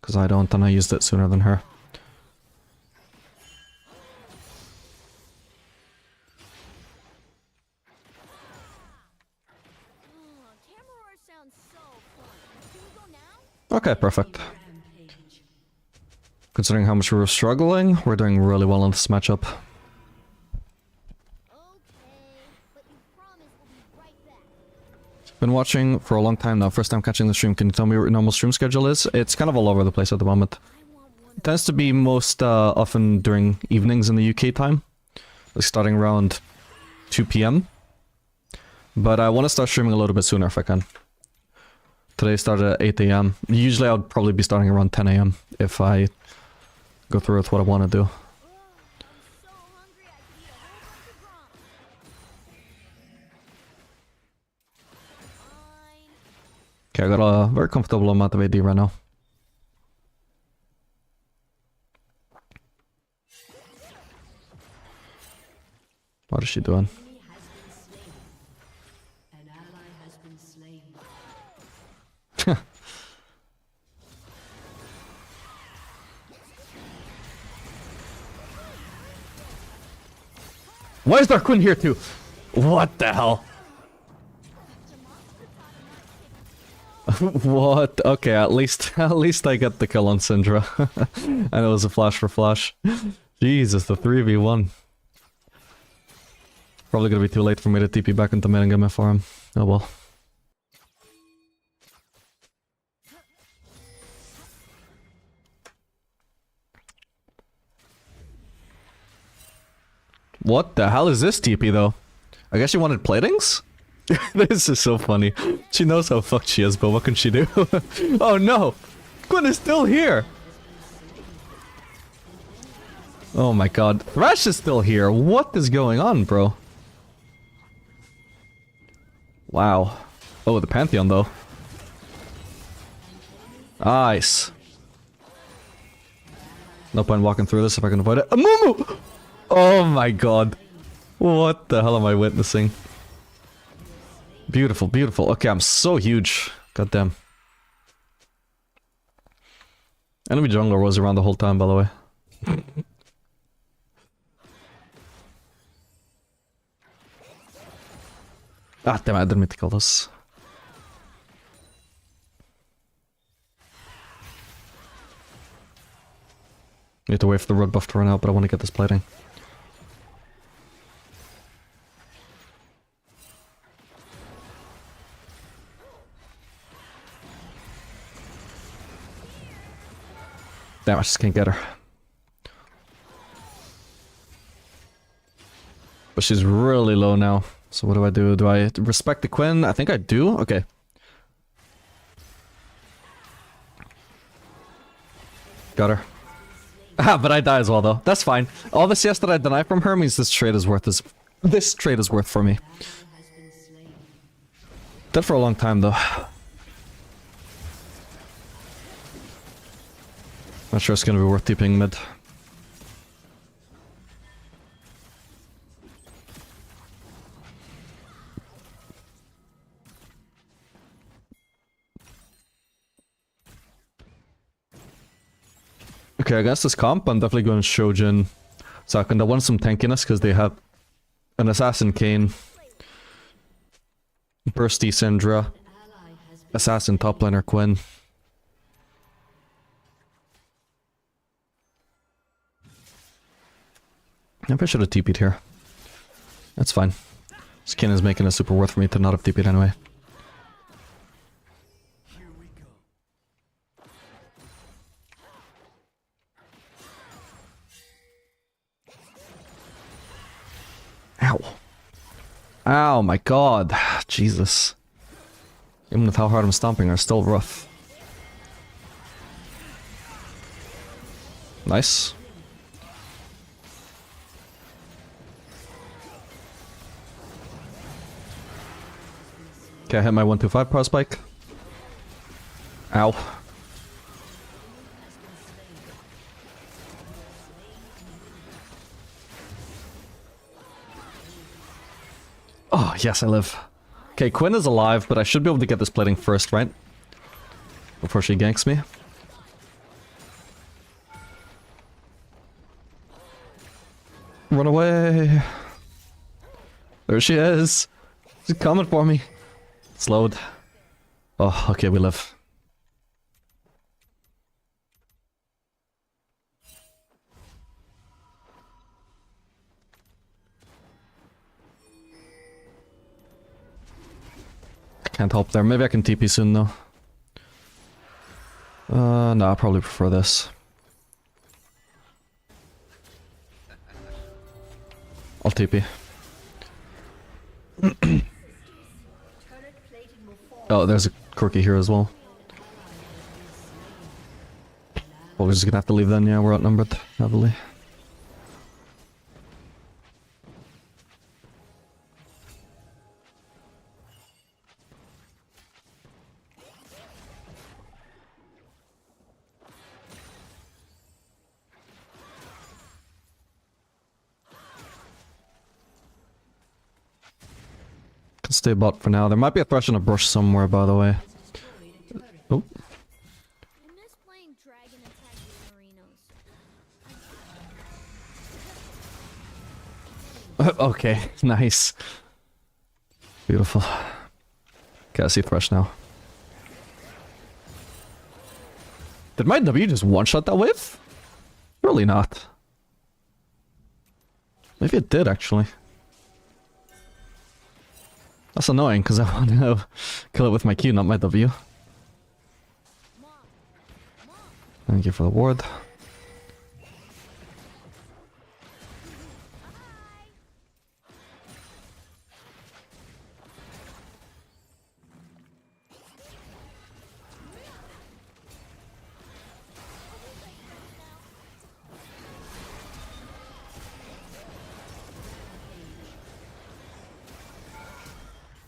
Because I don't, and I used it sooner than her. Camera sounds so fun. Can we go now? Okay, perfect. Rampage. Considering how much we were struggling, we're doing really well in this matchup. Okay, but you promise we'll be right back. Been watching for a long time now, first time catching the stream. Can you tell me what your normal stream schedule is? It's kind of all over the place at the moment. It tends to be most often during evenings in the UK time. Like starting around 2 PM. But I want to start streaming a little bit sooner if I can. Today started at 8 AM. Usually I would probably be starting around 10 AM if I go through with what I want to do. I'm so hungry I could eat a whole bunch of Fine. Okay, I got a very comfortable amount of AD right now. What is she doing? Enemy has been slain. An ally has been slain. Why is there Quinn here too? What the hell? What? Okay, at least I get the kill on Syndra. And it was a flash for flash. Jesus, the 3v1. Probably gonna be too late for me to TP back into mid and get my farm. Oh well. What the hell is this TP though? I guess she wanted platings? This is so funny. She knows how fucked she is, but what can she do? Oh no! Quinn is still here! Oh my god. Thresh is still here! What is going on, bro? Wow. Oh, the Pantheon though. Nice. No point walking through this if I can avoid it. Amumu! Oh my god. What the hell am I witnessing? Beautiful, beautiful. Okay, I'm so huge. God damn. Enemy jungler was around the whole time, by the way. Ah, damn it, I didn't mean to kill this. Need to wait for the red buff to run out, but I want to get this plating. Damn, I just can't get her. But she's really low now. So what do? Do I respect the Quinn? I think I do. Okay. Got her. Ah, but I die as well though. That's fine. All the CS that I deny from her means this trade is worth for me. Dead for a long time though. Not sure it's gonna be worth TPing mid. Okay, against this comp, I'm definitely going Shojin second. I want some tankiness because they have an Assassin Kayn, Bursty Syndra, Assassin top laner Quinn. Maybe I should have TP'd here. That's fine. This Kayn is making it super worth for me to not have TP'd anyway. Ow. Ow, my god. Jesus. Even with how hard I'm stomping, are still rough. Nice. Okay, I hit my 125 power spike. Ow. Oh, yes, I live. Okay, Quinn is alive, but I should be able to get this plating first, right? Before she ganks me. Run away! There she is! She's coming for me! Slowed. Oh, okay, we live. Can't help there. Maybe I can TP soon though. No, I probably prefer this. I'll TP. Oh, there's a quirky here as well. Well, we're just gonna have to leave then, yeah, we're outnumbered heavily. Can stay bot for now. There might be a thresh and a brush somewhere, by the way. Oh. I miss playing Dragon Attack Marinos. Okay, nice. Beautiful. Okay, I see thresh now. Did my W just one-shot that wave? Surely not. Maybe it did, actually. That's annoying, because I want to kill it with my Q, not my W. Thank you for the ward.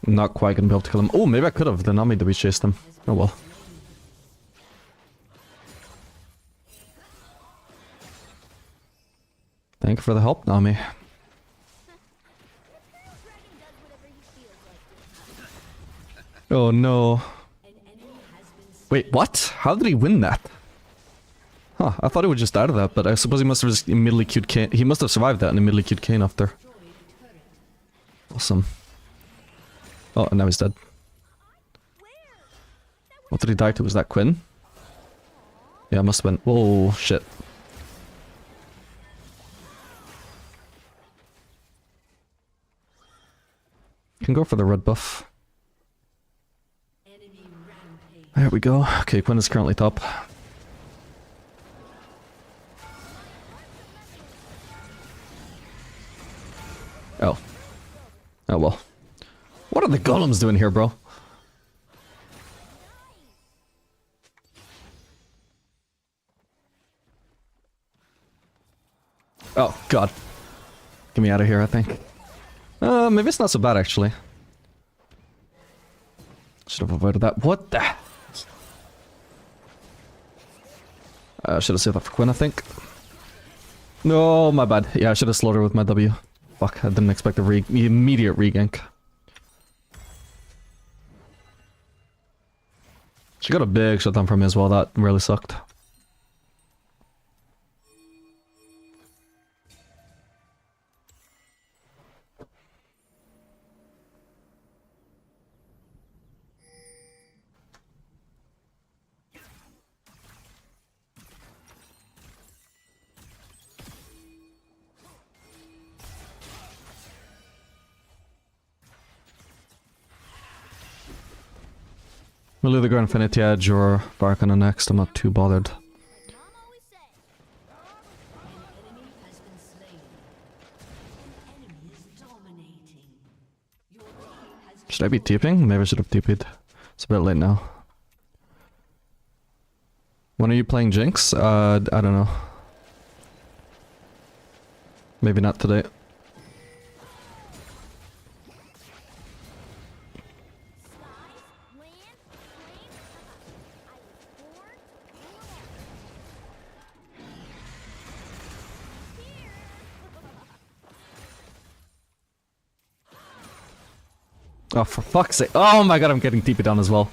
Not quite gonna be able to kill him. Oh, maybe I could have. The Nami that we chased him. Oh well. Thank you for the help, Nami. Oh no. Wait, what? How did he win that? Huh, I thought he would just die of that, but I suppose he must have just immediately queued Kayn. He must have survived that and immediately queued Kayn after. Awesome. Oh, and now he's dead. What did he die to? Was that Quinn? Yeah, must have been. Whoa, shit. Can go for the red buff. There we go. Okay, Quinn is currently top. Oh. Oh well. What are the golems doing here, bro? Oh, God. Get me out of here, I think. Maybe it's not so bad, actually. Should have avoided that. What the? I should have saved that for Quinn, I think. No, my bad. Yeah, I should have slowed her with my W. Fuck, I didn't expect the immediate regank. She got a big shutdown from me as well, that really sucked. We'll either go Infinity Edge or Barkana next, I'm not too bothered. Should I be TPing? Maybe I should have TP'd. It's a bit late now. When are you playing Jinx? I don't know. Maybe not today. Oh, for fuck's sake. Oh my god, I'm getting TP down as well.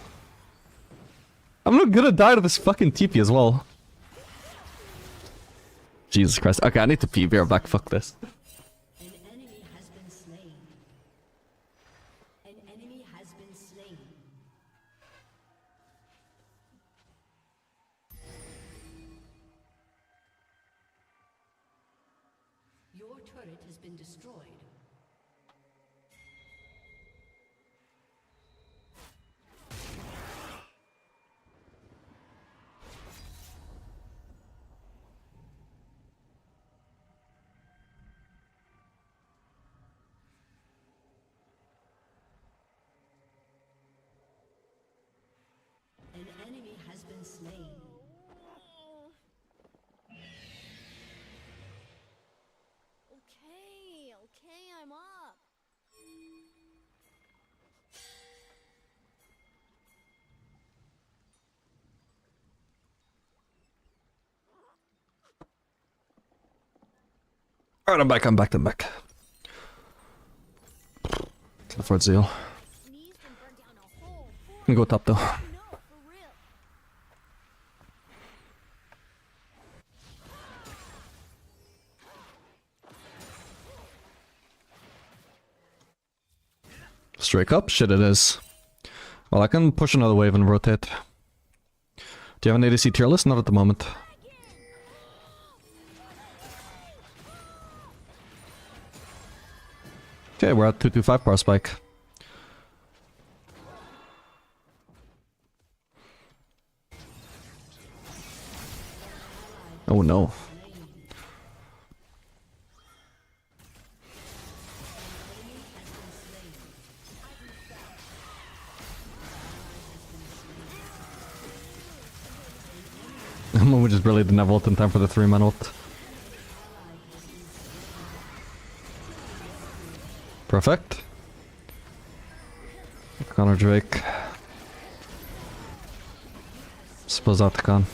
I'm not gonna die to this fucking TP as well. Jesus Christ. Okay, I need to pee. Be right back. Fuck this. An enemy has been slain. An enemy has been slain. Your turret has been destroyed. An enemy has been slain. Okay, I'm up. Alright, I'm back. I'm back. To the Fort Zeal. Sneezed and burned down a whole I'm gonna go top though. no, for real. Straight up? Shit, it is. Well, I can push another wave and rotate. Do you have an ADC tier list? Not at the moment. Okay, we're at 225 bar spike. Oh no. We just really didn't have ult in time for the 3-man ult. Perfect. Connor Drake. Suppose out the con.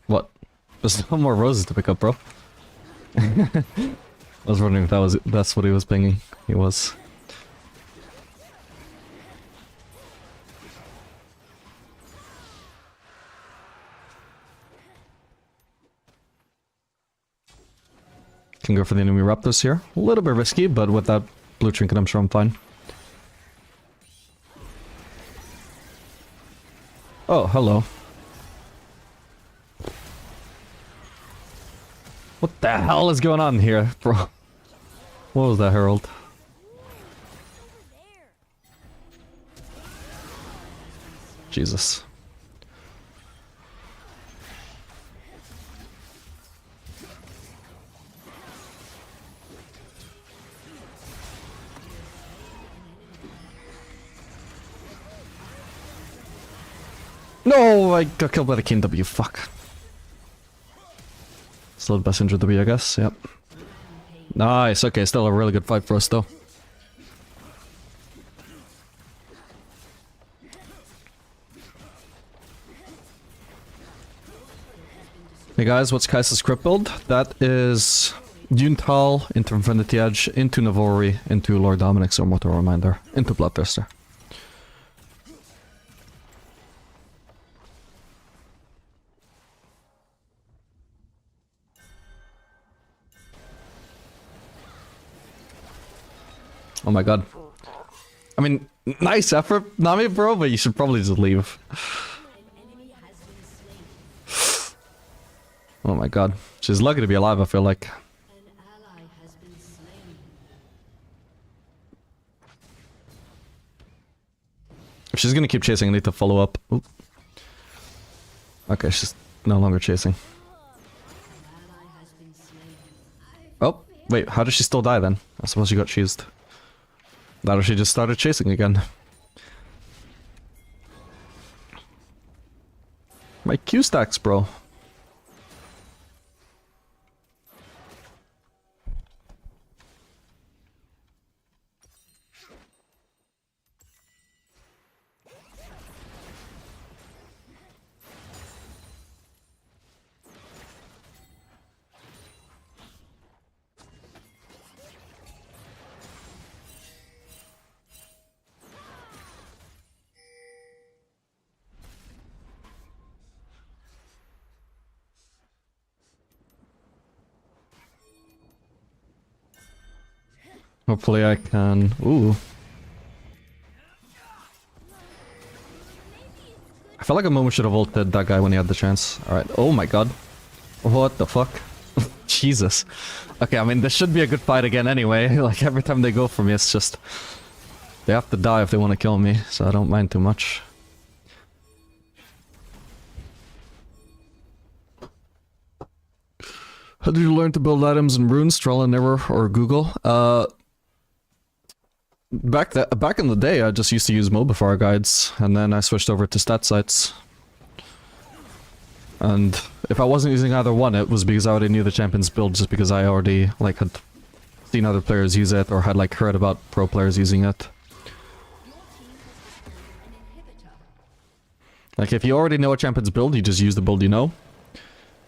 What? There's no more roses to pick up, bro. I was wondering if that's what he was pinging. He was. Can go for the enemy raptors here. A little bit risky, but with that blue trinket I'm sure I'm fine. Oh, hello. What the hell is going on here, bro? What was that, Herald? Jesus. No, I got killed by the King W, fuck. Still the best injured W, I guess, yep. Nice, okay, still a really good fight for us though. Hey guys, what's Kai'Sa's crypt build? That is Yuntal into Infinity Edge, into Navori, into Lord Dominic's Immortal Reminder, into Bloodthirster. Oh my god. I mean, nice effort, Nami bro, but you should probably just leave. Oh my god. She's lucky to be alive, I feel like. If she's gonna keep chasing, I need to follow up. Oop. Okay, she's no longer chasing. Oh, wait, how did she still die then? I suppose she got cheesed. That or she just started chasing again. My Q stacks, bro. Hopefully I can... Ooh. I felt like a moment should have ulted that guy when he had the chance. Alright, oh my god. What the fuck? Jesus. Okay, I mean, this should be a good fight again anyway. Like, every time they go for me, it's just... They have to die if they want to kill me, so I don't mind too much. How did you learn to build items in runes, trial and error, or Google? Back in the day, I just used to use Mobifar guides, and then I switched over to stat sites. And if I wasn't using either one, it was because I already knew the champion's build, just because I already like had seen other players use it, or had like heard about pro players using it. Like if you already know a champion's build, you just use the build you know.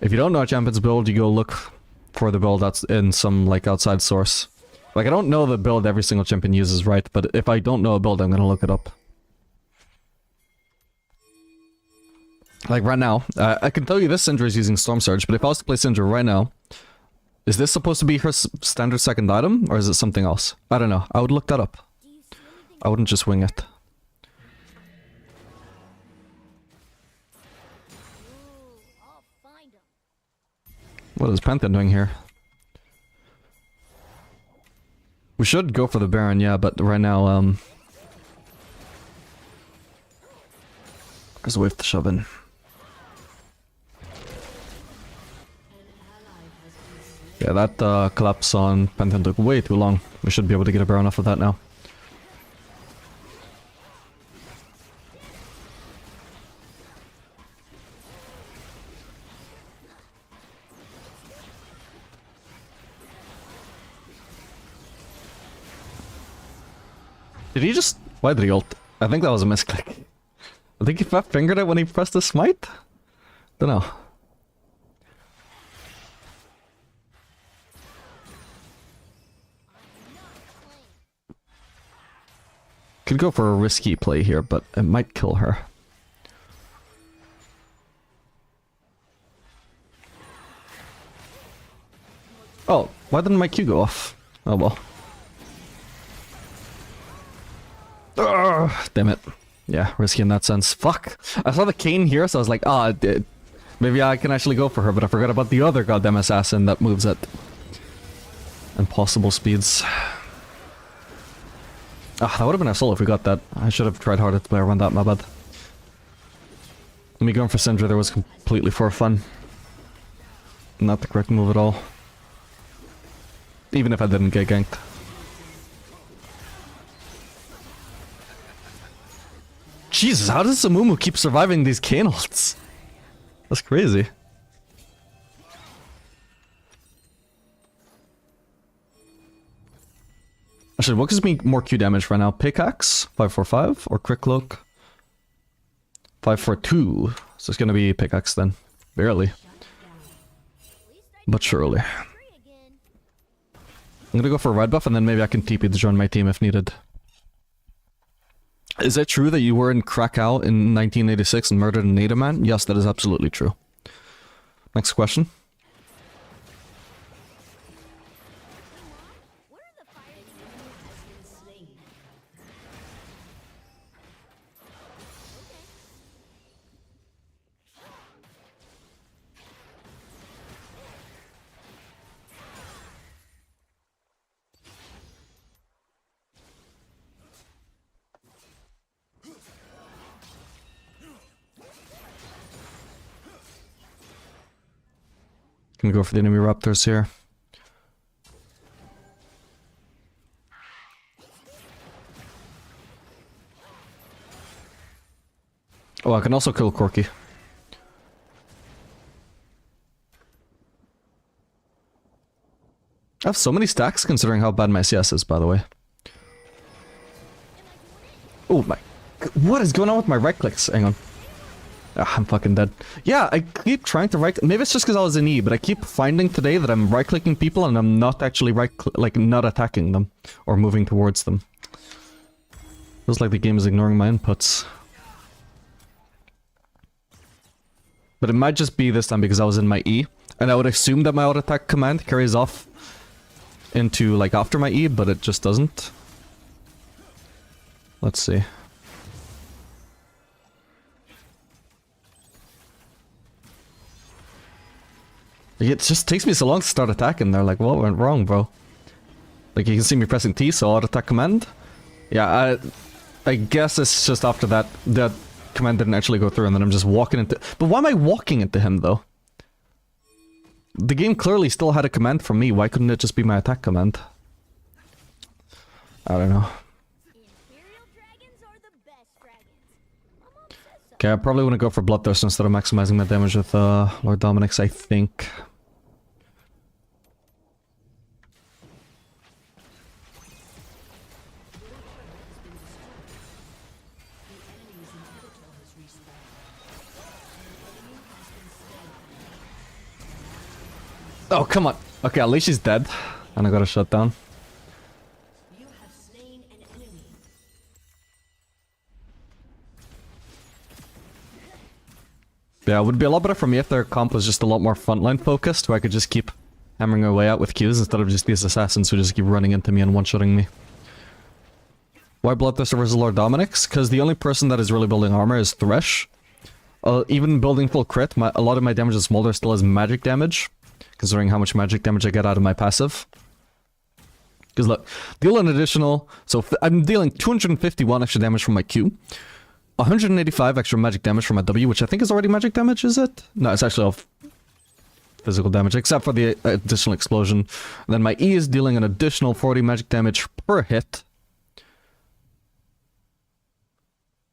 If you don't know a champion's build, you go look for the build that's in some like outside source. Like, I don't know the build every single champion uses, right? But if I don't know a build, I'm gonna look it up. Like, right now, I can tell you this Syndra is using Storm Surge, but if I was to play Syndra right now, is this supposed to be her standard second item, or is it something else? I don't know. I would look that up. I wouldn't just wing it. What is Pantheon doing here? We should go for the Baron, yeah, but right now, there's a wave to shove in. Yeah, that collapse on Pantheon took way too long. We should be able to get a Baron off of that now. Did he just... Why did he ult? I think that was a misclick. I think he fat fingered it when he pressed the smite? Dunno. Could go for a risky play here, but it might kill her. Oh, why didn't my Q go off? Oh well. Ugh, damn it. Yeah, risky in that sense. Fuck. I saw the Kayn here, so I was like, ah, maybe I can actually go for her, but I forgot about the other goddamn assassin that moves at impossible speeds. Ah, that would have been a soul if we got that. I should have tried harder to play around that, my bad. Me going for Syndra there was completely for fun. Not the correct move at all. Even if I didn't get ganked. Jesus, how does Amumu keep surviving these Kayn ults? That's crazy. Actually, what gives me more Q damage right now? Pickaxe, 545, or Crit Cloak? 542. So it's gonna be Pickaxe then. Barely. But surely. I'm gonna go for a red buff and then maybe I can TP to join my team if needed. Is it true that you were in Krakow in 1986 and murdered a native man? Yes, that is absolutely true. Next question. Gonna go for the enemy raptors here. Oh, I can also kill Corki. I have so many stacks considering how bad my CS is, by the way. Oh my... What is going on with my right clicks? Hang on. Ah, I'm fucking dead. Yeah, I keep trying to right... Maybe it's just because I was in E, but I keep finding today that I'm right-clicking people and I'm not actually not attacking them. Or moving towards them. Feels like the game is ignoring my inputs. But it might just be this time because I was in my E. And I would assume that my auto-attack command carries off into, like, after my E, but it just doesn't. Let's see. It just takes me so long to start attacking. They're like, what went wrong, bro? Like, you can see me pressing T, so auto-attack command. Yeah, I guess it's just after that command didn't actually go through, and then I'm just walking into... But why am I walking into him, though? The game clearly still had a command from me. Why couldn't it just be my attack command? I don't know. Okay, I probably want to go for Bloodthirst instead of maximizing my damage with Lord Dominic's, I think. Oh, come on. Okay, at least she's dead. And I got a shutdown. You have slain an enemy. Yeah, it would be a lot better for me if their comp was just a lot more frontline focused, where I could just keep hammering my way out with Qs instead of just these assassins who just keep running into me and one-shotting me. Why Bloodthirster versus Lord Dominic's? Because the only person that is really building armor is Thresh. Even building full crit, a lot of my damage in Smolder still has magic damage, considering how much magic damage I get out of my passive. Because look, deal an additional... So I'm dealing 251 extra damage from my Q. 185 extra magic damage from my W, which I think is already magic damage, is it? No, it's actually all physical damage, except for the additional explosion. And then my E is dealing an additional 40 magic damage per hit.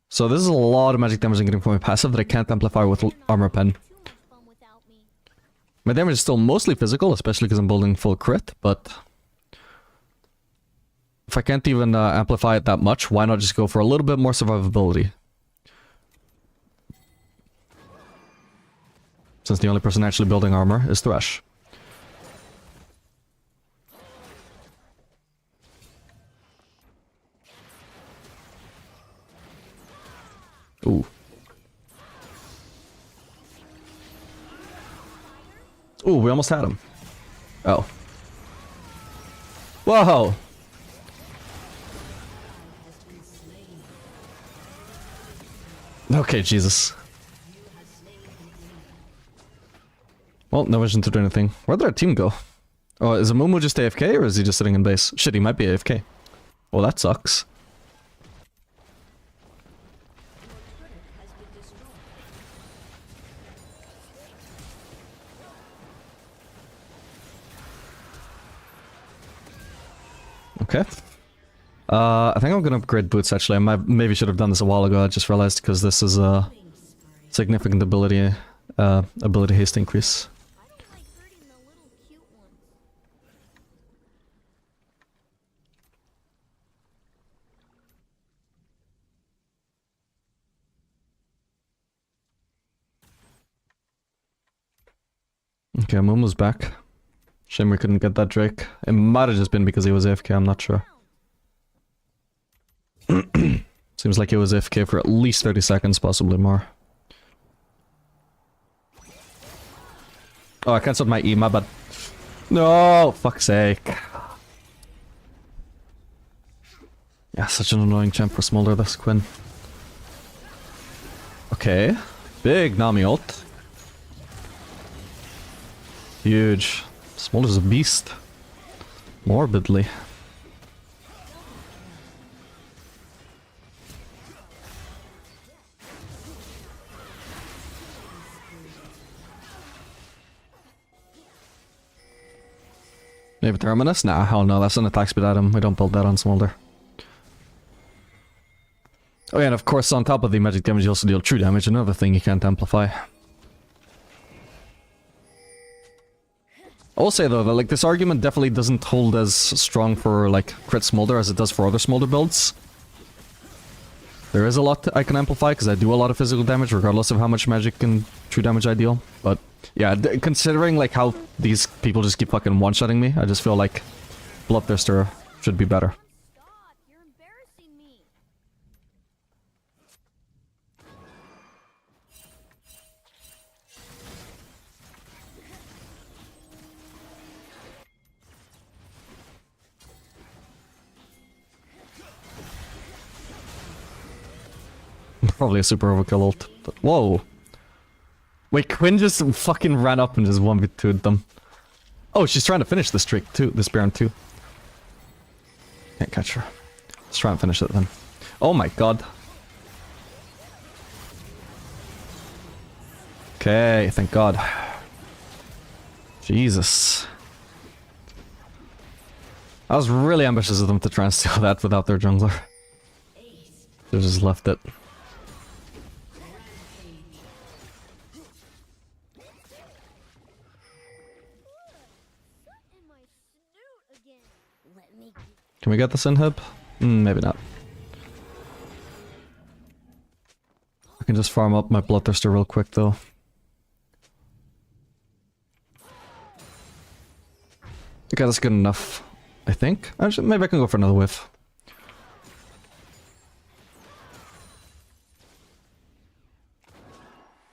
So this is a lot of magic damage I'm getting from my passive that I can't amplify with Armor Pen. My damage is still mostly physical, especially because I'm building full crit, but... If I can't even amplify it that much, why not just go for a little bit more survivability? Since the only person actually building armor is Thresh. Ooh. Ooh, we almost had him. Oh. Whoa! Okay, Jesus. Well, no vision to do anything. Where'd our team go? Oh, is Amumu just AFK or is he just sitting in base? Shit, he might be AFK. Well, that sucks. Okay. I think I'm gonna upgrade boots actually. Maybe should have done this a while ago. I just realized because this is a significant ability haste increase. I don't like hurting the little cute ones. Okay, Momo's back. Shame we couldn't get that Drake. It might have just been because he was AFK, I'm not sure. Seems like he was AFK for at least 30 seconds, possibly more. Oh, I cancelled my E, my bad. No, fuck's sake. Yeah, such an annoying champ for Smolder, this Quinn. Okay. Big Nami ult. Huge. Smolder's a beast. Morbidly. Maybe Terminus? Nah, hell no, that's an attack speed item. We don't build that on Smolder. Oh yeah, and of course on top of the magic damage you also deal true damage, another thing you can't amplify. I will say though that like this argument definitely doesn't hold as strong for like crit Smolder as it does for other Smolder builds. There is a lot I can amplify because I do a lot of physical damage regardless of how much magic and true damage I deal. But yeah, considering like how these people just keep fucking one-shotting me, I just feel like Bloodthirster should be better. Stop! You're embarrassing me. Probably a super overkill ult, but whoa. Wait, Quinn just fucking ran up and just 1v2'd them. Oh, she's trying to finish this streak too, this Baron too. Can't catch her. Let's try and finish it then. Oh my god. Okay, thank god. Jesus. I was really ambitious of them to try and steal that without their jungler. They just left it. In my snoot again. Let me. Can we get this inhib? Maybe not. I can just farm up my Bloodthirster real quick though. Okay, that's good enough. I think. Actually, maybe I can go for another whiff.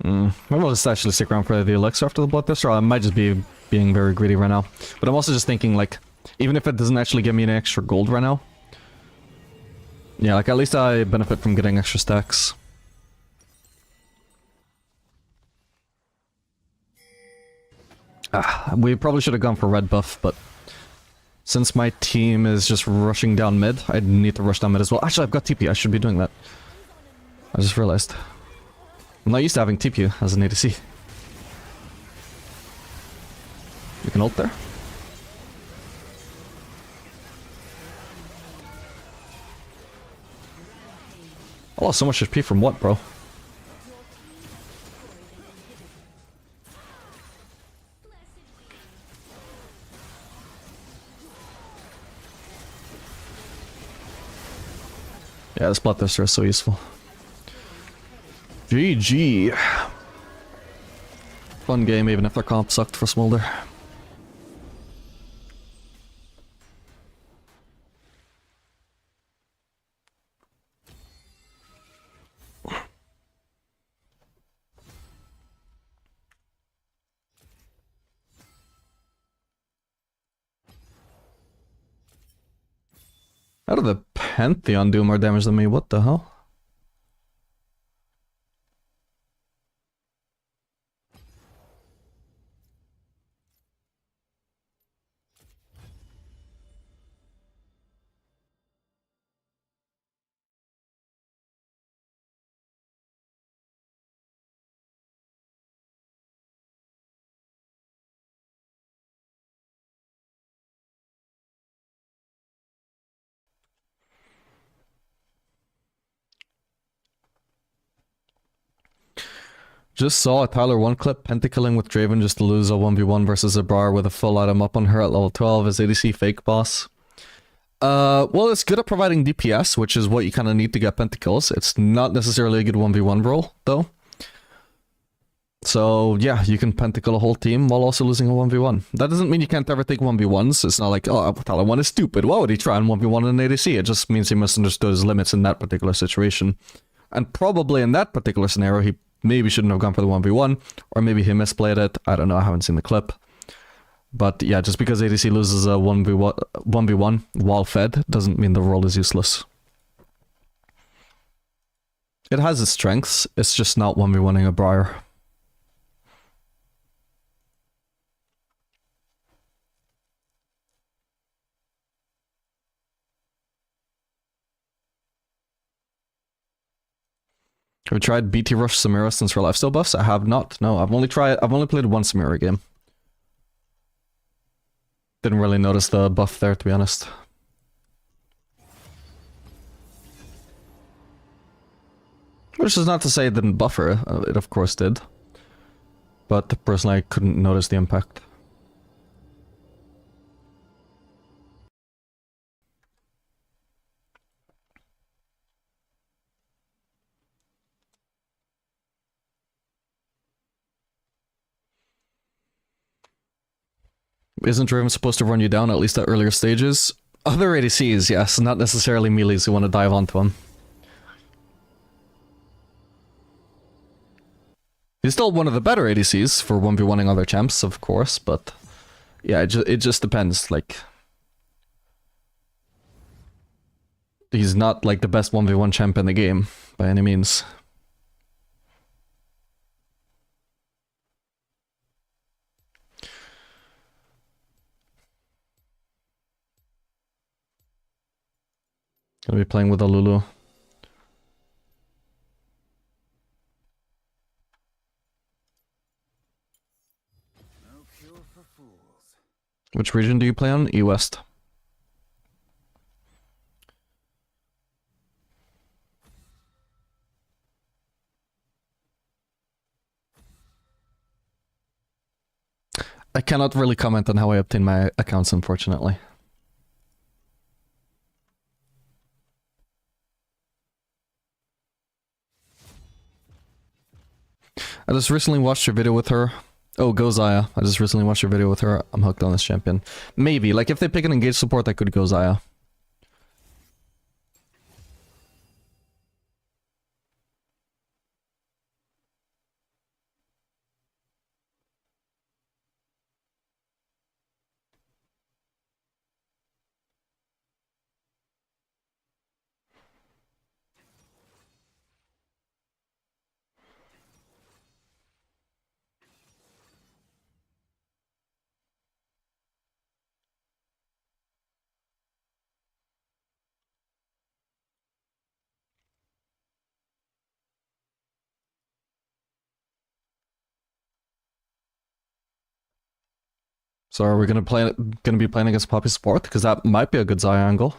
Maybe I'll just actually stick around for the elixir after the Bloodthirster, or I might just be being very greedy right now. But I'm also just thinking, like, even if it doesn't actually give me any extra gold right now, yeah, like, at least I benefit from getting extra stacks. We probably should have gone for red buff, but since my team is just rushing down mid, I need to rush down mid as well. Actually, I've got TP, I should be doing that. I just realized. I'm not used to having TP as an ADC. You can ult there. I lost so much HP from what, bro? Yeah, this Bloodthirster is so useful. GG. Fun game, even if their comp sucked for Smolder. How did the Pantheon do more damage than me? What the hell? Just saw a Tyler 1 clip, pentakilling with Draven just to lose a 1v1 versus a Briar with a full item up on her at level 12 as ADC fake boss. Well, it's good at providing DPS, which is what you kind of need to get pentakills. It's not necessarily a good 1v1 role, though. So, yeah, you can pentakill a whole team while also losing a 1v1. That doesn't mean you can't ever take 1v1s. It's not like, oh, Tyler 1 is stupid. Why would he try and 1v1 an ADC? It just means he misunderstood his limits in that particular situation. And probably in that particular scenario, he maybe shouldn't have gone for the 1v1, or maybe he misplayed it. I don't know, I haven't seen the clip. But yeah, just because ADC loses a 1v1 while fed doesn't mean the role is useless. It has its strengths, it's just not 1v1ing a Briar. Have you tried BT Rush Samira since her lifesteal buffs? I have not. No, I've only played one Samira game. Didn't really notice the buff there, to be honest. Which is not to say it didn't buff her. It of course did. But personally I couldn't notice the impact. Isn't Draven supposed to run you down at least at earlier stages? Other ADCs, yes, not necessarily melees who want to dive onto him. He's still one of the better ADCs for 1v1ing other champs, of course, but yeah, it just depends, like... He's not like the best 1v1 champ in the game, by any means. Gonna be playing with a Lulu. No cure for fools. Which region do you play on? E-West. I cannot really comment on how I obtain my accounts, unfortunately. I just recently watched your video with her. Oh, go Zaya. I just recently watched your video with her. I'm hooked on this champion. Maybe. Like, if they pick an engaged support, I could go Zaya. So are we gonna be playing against Poppy support? Because that might be a good Zaya angle.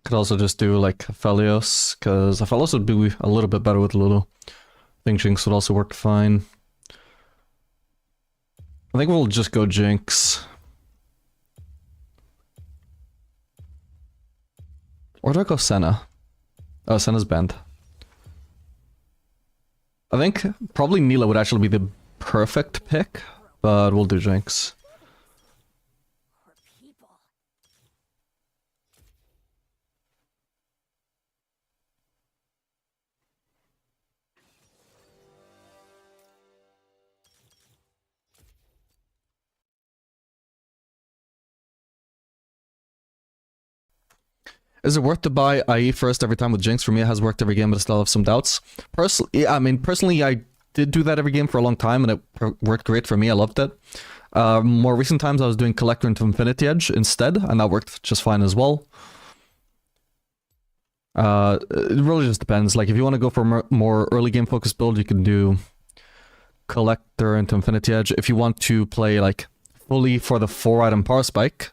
Could also just do like Aphelios, because Aphelios would be a little bit better with Lulu. I think Jinx would also work fine. I think we'll just go Jinx. Or do I go Senna? Oh, Senna's banned. I think probably Neela would actually be the perfect pick, but we'll do Jinx. Is it worth to buy IE first every time with Jinx? For me, it has worked every game, but I still have some doubts. Personally, I did do that every game for a long time, and it worked great for me. I loved it. More recent times, I was doing Collector into Infinity Edge instead, and that worked just fine as well. It really just depends. Like, if you want to go for a more early game focused build, you can do Collector into Infinity Edge. If you want to play, like, fully for the 4-item power spike,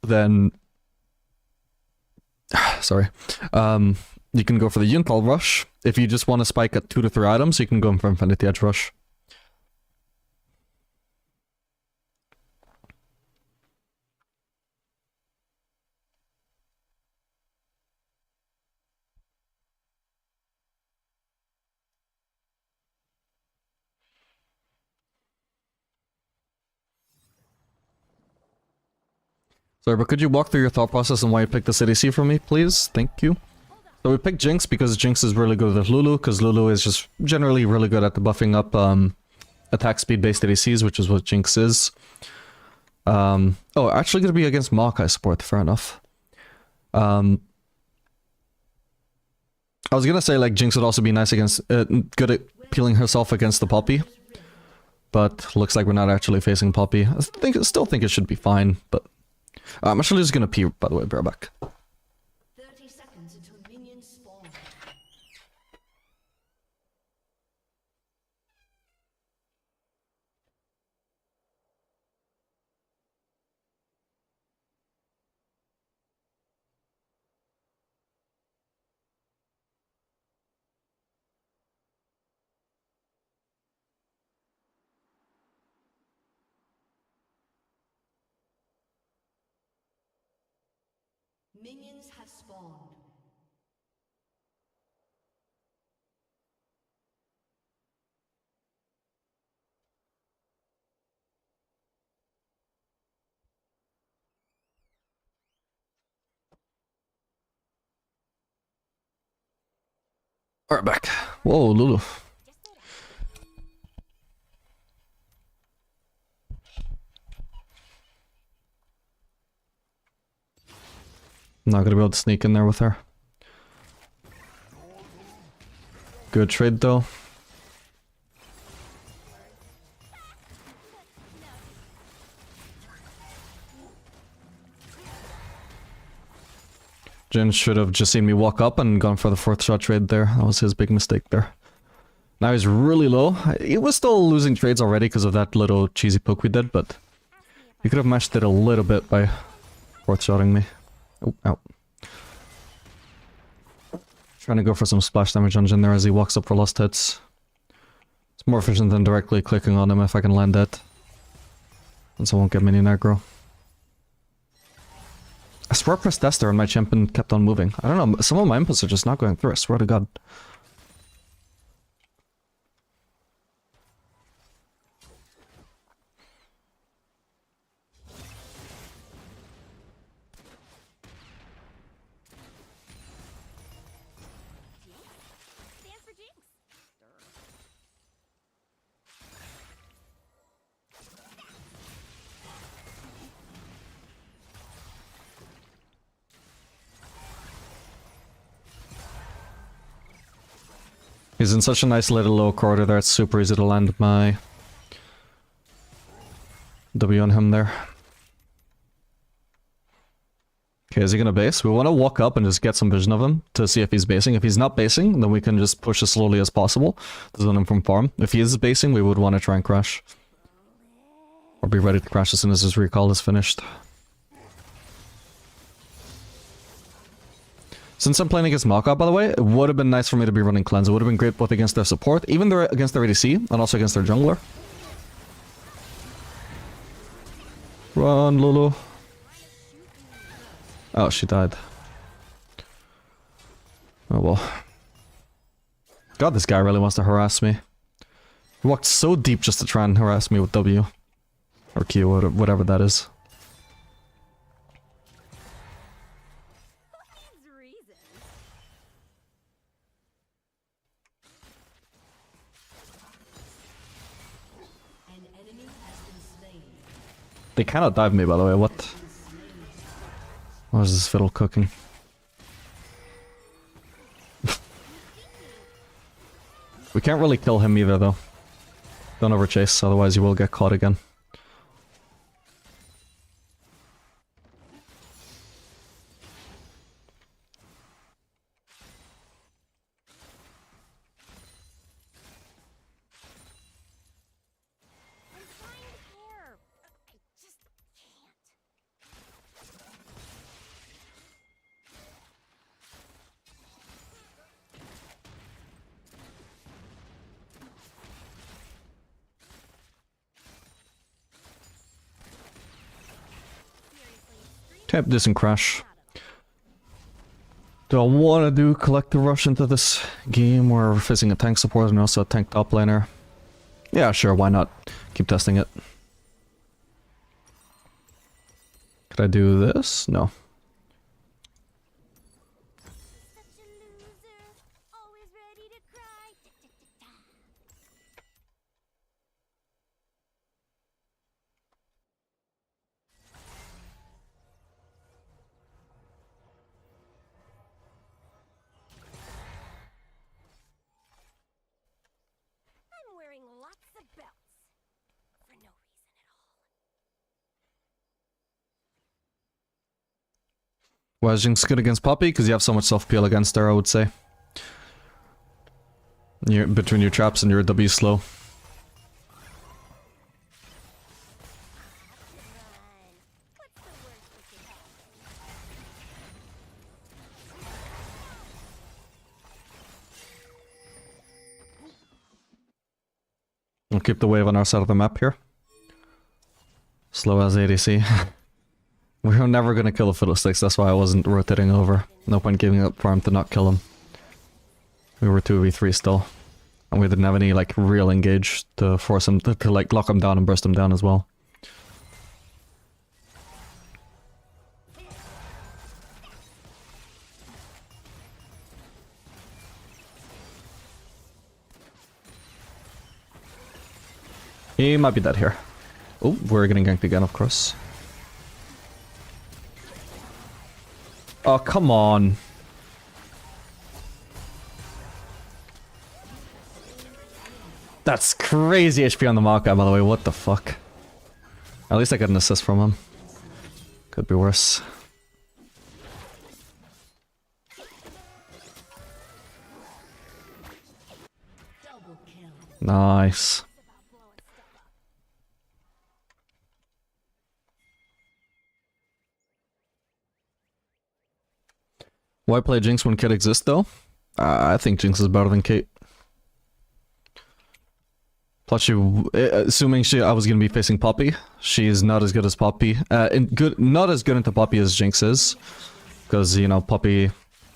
then... sorry. You can go for the Yuntal Rush. If you just want to spike at 2 to 3 items, you can go in for Infinity Edge Rush. Sorry, but could you walk through your thought process on why you picked this ADC for me, please? Thank you. So we picked Jinx because Jinx is really good with Lulu, because Lulu is just generally really good at the buffing up attack speed based ADCs, which is what Jinx is. Oh, actually gonna be against Maokai support, fair enough. I was gonna say, like, Jinx would also be nice against, good at peeling herself against the Poppy. But looks like we're not actually facing Poppy. Still think it should be fine, but... I'm actually just gonna pee, by the way, be right back. 30 seconds until minions spawn. Minions have spawned. Alright, back. Whoa, Lulu. Not gonna be able to sneak in there with her. Good trade though. Jin should have just seen me walk up and gone for the 4th shot trade there. That was his big mistake there. Now he's really low. He was still losing trades already because of that little cheesy poke we did, but he could have matched it a little bit by 4th shotting me. Oh, ow. Trying to go for some splash damage on Jin there as he walks up for lost hits. It's more efficient than directly clicking on him if I can land that. And so I won't get minion aggro. I swear I pressed S there and my champion kept on moving. I don't know, some of my inputs are just not going through, I swear to god. Stands for Jinx. He's in such a nice little low corridor there, it's super easy to land my W on him there. Okay, is he gonna base? We want to walk up and just get some vision of him to see if he's basing. If he's not basing, then we can just push as slowly as possible to zone him from farm. If he is basing, we would want to try and crash. Or be ready to crash as soon as his recall is finished. Since I'm playing against Maokai, by the way, it would have been nice for me to be running Cleanse. It would have been great both against their support, even against their ADC, and also against their jungler. Run, Lulu. Oh, she died. Oh well. God, this guy really wants to harass me. He walked so deep just to try and harass me with W. Or Q, whatever that is. An enemy has been slain. They cannot dive me, by the way, what? What is this fiddle cooking? We can't really kill him either, though. Don't overchase, otherwise you will get caught again. Okay, decent crash. Do I want to do collective rush into this game where we're facing a tank support and also a tank top laner? Yeah, sure, why not? Keep testing it. Could I do this? No. I'm wearing lots of belts. For no reason at all. Why is Jinx good against Poppy? Because you have so much self-peel against her, I would say. You're, between your traps and your W slow. We'll keep the wave on our side of the map here. Slow as ADC. We were never gonna kill the Fiddlesticks, that's why I wasn't rotating over. No point giving up farm to not kill him. We were 2v3 still. And we didn't have any, like, real engage to force him to like, lock him down and burst him down as well. He might be dead here. Oh, we're getting ganked again, of course. Oh, come on. That's crazy HP on the Maokai, by the way. What the fuck? At least I got an assist from him. Could be worse. Double kill. Nice. Why play Jinx when Kate exists, though? I think Jinx is better than Kate. Plus, assuming I was gonna be facing Poppy, she is not as good as Poppy. Not as good into Poppy as Jinx is, because you know Poppy,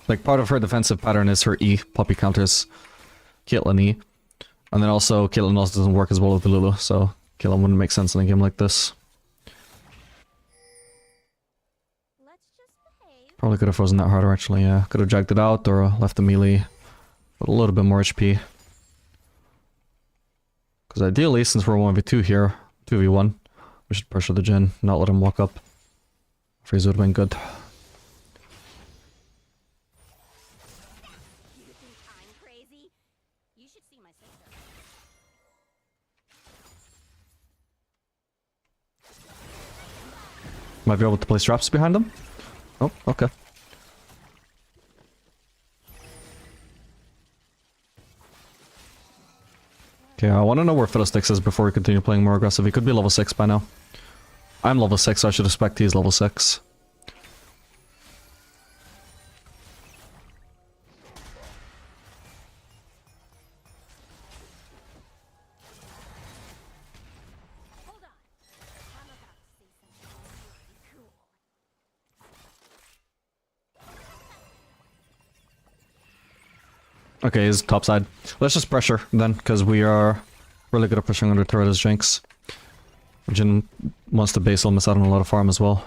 like part of her defensive pattern is her E. Poppy counters Caitlyn E, and then also Caitlyn also doesn't work as well with Lulu, so Caitlyn wouldn't make sense in a game like this. Probably could have frozen that harder actually, yeah. Could have dragged it out or left the melee with a little bit more HP. Because ideally, since we're 1v2 here, 2v1, we should pressure the Jhin, not let him walk up. Freeze would have been good. You think I'm crazy? You should see my sister. Might be able to place traps behind them? Oh, okay. Okay, I want to know where Fiddlesticks is before we continue playing more aggressive. He could be level 6 by now. I'm level 6, so I should expect he's level 6. Hold on. I'm about to see something really cool. Okay, he's topside. Let's just pressure then, because we are really good at pushing under turret as Jinx. Jhin wants to base, will miss out on a lot of farm as well.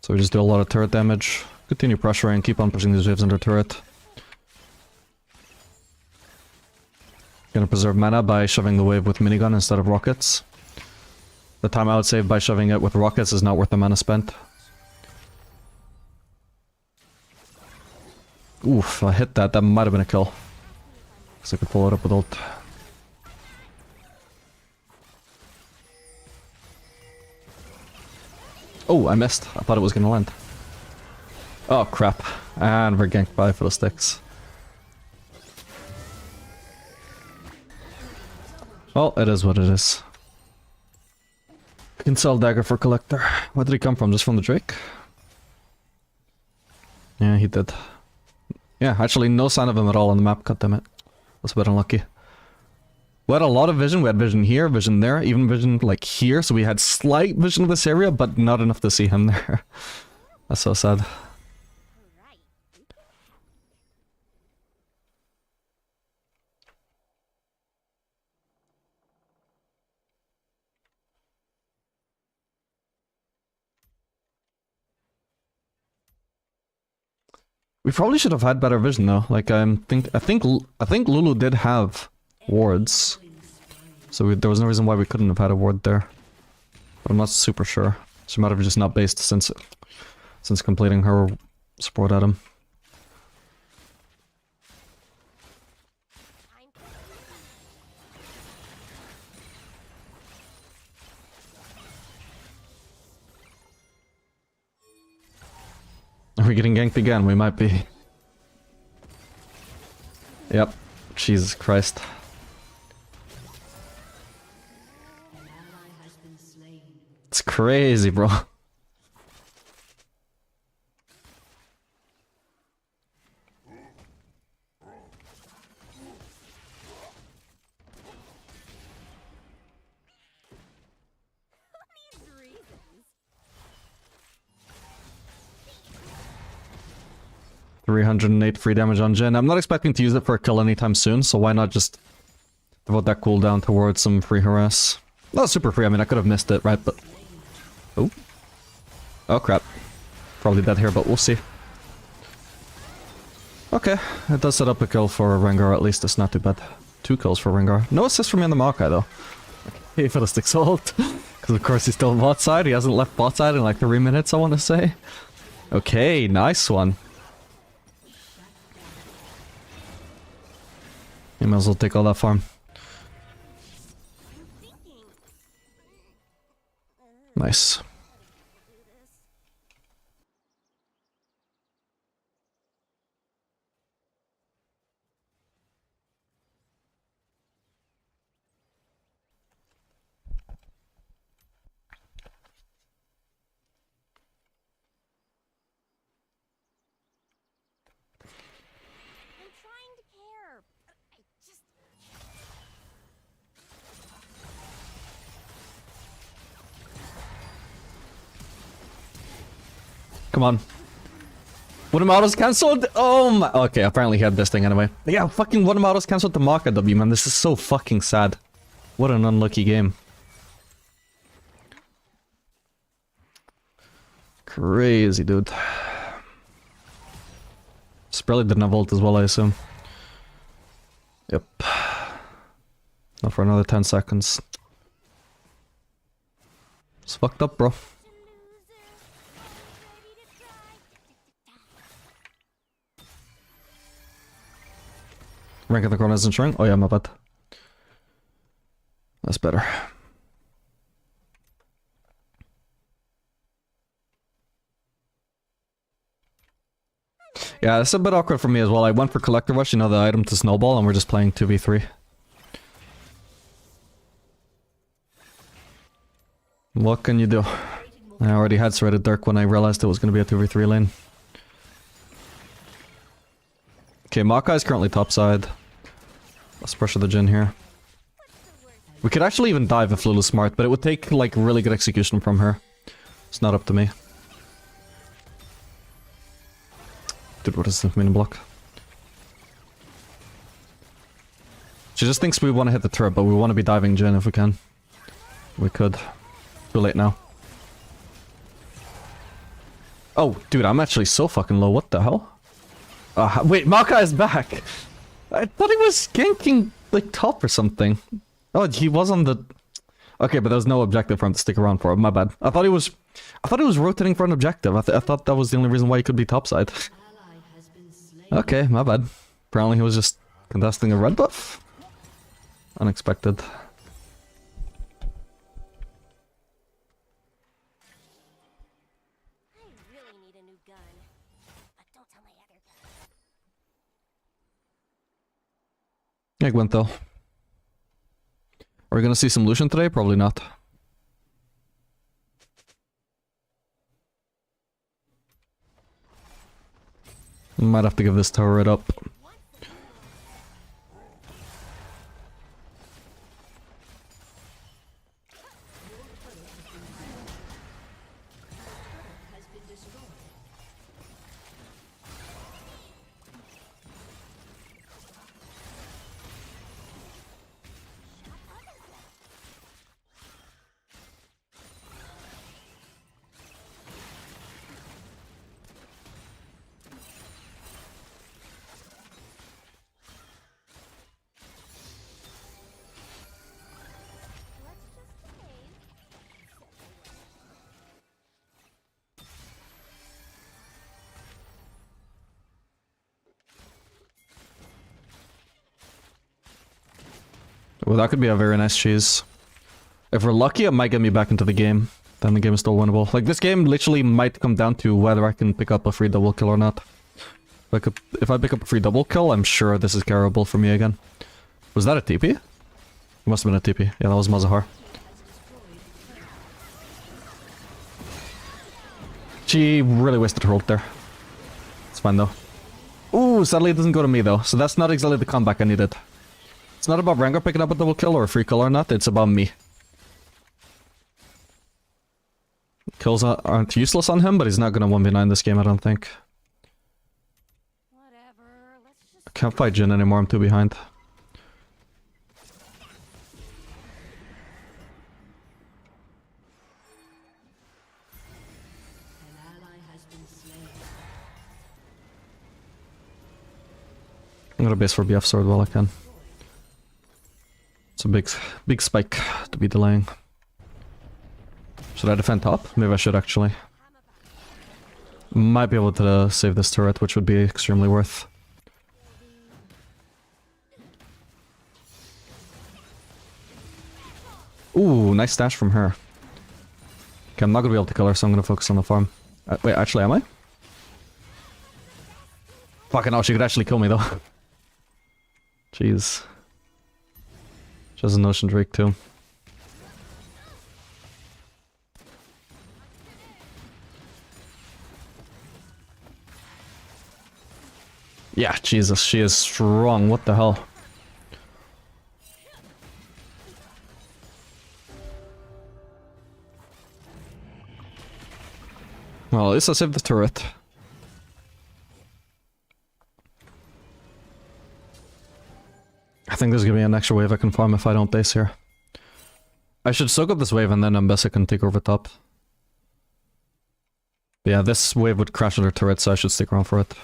So we just do a lot of turret damage. Continue pressuring, keep on pushing these waves under turret. Gonna preserve mana by shoving the wave with minigun instead of rockets. The time I would save by shoving it with rockets is not worth the mana spent. Oof, I hit that. That might have been a kill. Because I could follow it up with ult. Oh, I missed. I thought it was gonna land. Oh, crap. And we're ganked by Fiddlesticks. Well, it is what it is. We can sell dagger for collector. Where did he come from? Just from the Drake? Yeah, he did. Yeah, actually no sign of him at all on the map, goddammit. That's a bit unlucky. We had a lot of vision. We had vision here, vision there, even vision like here, so we had slight vision of this area, but not enough to see him there. That's so sad. We probably should have had better vision though. Like I think Lulu did have wards, so there was no reason why we couldn't have had a ward there. But I'm not super sure. She might have just not based since completing her support item. Are we getting ganked again? We might be. Yep. Jesus Christ. It's crazy, bro. $308 free damage on Jhin. I'm not expecting to use it for a kill anytime soon, so why not just devote that cooldown towards some free harass? Not super free, I mean I could have missed it, right? But oh. Oh crap. Probably dead here, but we'll see. Okay, it does set up a kill for Rengar at least, it's not too bad. 2 kills for Rengar. No assist from me on the Maokai though. Okay, for the Stick ult. Because of course he's still on bot side, he hasn't left bot side in like 3 minutes I want to say. Okay, nice one. You might as well take all that farm. Nice. Come on. One of my autos cancelled? Oh my... Okay, apparently he had this thing anyway. Yeah, fucking one of my autos cancelled the Maka W, man. This is so fucking sad. What an unlucky game. Crazy, dude. Sprelly didn't have ult as well, I assume. Yep. Not for another 10 seconds. It's fucked up, bro. Rank in the corner isn't showing? Oh yeah, my bad. That's better. Yeah, it's a bit awkward for me as well. I went for Collector Rush, you know, the item to snowball, and we're just playing 2v3. What can you do? I already had Serrated Dirk when I realized it was going to be a 2v3 lane. Okay, Maokai is currently topside. Let's pressure the Jhin here. We could actually even dive if Lulu's smart, but it would take, like, really good execution from her. It's not up to me. Dude, what is the minion block? She just thinks we want to hit the turret, but we want to be diving Jhin if we can. We could. Too late now. Oh, dude, I'm actually so fucking low. What the hell? Wait, Maokai is back! I thought he was ganking, like, top or something. Oh, he was on the... Okay, but there was no objective for him to stick around for. My bad. I thought he was rotating for an objective. I thought that was the only reason why he could be topside. Okay, my bad. Apparently he was just contesting a red buff. Unexpected. Yeah, Gwent though. Are we gonna see some Lucian today? Probably not. Might have to give this turret up. Has been destroyed. Well, that could be a very nice cheese. If we're lucky, it might get me back into the game. Then the game is still winnable. Like, this game literally might come down to whether I can pick up a free double kill or not. If I pick up a free double kill, I'm sure this is carryable for me again. Was that a TP? It must have been a TP. Yeah, that was Mazahar. She really wasted her ult there. It's fine though. Ooh, sadly it doesn't go to me though. So that's not exactly the comeback I needed. It's not about Rengar picking up a double kill or a free kill or not, it's about me. Kills aren't useless on him, but he's not gonna 1v9 this game, I don't think. Whatever. Let's just I can't fight Jhin anymore, I'm too behind. An ally has been slain. I'm gonna base for BF sword while I can. It's a big spike to be delaying. Should I defend top? Maybe I should actually. Might be able to save this turret, which would be extremely worth. Ooh, nice dash from her. Okay, I'm not gonna be able to kill her, so I'm gonna focus on the farm. Wait, actually, am I? Fucking hell, she could actually kill me though. Jeez. She has an Ocean Drake too. Yeah, Jesus, she is strong. What the hell? Well, at least I saved the turret. I think there's gonna be an extra wave I can farm if I don't base here. I should soak up this wave and then Ambessa can take over top. But yeah, this wave would crash on their turret, so I should stick around for it.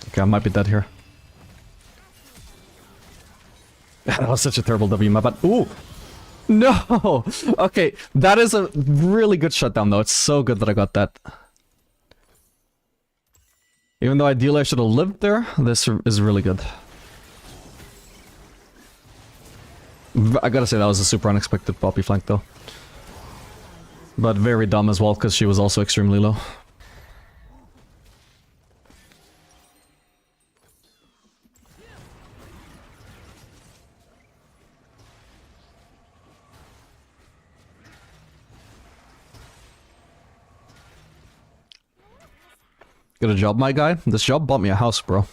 Okay, I might be dead here. That was such a terrible W, my bad. Ooh! No! Okay, that is a really good shutdown though. It's so good that I got that. Even though ideally I should have lived there, this is really good. I gotta say that was a super unexpected poppy flank though. But very dumb as well, because she was also extremely low. Good a job, my guy. This job bought me a house, bro.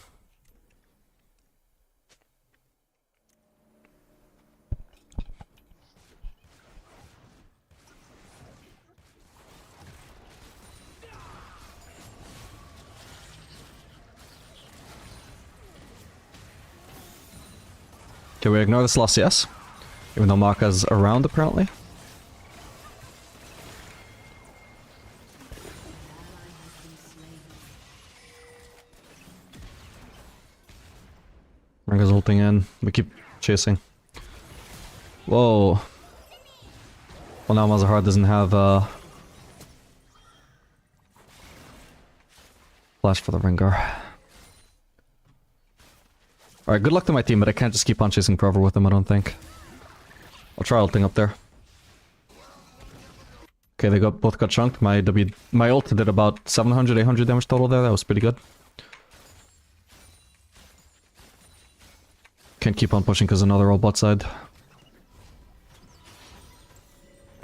Okay, we ignore this loss, yes? Even though Maka's around, apparently. Rengar's ulting in. We keep chasing. Whoa. Well, now Mazahar doesn't have flash for the Rengar. Alright, good luck to my team, but I can't just keep on chasing forever with them, I don't think. I'll try ulting up there. Okay, they both got chunked. My ult did about 700, 800 damage total there. That was pretty good. Can't keep on pushing because another all bot side.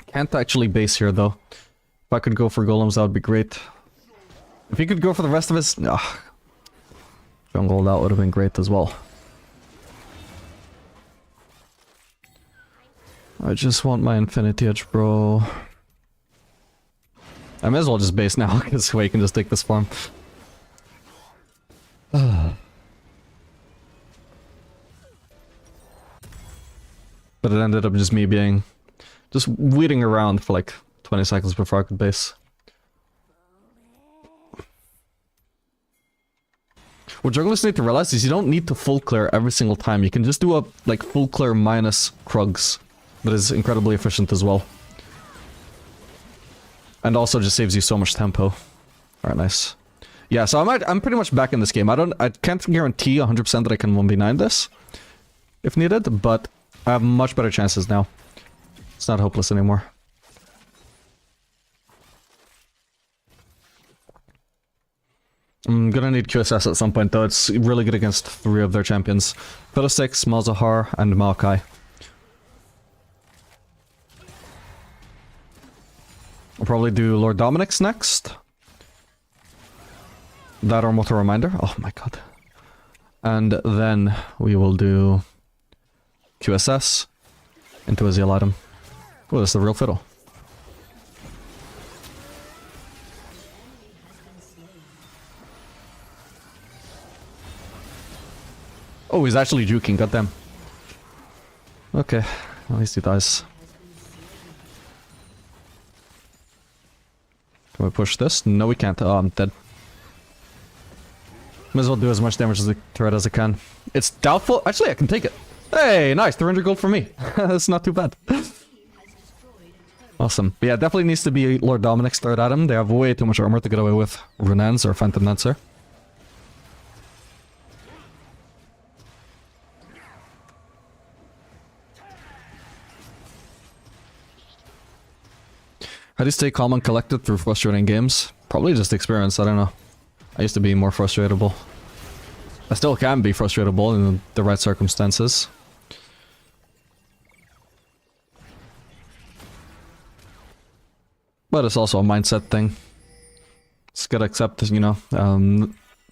Can't actually base here though. If I could go for golems, that would be great. If he could go for the rest of his... jungle, that would have been great as well. I just want my Infinity Edge, bro. I may as well just base now, because we can just take this farm. But it ended up just me being... just waiting around for like 20 seconds before I could base. What junglers need to realize is you don't need to full clear every single time. You can just do a like full clear minus Krugs. That is incredibly efficient as well. And also just saves you so much tempo. Alright, nice. Yeah, so I'm pretty much back in this game. I can't guarantee 100% that I can 1v9 this if needed, but I have much better chances now. It's not hopeless anymore. I'm gonna need QSS at some point though. It's really good against 3 of their champions. Fiddlesticks, Malzahar, and Maokai. I'll probably do Lord Dominic's next. That or Mortal Reminder. Oh my god. And then we will do QSS into a Zeal item. Oh, that's the real fiddle. Oh, he's actually juking, goddamn. Okay, at least he dies. Can we push this? No, we can't. Oh, I'm dead. Might as well do as much damage to the turret as I can. It's doubtful. Actually, I can take it. Hey, nice. 300 gold for me. That's not too bad. Awesome. But yeah, definitely needs to be Lord Dominic's third item. They have way too much armor to get away with Runans or Phantom Dancer. How do you stay calm and collected through frustrating games? Probably just experience, I don't know. I used to be more frustratable. I still can be frustratable in the right circumstances. But it's also a mindset thing. Just gotta accept, you know,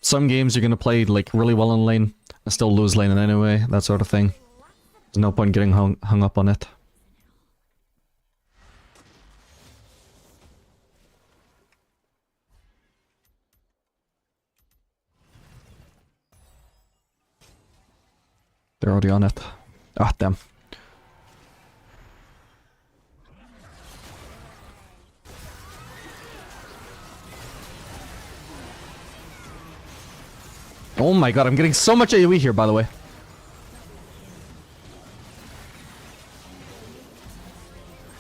some games you're gonna play like really well in lane and still lose lane in anyway, that sort of thing. There's no point getting hung up on it. They're already on it. Ah, damn. Oh my god, I'm getting so much AoE here, by the way.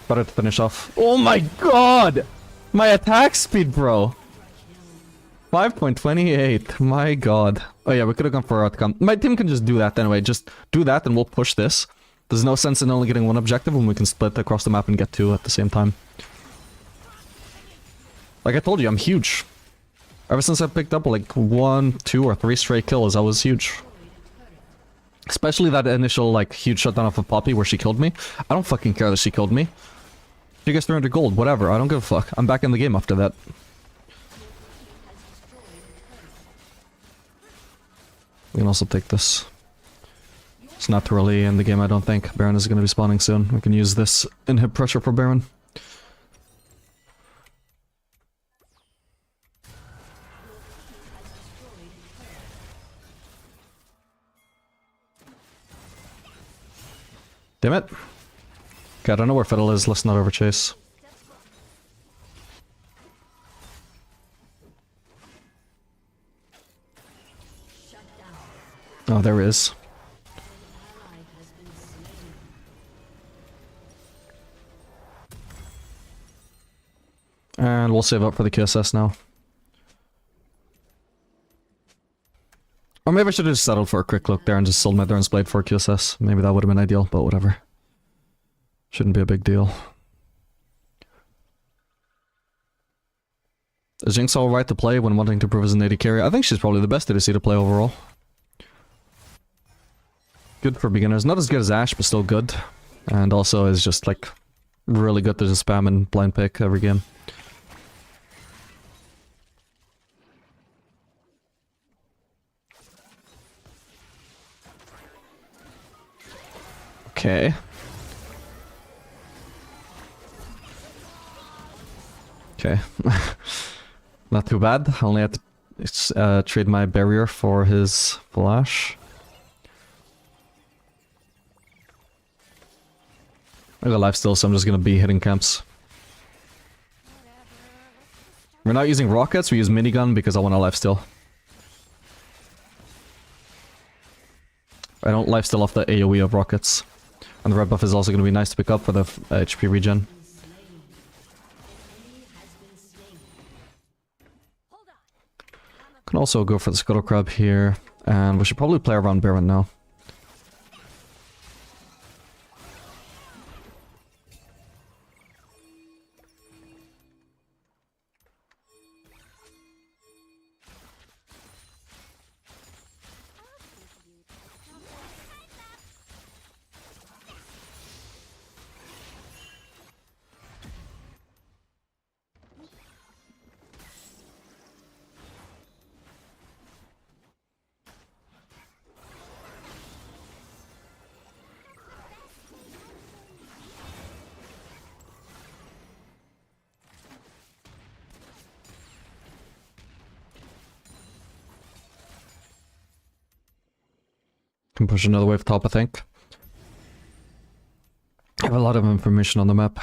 Better to finish off. Oh my god! My attack speed, bro! 5.28, my god. Oh yeah, we could have gone for outcome. My team can just do that anyway, just do that and we'll push this. There's no sense in only getting one objective when we can split across the map and get 2 at the same time. Like I told you, I'm huge. Ever since I picked up like 1, 2, or 3 stray kills, I was huge. Especially that initial like huge shutdown off of Poppy where she killed me. I don't fucking care that she killed me. She gets 300 gold, whatever, I don't give a fuck. I'm back in the game after that. We can also take this. It's not too early in the game, I don't think. Baron is going to be spawning soon. We can use this inhib pressure for Baron. Damn it. Okay, I don't know where Fiddle is. Let's not overchase. Oh, there he is. And we'll save up for the QSS now. Or maybe I should have just settled for a quick look there and just sold my Thorn's Blade for QSS. Maybe that would have been ideal, but whatever. Shouldn't be a big deal. Is Jinx alright to play when wanting to prove as an AD carry? I think she's probably the best ADC to play overall. Good for beginners. Not as good as Ashe, but still good. And also is just like really good to just spam and blind pick every game. Okay. Okay. Not too bad. I only had to trade my barrier for his flash. I got life still, so I'm just gonna be hitting camps. We're not using rockets, we use minigun because I want a lifesteal. I don't lifesteal off the AoE of rockets. And the red buff is also going to be nice to pick up for the HP regen. Can also go for the Scuttle Crab here. And we should probably play around Baron now. Can push another wave top, I think. I have a lot of information on the map.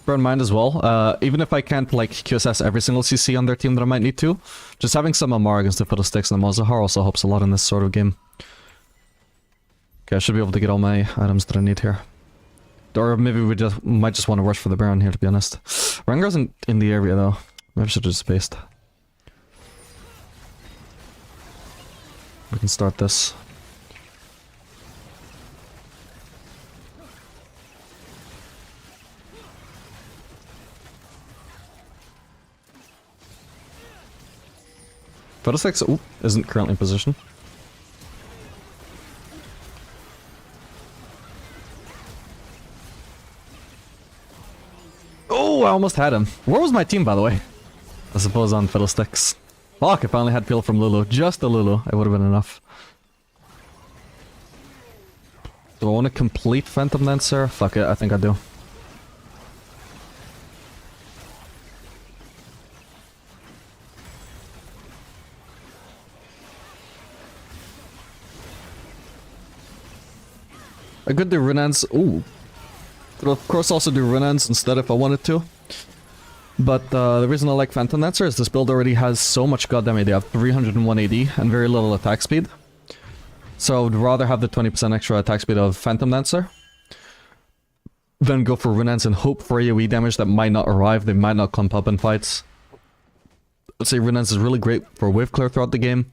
Bear in mind as well, even if I can't like QSS every single CC on their team that I might need to, just having some Amar against the Fiddlesticks and the Malzahar also helps a lot in this sort of game. Okay, I should be able to get all my items that I need here. Or maybe we might just want to rush for the Baron here, to be honest. Rengar's in the area though. Maybe I should have just spaced. We can start this. Fiddlesticks isn't currently in position. Oh, I almost had him. Where was my team, by the way? I suppose on Fiddlesticks. Fuck, if I only had peel from Lulu. Just a Lulu. It would have been enough. Do I want to complete Phantom Dancer? Fuck it, I think I do. I could do Renans. Ooh. Could of course also do Renans instead if I wanted to. But the reason I like Phantom Dancer is this build already has so much goddamn AD. I have 301 AD and very little attack speed. So I would rather have the 20% extra attack speed of Phantom Dancer than go for Renans and hope for AoE damage that might not arrive. They might not clump up in fights. I'd say Renans is really great for wave clear throughout the game.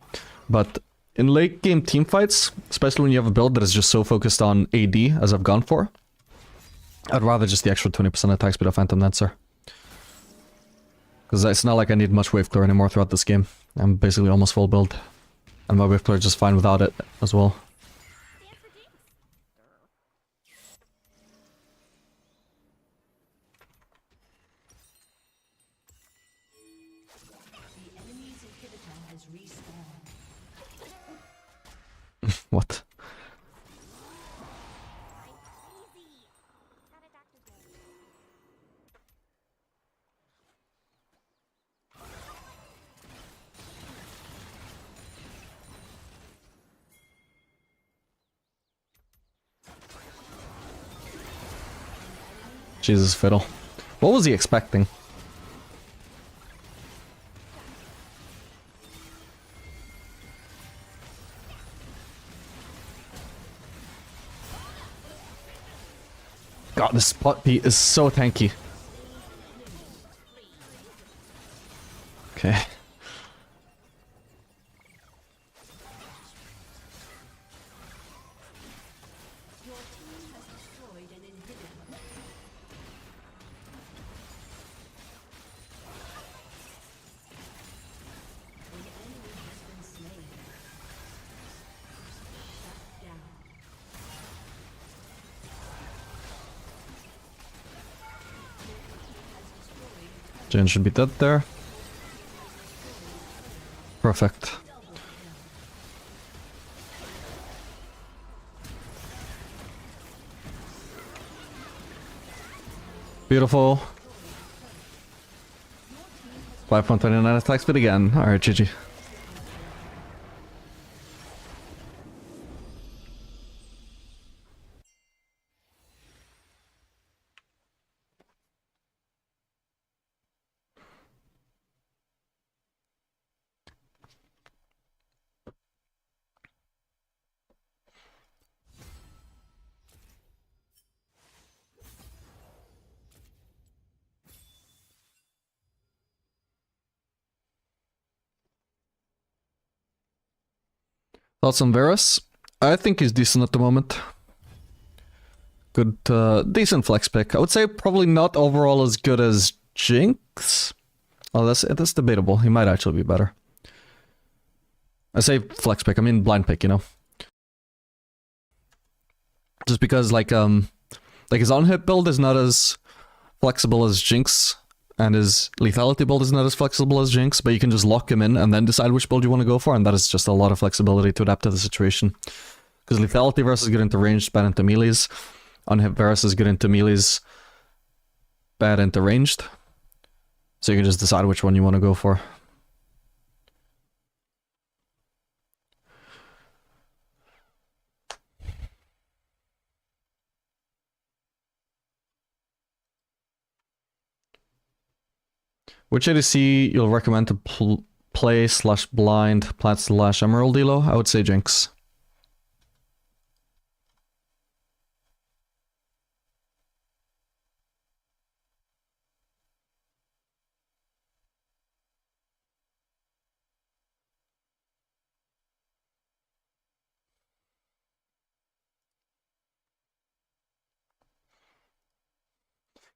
But in late game team fights, especially when you have a build that is just so focused on AD as I've gone for, I'd rather just the extra 20% attack speed of Phantom Dancer. Because it's not like I need much wave clear anymore throughout this game. I'm basically almost full build. And my wave clear is just fine without it as well. The enemy's inhibitor has respawned. What? Jesus, Fiddle. What was he expecting? God, this spot beat is so tanky. Okay. Your team has destroyed an inhibitor. An enemy has been slain. Shut down. Jane should be dead there. Perfect. Beautiful. 5.29 attack speed again. Alright, GG. Thoughts on Varus? I think he's decent at the moment. Good, decent flex pick. I would say probably not overall as good as Jinx. Oh, that's debatable. He might actually be better. I say flex pick, I mean blind pick, you know? Just because, like his on-hit build is not as flexible as Jinx, and his lethality build is not as flexible as Jinx, but you can just lock him in and then decide which build you want to go for, and that is just a lot of flexibility to adapt to the situation. Because lethality versus good into ranged, bad into melees. On-hit versus good into melees, bad into ranged. So you can just decide which one you want to go for. Which ADC you'll recommend to play / blind plat / emerald elo? I would say Jinx.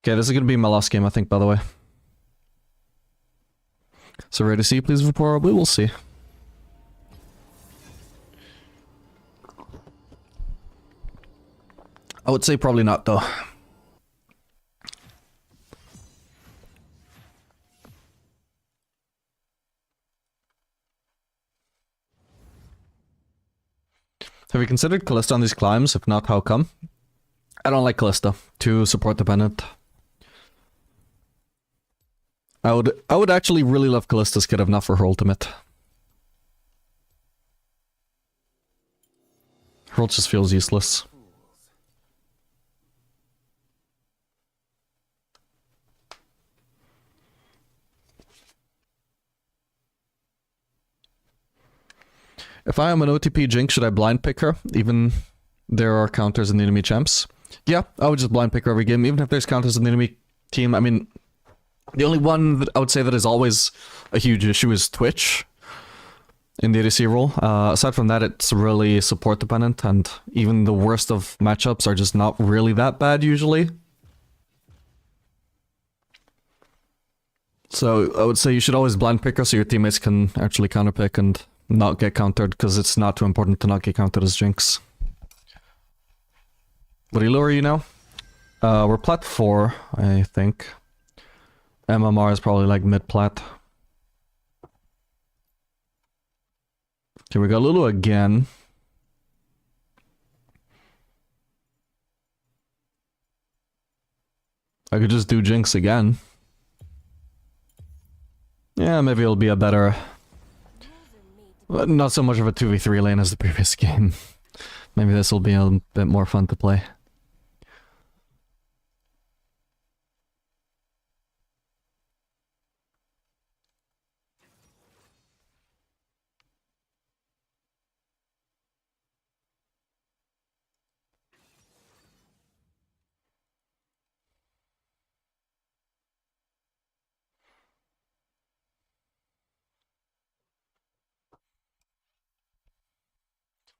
Okay, this is gonna be my last game, I think, by the way. So ready to see, please, before we will see. I would say probably not, though. Have you considered Kalista on these climbs? If not, how come? I don't like Kalista. Too support dependent. I would actually really love Kalista's kit if not for her ultimate. Her ult just feels useless. If I am an OTP Jinx, should I blind pick her? Even there are counters in the enemy champs? Yeah, I would just blind pick her every game, even if there's counters in the enemy team. I mean, the only one that I would say that is always a huge issue is Twitch in the ADC role. Aside from that, it's really support dependent, and even the worst of matchups are just not really that bad usually. So I would say you should always blind pick her so your teammates can actually counterpick and not get countered, because it's not too important to not get countered as Jinx. What elo are you now? We're plat 4, I think. MMR is probably like mid-plat. Okay, we got Lulu again. I could just do Jinx again. Yeah, maybe it'll be a better... Not so much of a 2v3 lane as the previous game. Maybe this will be a bit more fun to play.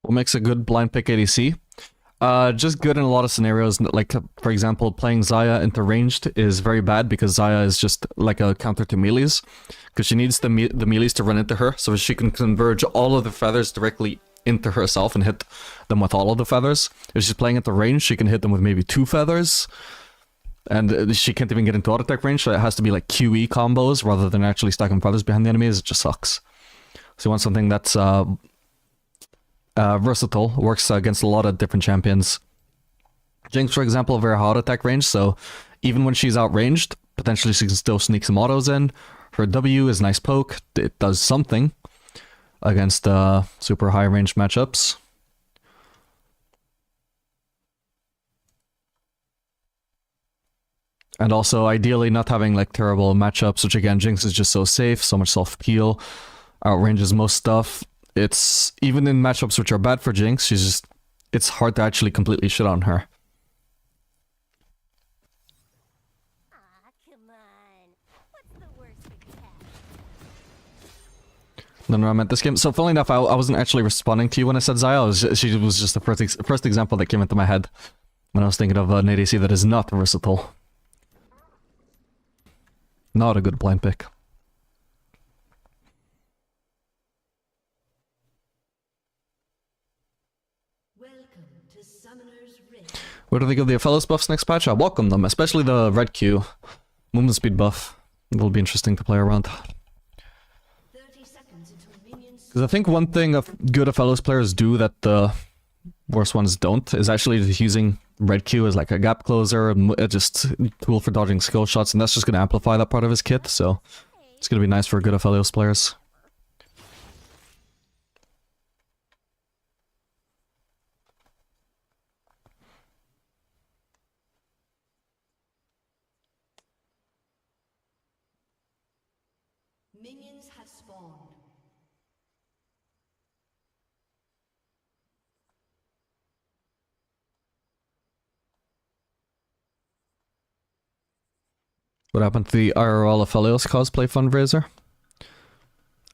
What makes a good blind pick ADC? Just good in a lot of scenarios. Like, for example, playing Xayah into ranged is very bad because Xayah is just like a counter to melees. Because she needs the melees to run into her, so she can converge all of the feathers directly into herself and hit them with all of the feathers. If she's playing into range, she can hit them with maybe 2 feathers. And she can't even get into auto attack range, so it has to be like QE combos rather than actually stacking feathers behind the enemies. It just sucks. So you want something that's versatile, works against a lot of different champions. Jinx, for example, very hard attack range, so even when she's outranged, potentially she can still sneak some autos in. Her W is nice poke, it does something against super high range matchups. And also, ideally, not having like terrible matchups, which again, Jinx is just so safe, so much self-peel, outranges most stuff. It's, even in matchups which are bad for Jinx, she's just, it's hard to actually completely shit on her. Come on. What's the worst that could happen? No, I meant this game. So, funnily enough, I wasn't actually responding to you when I said Xayah. She was just the first example that came into my head when I was thinking of an ADC that is not versatile. Not a good blind pick. Welcome to Summoner's Rift. What do they give the fellows buffs next patch? I welcome them, especially the red Q. Movement speed buff. It'll be interesting to play around. 30 seconds until minions. Because I think one thing good fellows players do that the worst ones don't is actually just using red Q as like a gap closer, just tool for dodging skill shots, and that's just going to amplify that part of his kit, so it's going to be nice for good Aphelios players. Minions have spawned. What happened to the IRL Aphelios cosplay fundraiser?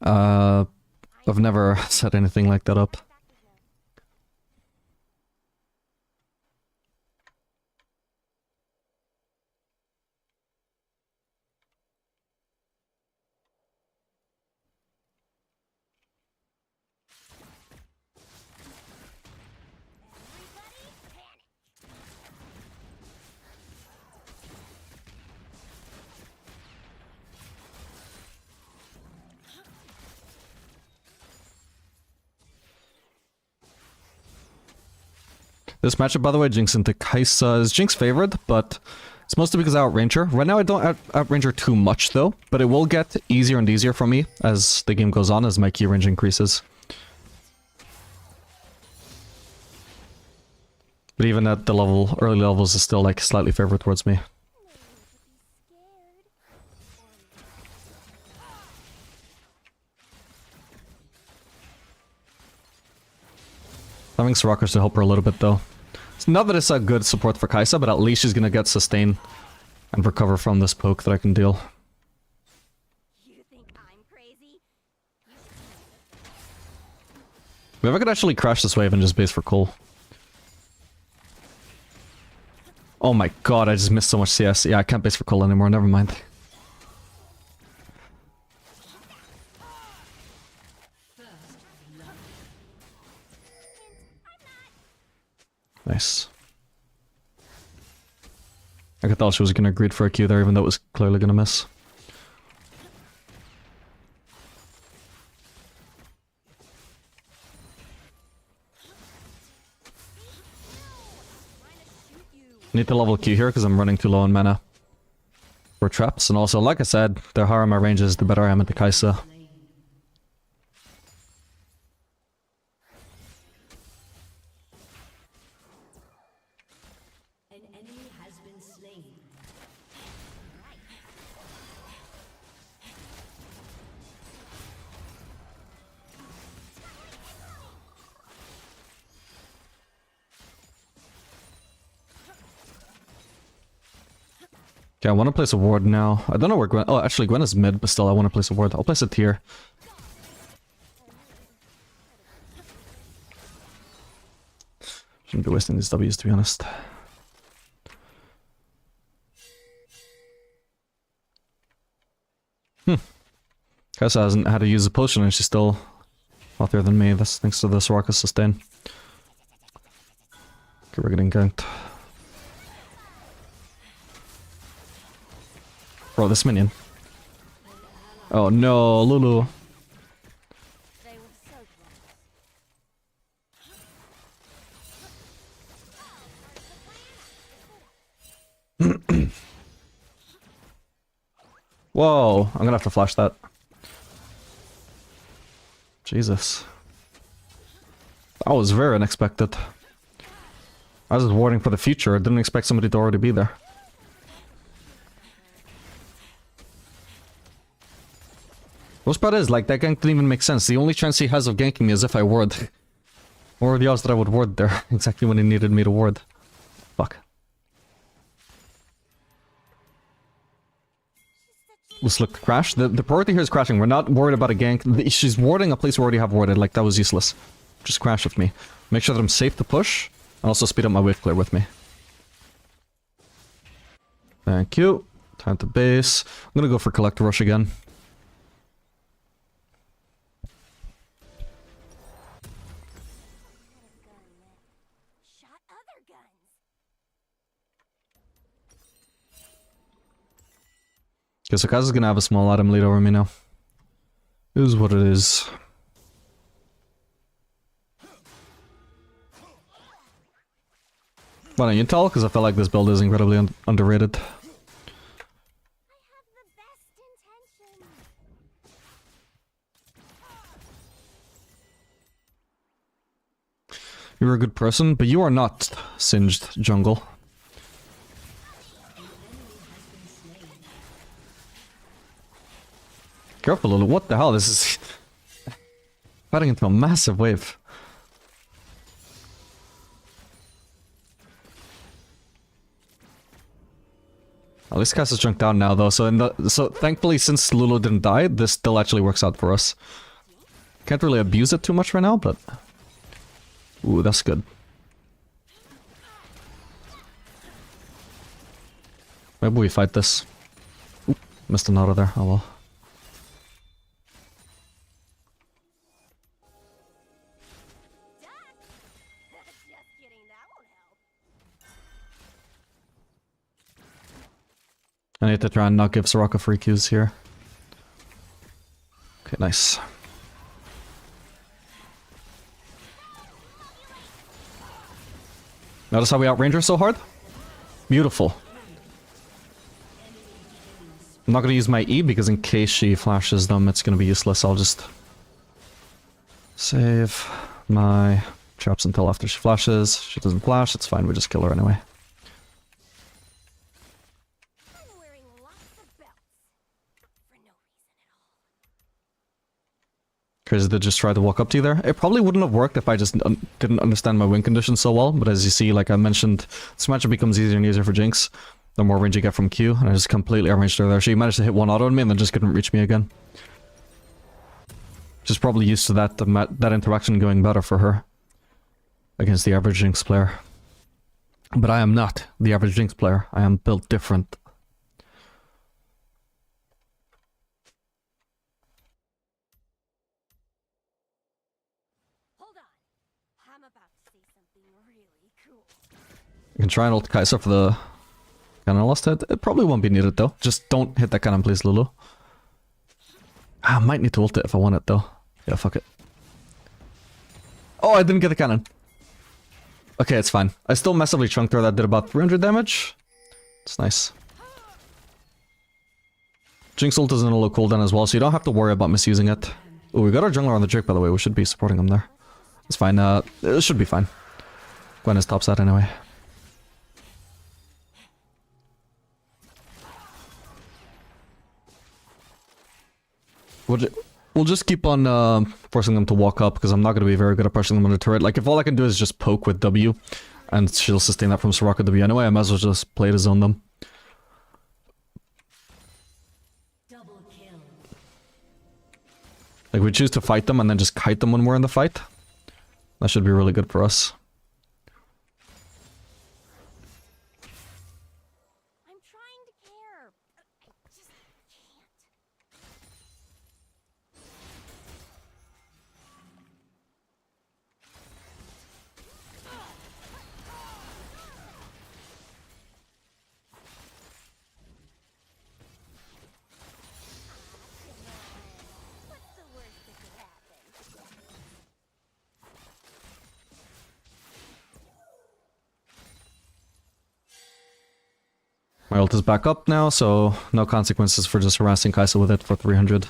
I've never set anything like that up. This matchup, by the way, Jinx into Kai'Sa is Jinx favored, but it's mostly because I outrange her. Right now I don't outrange her too much though, but it will get easier and easier for me as the game goes on, as my key range increases. But even at the early levels, is still like slightly favored towards me. Having Soraka to help her a little bit though. It's not that it's a good support for Kai'Sa, but at least she's gonna get sustain and recover from this poke that I can deal. You think I'm crazy? Maybe I could actually crash this wave and just base for Cole. Oh my god, I just missed so much CS. Yeah, I can't base for Cole anymore, never mind. Nice. I could tell she was gonna greed for a Q there, even though it was clearly gonna miss. Need to level Q here because I'm running too low on mana for traps, and also, like I said, the higher my ranges, the better I am at the Kai'Sa. An enemy has been slain. Okay, I want to place a ward now. I don't know where Gwen... Oh, actually, Gwen is mid, but still, I want to place a ward. I'll place it here. Shouldn't be wasting these W's, to be honest. Kai'Sa hasn't had to use a potion, and she's still healthier than me. That's thanks to the Soraka sustain. Okay, we're getting ganked. Bro, this minion. Oh no, Lulu. Whoa, I'm gonna have to flash that. Jesus. That was very unexpected. I was just waiting for the future. I didn't expect somebody to already be there. Worst part is, like, that gank didn't even make sense. The only chance he has of ganking me is if I ward. What are the odds that I would ward there? Exactly when he needed me to ward. Fuck. Let's look, crash. The priority here is crashing. We're not worried about a gank. She's warding a place we already have warded. Like, that was useless. Just crash with me. Make sure that I'm safe to push. And also speed up my wave clear with me. Thank you. Time to base. I'm gonna go for Collector Rush again. Shot other guns. Okay, so Kai's gonna have a small item lead over me now. It is what it is. Why don't you tell? Because I feel like this build is incredibly underrated. I have the best intentions. You're a good person, but you are not, Singed Jungle. Careful, Lulu. What the hell? This is... fighting into a massive wave. At least Cass is junked down now, though. So thankfully, since Lulu didn't die, this still actually works out for us. Can't really abuse it too much right now, but... Ooh, that's good. Maybe we fight this. Ooh, missed an auto there. Oh well. Just kidding, that won't help. I need to try and not give Soraka free Qs here. Okay, nice. Notice how we outrange her so hard? Beautiful. I'm not going to use my E because in case she flashes them, it's going to be useless. I'll just save my traps until after she flashes. She doesn't flash, it's fine. We just kill her anyway. I'm wearing lots of belts. For no reason at all. Crazy to just try to walk up to you there. It probably wouldn't have worked if I just didn't understand my win conditions so well, but as you see, like I mentioned, this matchup becomes easier and easier for Jinx the more range you get from Q, and I just completely arranged her there. She managed to hit one auto on me and then just couldn't reach me again. She's probably used to that interaction going better for her against the average Jinx player. But I am not the average Jinx player. I am built different. Hold on. I'm about to say something really cool. You can try and ult Kai'Sa for the cannon last hit. It probably won't be needed though. Just don't hit that cannon please, Lulu. I might need to ult it if I want it though. Yeah, fuck it. Oh, I didn't get the cannon. Okay, it's fine. I still massively chunked her. That did about 300 damage. It's nice. Jinx ult is in a low cooldown as well, so you don't have to worry about misusing it. Oh, we got our jungler on the Drake, by the way. We should be supporting him there. It's fine. It should be fine. Gwen is top side anyway. We'll just keep on forcing them to walk up, because I'm not going to be very good at pushing them on the turret. Like, if all I can do is just poke with W, and she'll sustain that from Soraka W anyway, I might as well just play to zone them. Double kill. Like, we choose to fight them and then just kite them when we're in the fight. That should be really good for us. I'm trying to care. I just can't. What's the worst that could happen? My ult is back up now, so no consequences for just harassing Kai'Sa with it for 300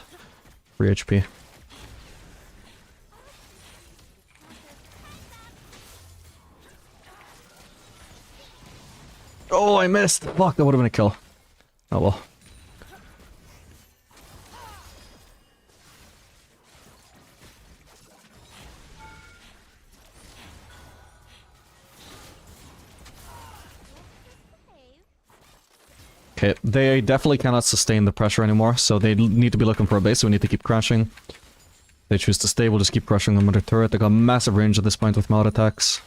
free HP. Oh, I missed! Fuck, that would have been a kill. Oh well. Okay, they definitely cannot sustain the pressure anymore, so they need to be looking for a base, so we need to keep crashing. They choose to stay, we'll just keep crushing them with their turret. They got massive range at this point with mount attacks.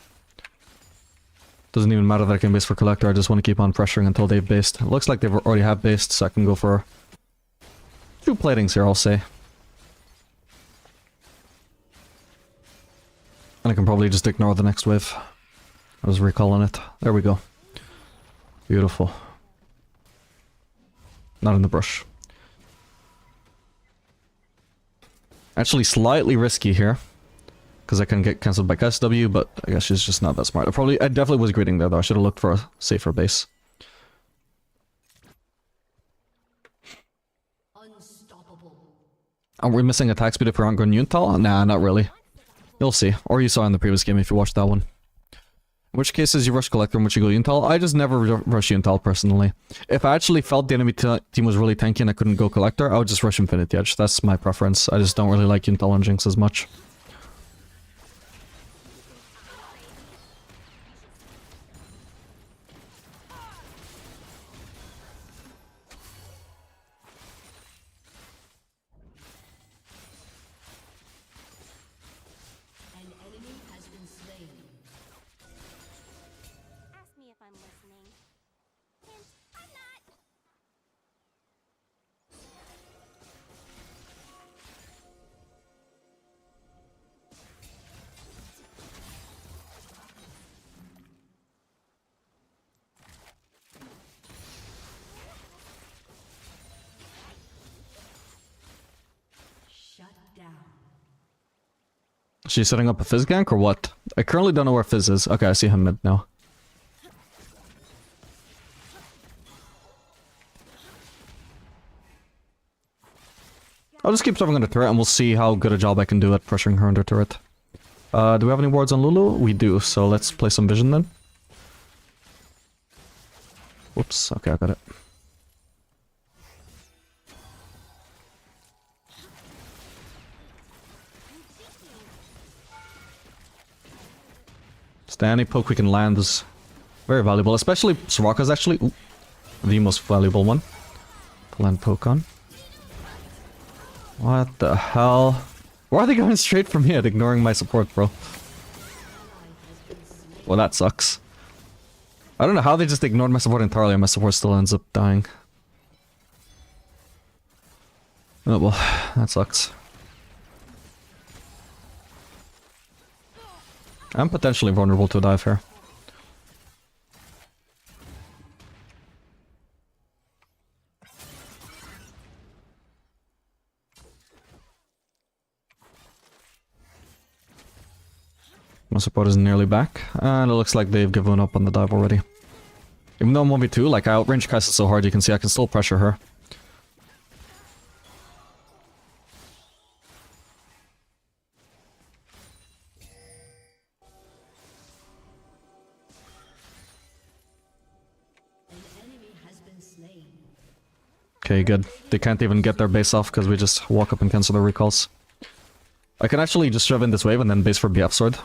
Doesn't even matter that I can base for Collector, I just want to keep on pressuring until they've based. It looks like they've already have based, so I can go for 2 platings here, I'll say. And I can probably just ignore the next wave. I was recalling it. There we go. Beautiful. Not in the brush. Actually slightly risky here. Because I can get cancelled by SW, but I guess she's just not that smart. I definitely was greeting there though. I should have looked for a safer base. Unstoppable. Are we missing attack speed if we aren't going Yuntal? Nah, not really. You'll see. Or you saw in the previous game if you watched that one. In which cases you rush Collector and which you go Yuntal. I just never rush Yuntal personally. If I actually felt the enemy team was really tanky and I couldn't go Collector, I would just rush Infinity Edge. That's my preference. I just don't really like Yuntal and Jinx as much. An enemy has been slain. Ask me if I'm listening. Hint, I'm not. Shut down. She's setting up a Fizz gank or what? I currently don't know where Fizz is. Okay, I see him mid now. I'll just keep serving on the turret and we'll see how good a job I can do at pressuring her under turret. Do we have any wards on Lulu? We do, so let's play some vision then. Whoops, okay, I got it. Just any poke we can land is very valuable, especially Soraka's actually the most valuable one to land poke on. What the hell? Why are they going straight for me at ignoring my support, bro? Well, that sucks. I don't know how they just ignored my support entirely and my support still ends up dying. Oh well, that sucks. I'm potentially vulnerable to a dive here. My support is nearly back, and it looks like they've given up on the dive already. Even though I'm 1v2, like I outrange Kai'Sa so hard, you can see I can still pressure her. An enemy has been slain. Okay, good. They can't even get their base off because we just walk up and cancel their recalls. I can actually just shove in this wave and then base for BF sword.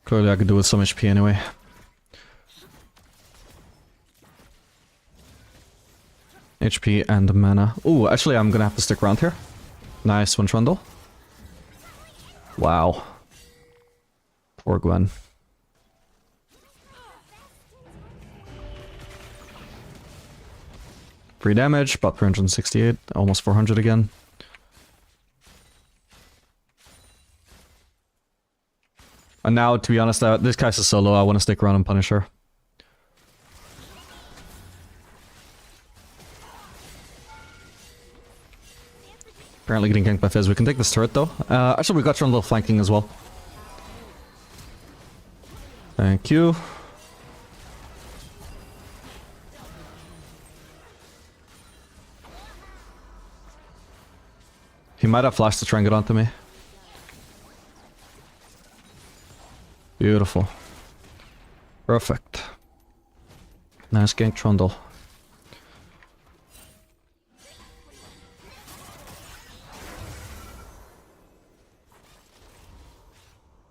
Clearly I could do with some HP anyway. HP and mana. Ooh, actually I'm gonna have to stick around here. Nice one, Trundle. Wow. Poor Gwen. Free damage, about 368, almost 400 again. And now, to be honest, this guy's a solo, I want to stick around and punish her. Apparently getting ganked by Fizz. We can take this turret though. Actually, we got your own little flanking as well. Thank you. He might have flashed to try and get onto me. Beautiful. Perfect. Nice gank Trundle.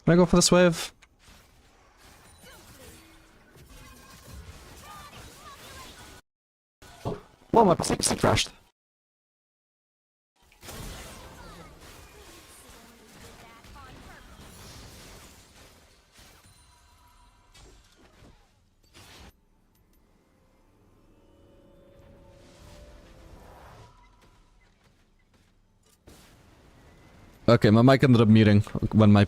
Can I go for this wave? Well, my PC crashed. Okay, my mic ended up muting when my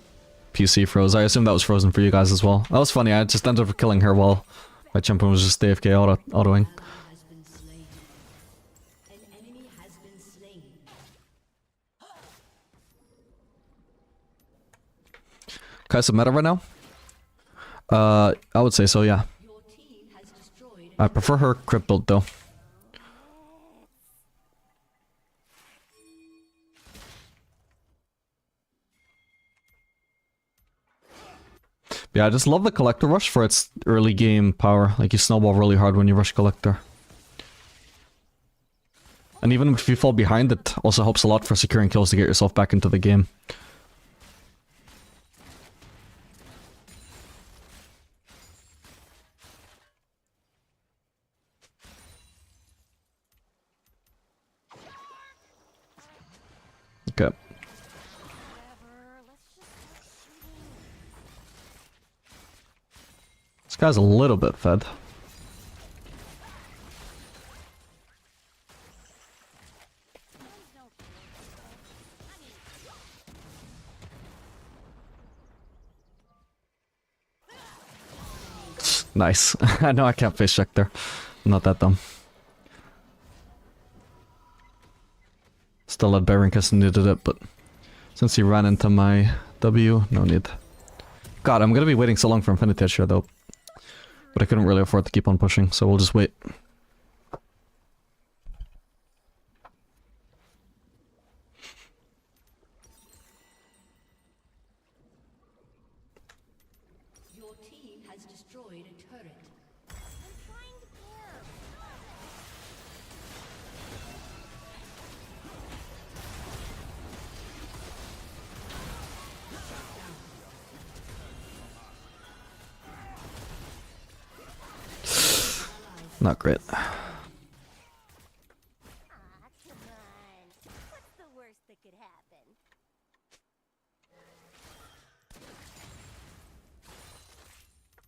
PC froze. I assume that was frozen for you guys as well. That was funny, I just ended up killing her while my champion was just AFK autoing. Has been slain. An enemy has been slain. Kai'Sa meta right now? I would say so, yeah. Your team has destroyed. I prefer her crypt build though. Yeah, I just love the Collector Rush for its early game power. Like, you snowball really hard when you rush Collector. And even if you fall behind, it also helps a lot for securing kills to get yourself back into the game. Okay. This guy's a little bit fed. Nice. I know I can't face check there. I'm not that dumb. Still had Baron because I needed it, but since he ran into my W, no need. God, I'm gonna be waiting so long for Infinity Edge here though. But I couldn't really afford to keep on pushing, so we'll just wait. Your team has destroyed a turret. Not great. Aw, come on. What's the worst that could happen?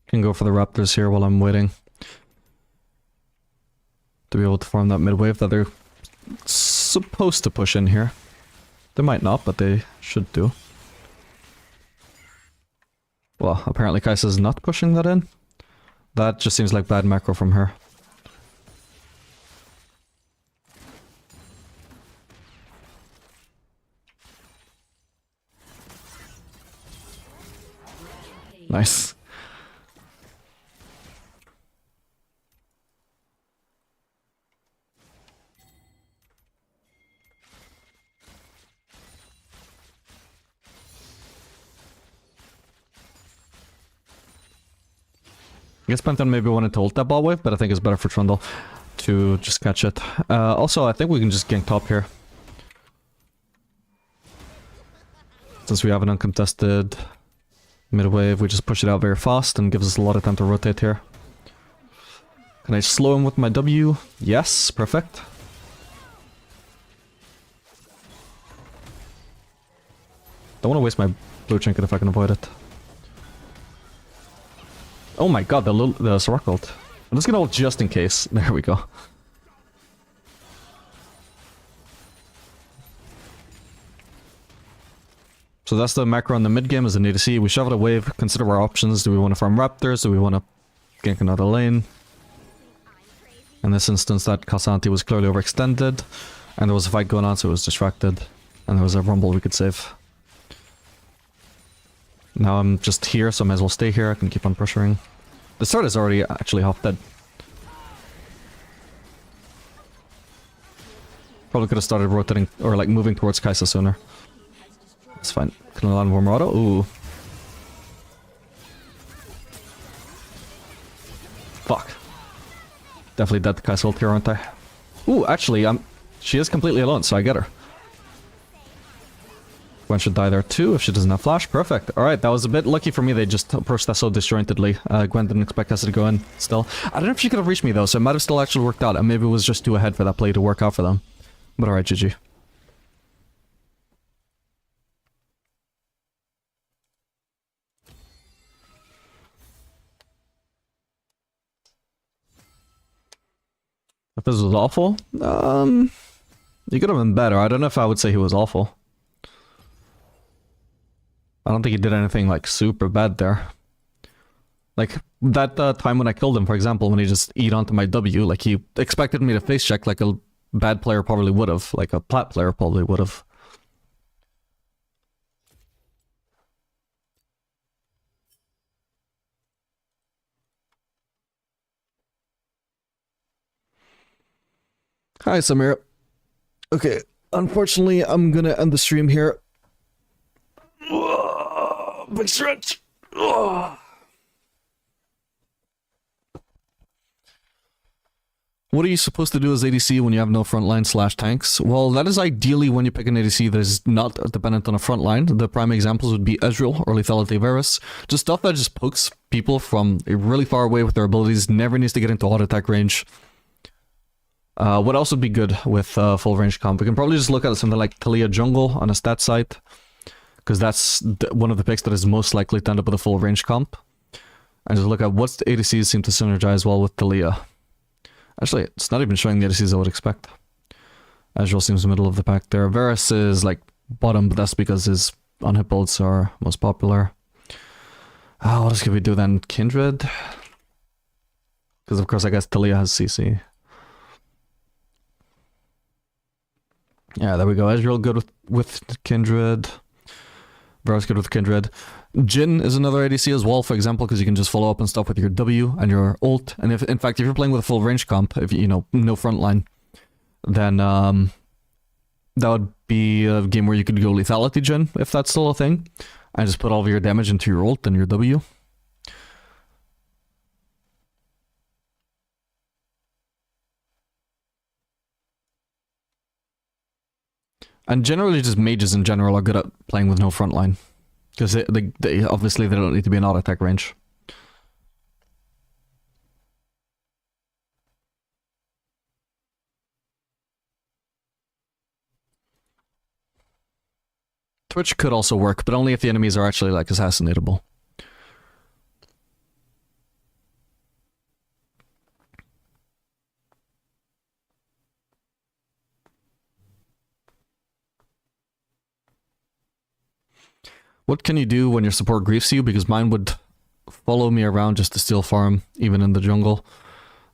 Can go for the Raptors here while I'm waiting. To be able to farm that mid wave that they're supposed to push in here. They might not, but they should do. Well, apparently Kai'Sa's not pushing that in. That just seems like bad macro from her. Nice. I guess Pantheon maybe wanted to ult that ball wave, but I think it's better for Trundle to just catch it. Also, I think we can just gank top here. Since we have an uncontested mid wave, we just push it out very fast and gives us a lot of time to rotate here. Can I slow him with my W? Yes, perfect. Don't want to waste my blue trinket if I can avoid it. Oh my god, the Soraka ult. I'm just gonna ult just in case. There we go. So that's the macro in the mid game as an ADC. We shove it a wave, consider our options. Do we want to farm Raptors? Do we want to gank another lane? In this instance, that K'Sante was clearly overextended, and there was a fight going on, so it was distracted. And there was a rumble we could save. Now I'm just here, so I might as well stay here. I can keep on pressuring. The start is already actually half dead. Probably could have started rotating, or like moving towards Kai'Sa sooner. That's fine. Can I land one more auto? Ooh. Fuck. Definitely dead to Kai'Sa ult here, aren't I? Ooh, actually, she is completely alone, so I get her. Gwen should die there too if she doesn't have flash. Perfect. Alright, that was a bit lucky for me. They just approached that so disjointedly. Gwen didn't expect us to go in still. I don't know if she could have reached me though, so it might have still actually worked out. And maybe it was just too ahead for that play to work out for them. But alright, GG. If this was awful, he could have been better. I don't know if I would say he was awful. I don't think he did anything like super bad there. Like that time when I killed him, for example, when he just eat onto my W, like he expected me to face check like a bad player probably would have, like a plat player probably would have. Hi, Samir. Okay, unfortunately, I'm gonna end the stream here. Big stretch. What are you supposed to do as ADC when you have no frontline / tanks? Well, that is ideally when you pick an ADC that is not dependent on a frontline. The prime examples would be Ezreal or Lethality Varus. Just stuff that just pokes people from really far away with their abilities, never needs to get into auto attack range. What else would be good with full range comp? We can probably just look at something like Taliyah Jungle on a stat site, because that's one of the picks that is most likely to end up with a full range comp. And just look at what's the ADCs seem to synergize well with Taliyah. Actually, it's not even showing the ADCs I would expect. Ezreal seems middle of the pack there. Varus is like bottom, but that's because his on-hit builds are most popular. What else could we do then? Kindred? Because of course I guess Taliyah has CC. Yeah, there we go. Ezreal good with Kindred. Varus good with Kindred. Jhin is another ADC as well, for example, because you can just follow up and stuff with your W and your ult. And if, in fact, if you're playing with a full range comp, if you know, no frontline, then that would be a game where you could go lethality Jhin, if that's still a thing, and just put all of your damage into your ult and your W. And generally, just mages in general are good at playing with no frontline. Because they obviously they don't need to be in auto attack range. Twitch could also work, but only if the enemies are actually like assassinatable. What can you do when your support griefs you? Because mine would follow me around just to steal farm, even in the jungle.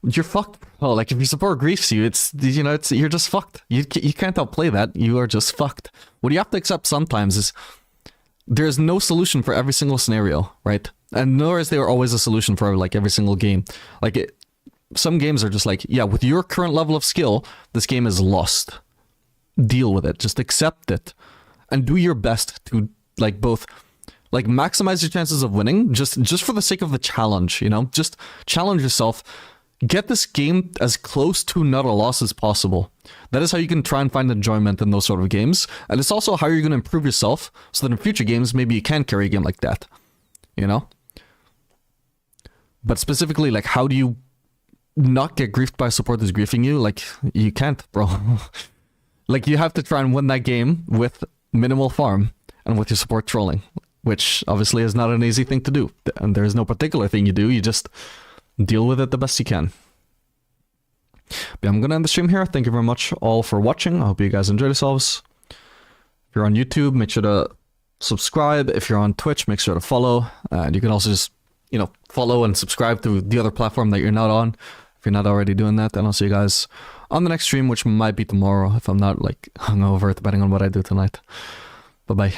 You're fucked. Oh, like if your support griefs you, it's, you know, you're just fucked. You can't outplay that. You are just fucked. What you have to accept sometimes is there's no solution for every single scenario, right? And nor is there always a solution for like every single game. Like some games are just like, yeah, with your current level of skill, this game is lost. Deal with it. Just accept it. And do your best to like both like maximize your chances of winning just for the sake of the challenge, you know? Just challenge yourself. Get this game as close to not a loss as possible. That is how you can try and find enjoyment in those sort of games. And it's also how you're going to improve yourself so that in future games maybe you can carry a game like that. You know? But specifically, like, how do you not get griefed by support that's griefing you? Like, you can't, bro. Like, you have to try and win that game with minimal farm and with your support trolling, which obviously is not an easy thing to do. And there is no particular thing you do, you just deal with it the best you can. But I'm gonna end the stream here. Thank you very much all for watching. I hope you guys enjoyed yourselves. If you're on YouTube, make sure to subscribe. If you're on Twitch, make sure to follow. And you can also just, you know, follow and subscribe to the other platform that you're not on, if you're not already doing that. And I'll see you guys on the next stream, which might be tomorrow if I'm not like hungover, depending on what I do tonight. Bye-bye.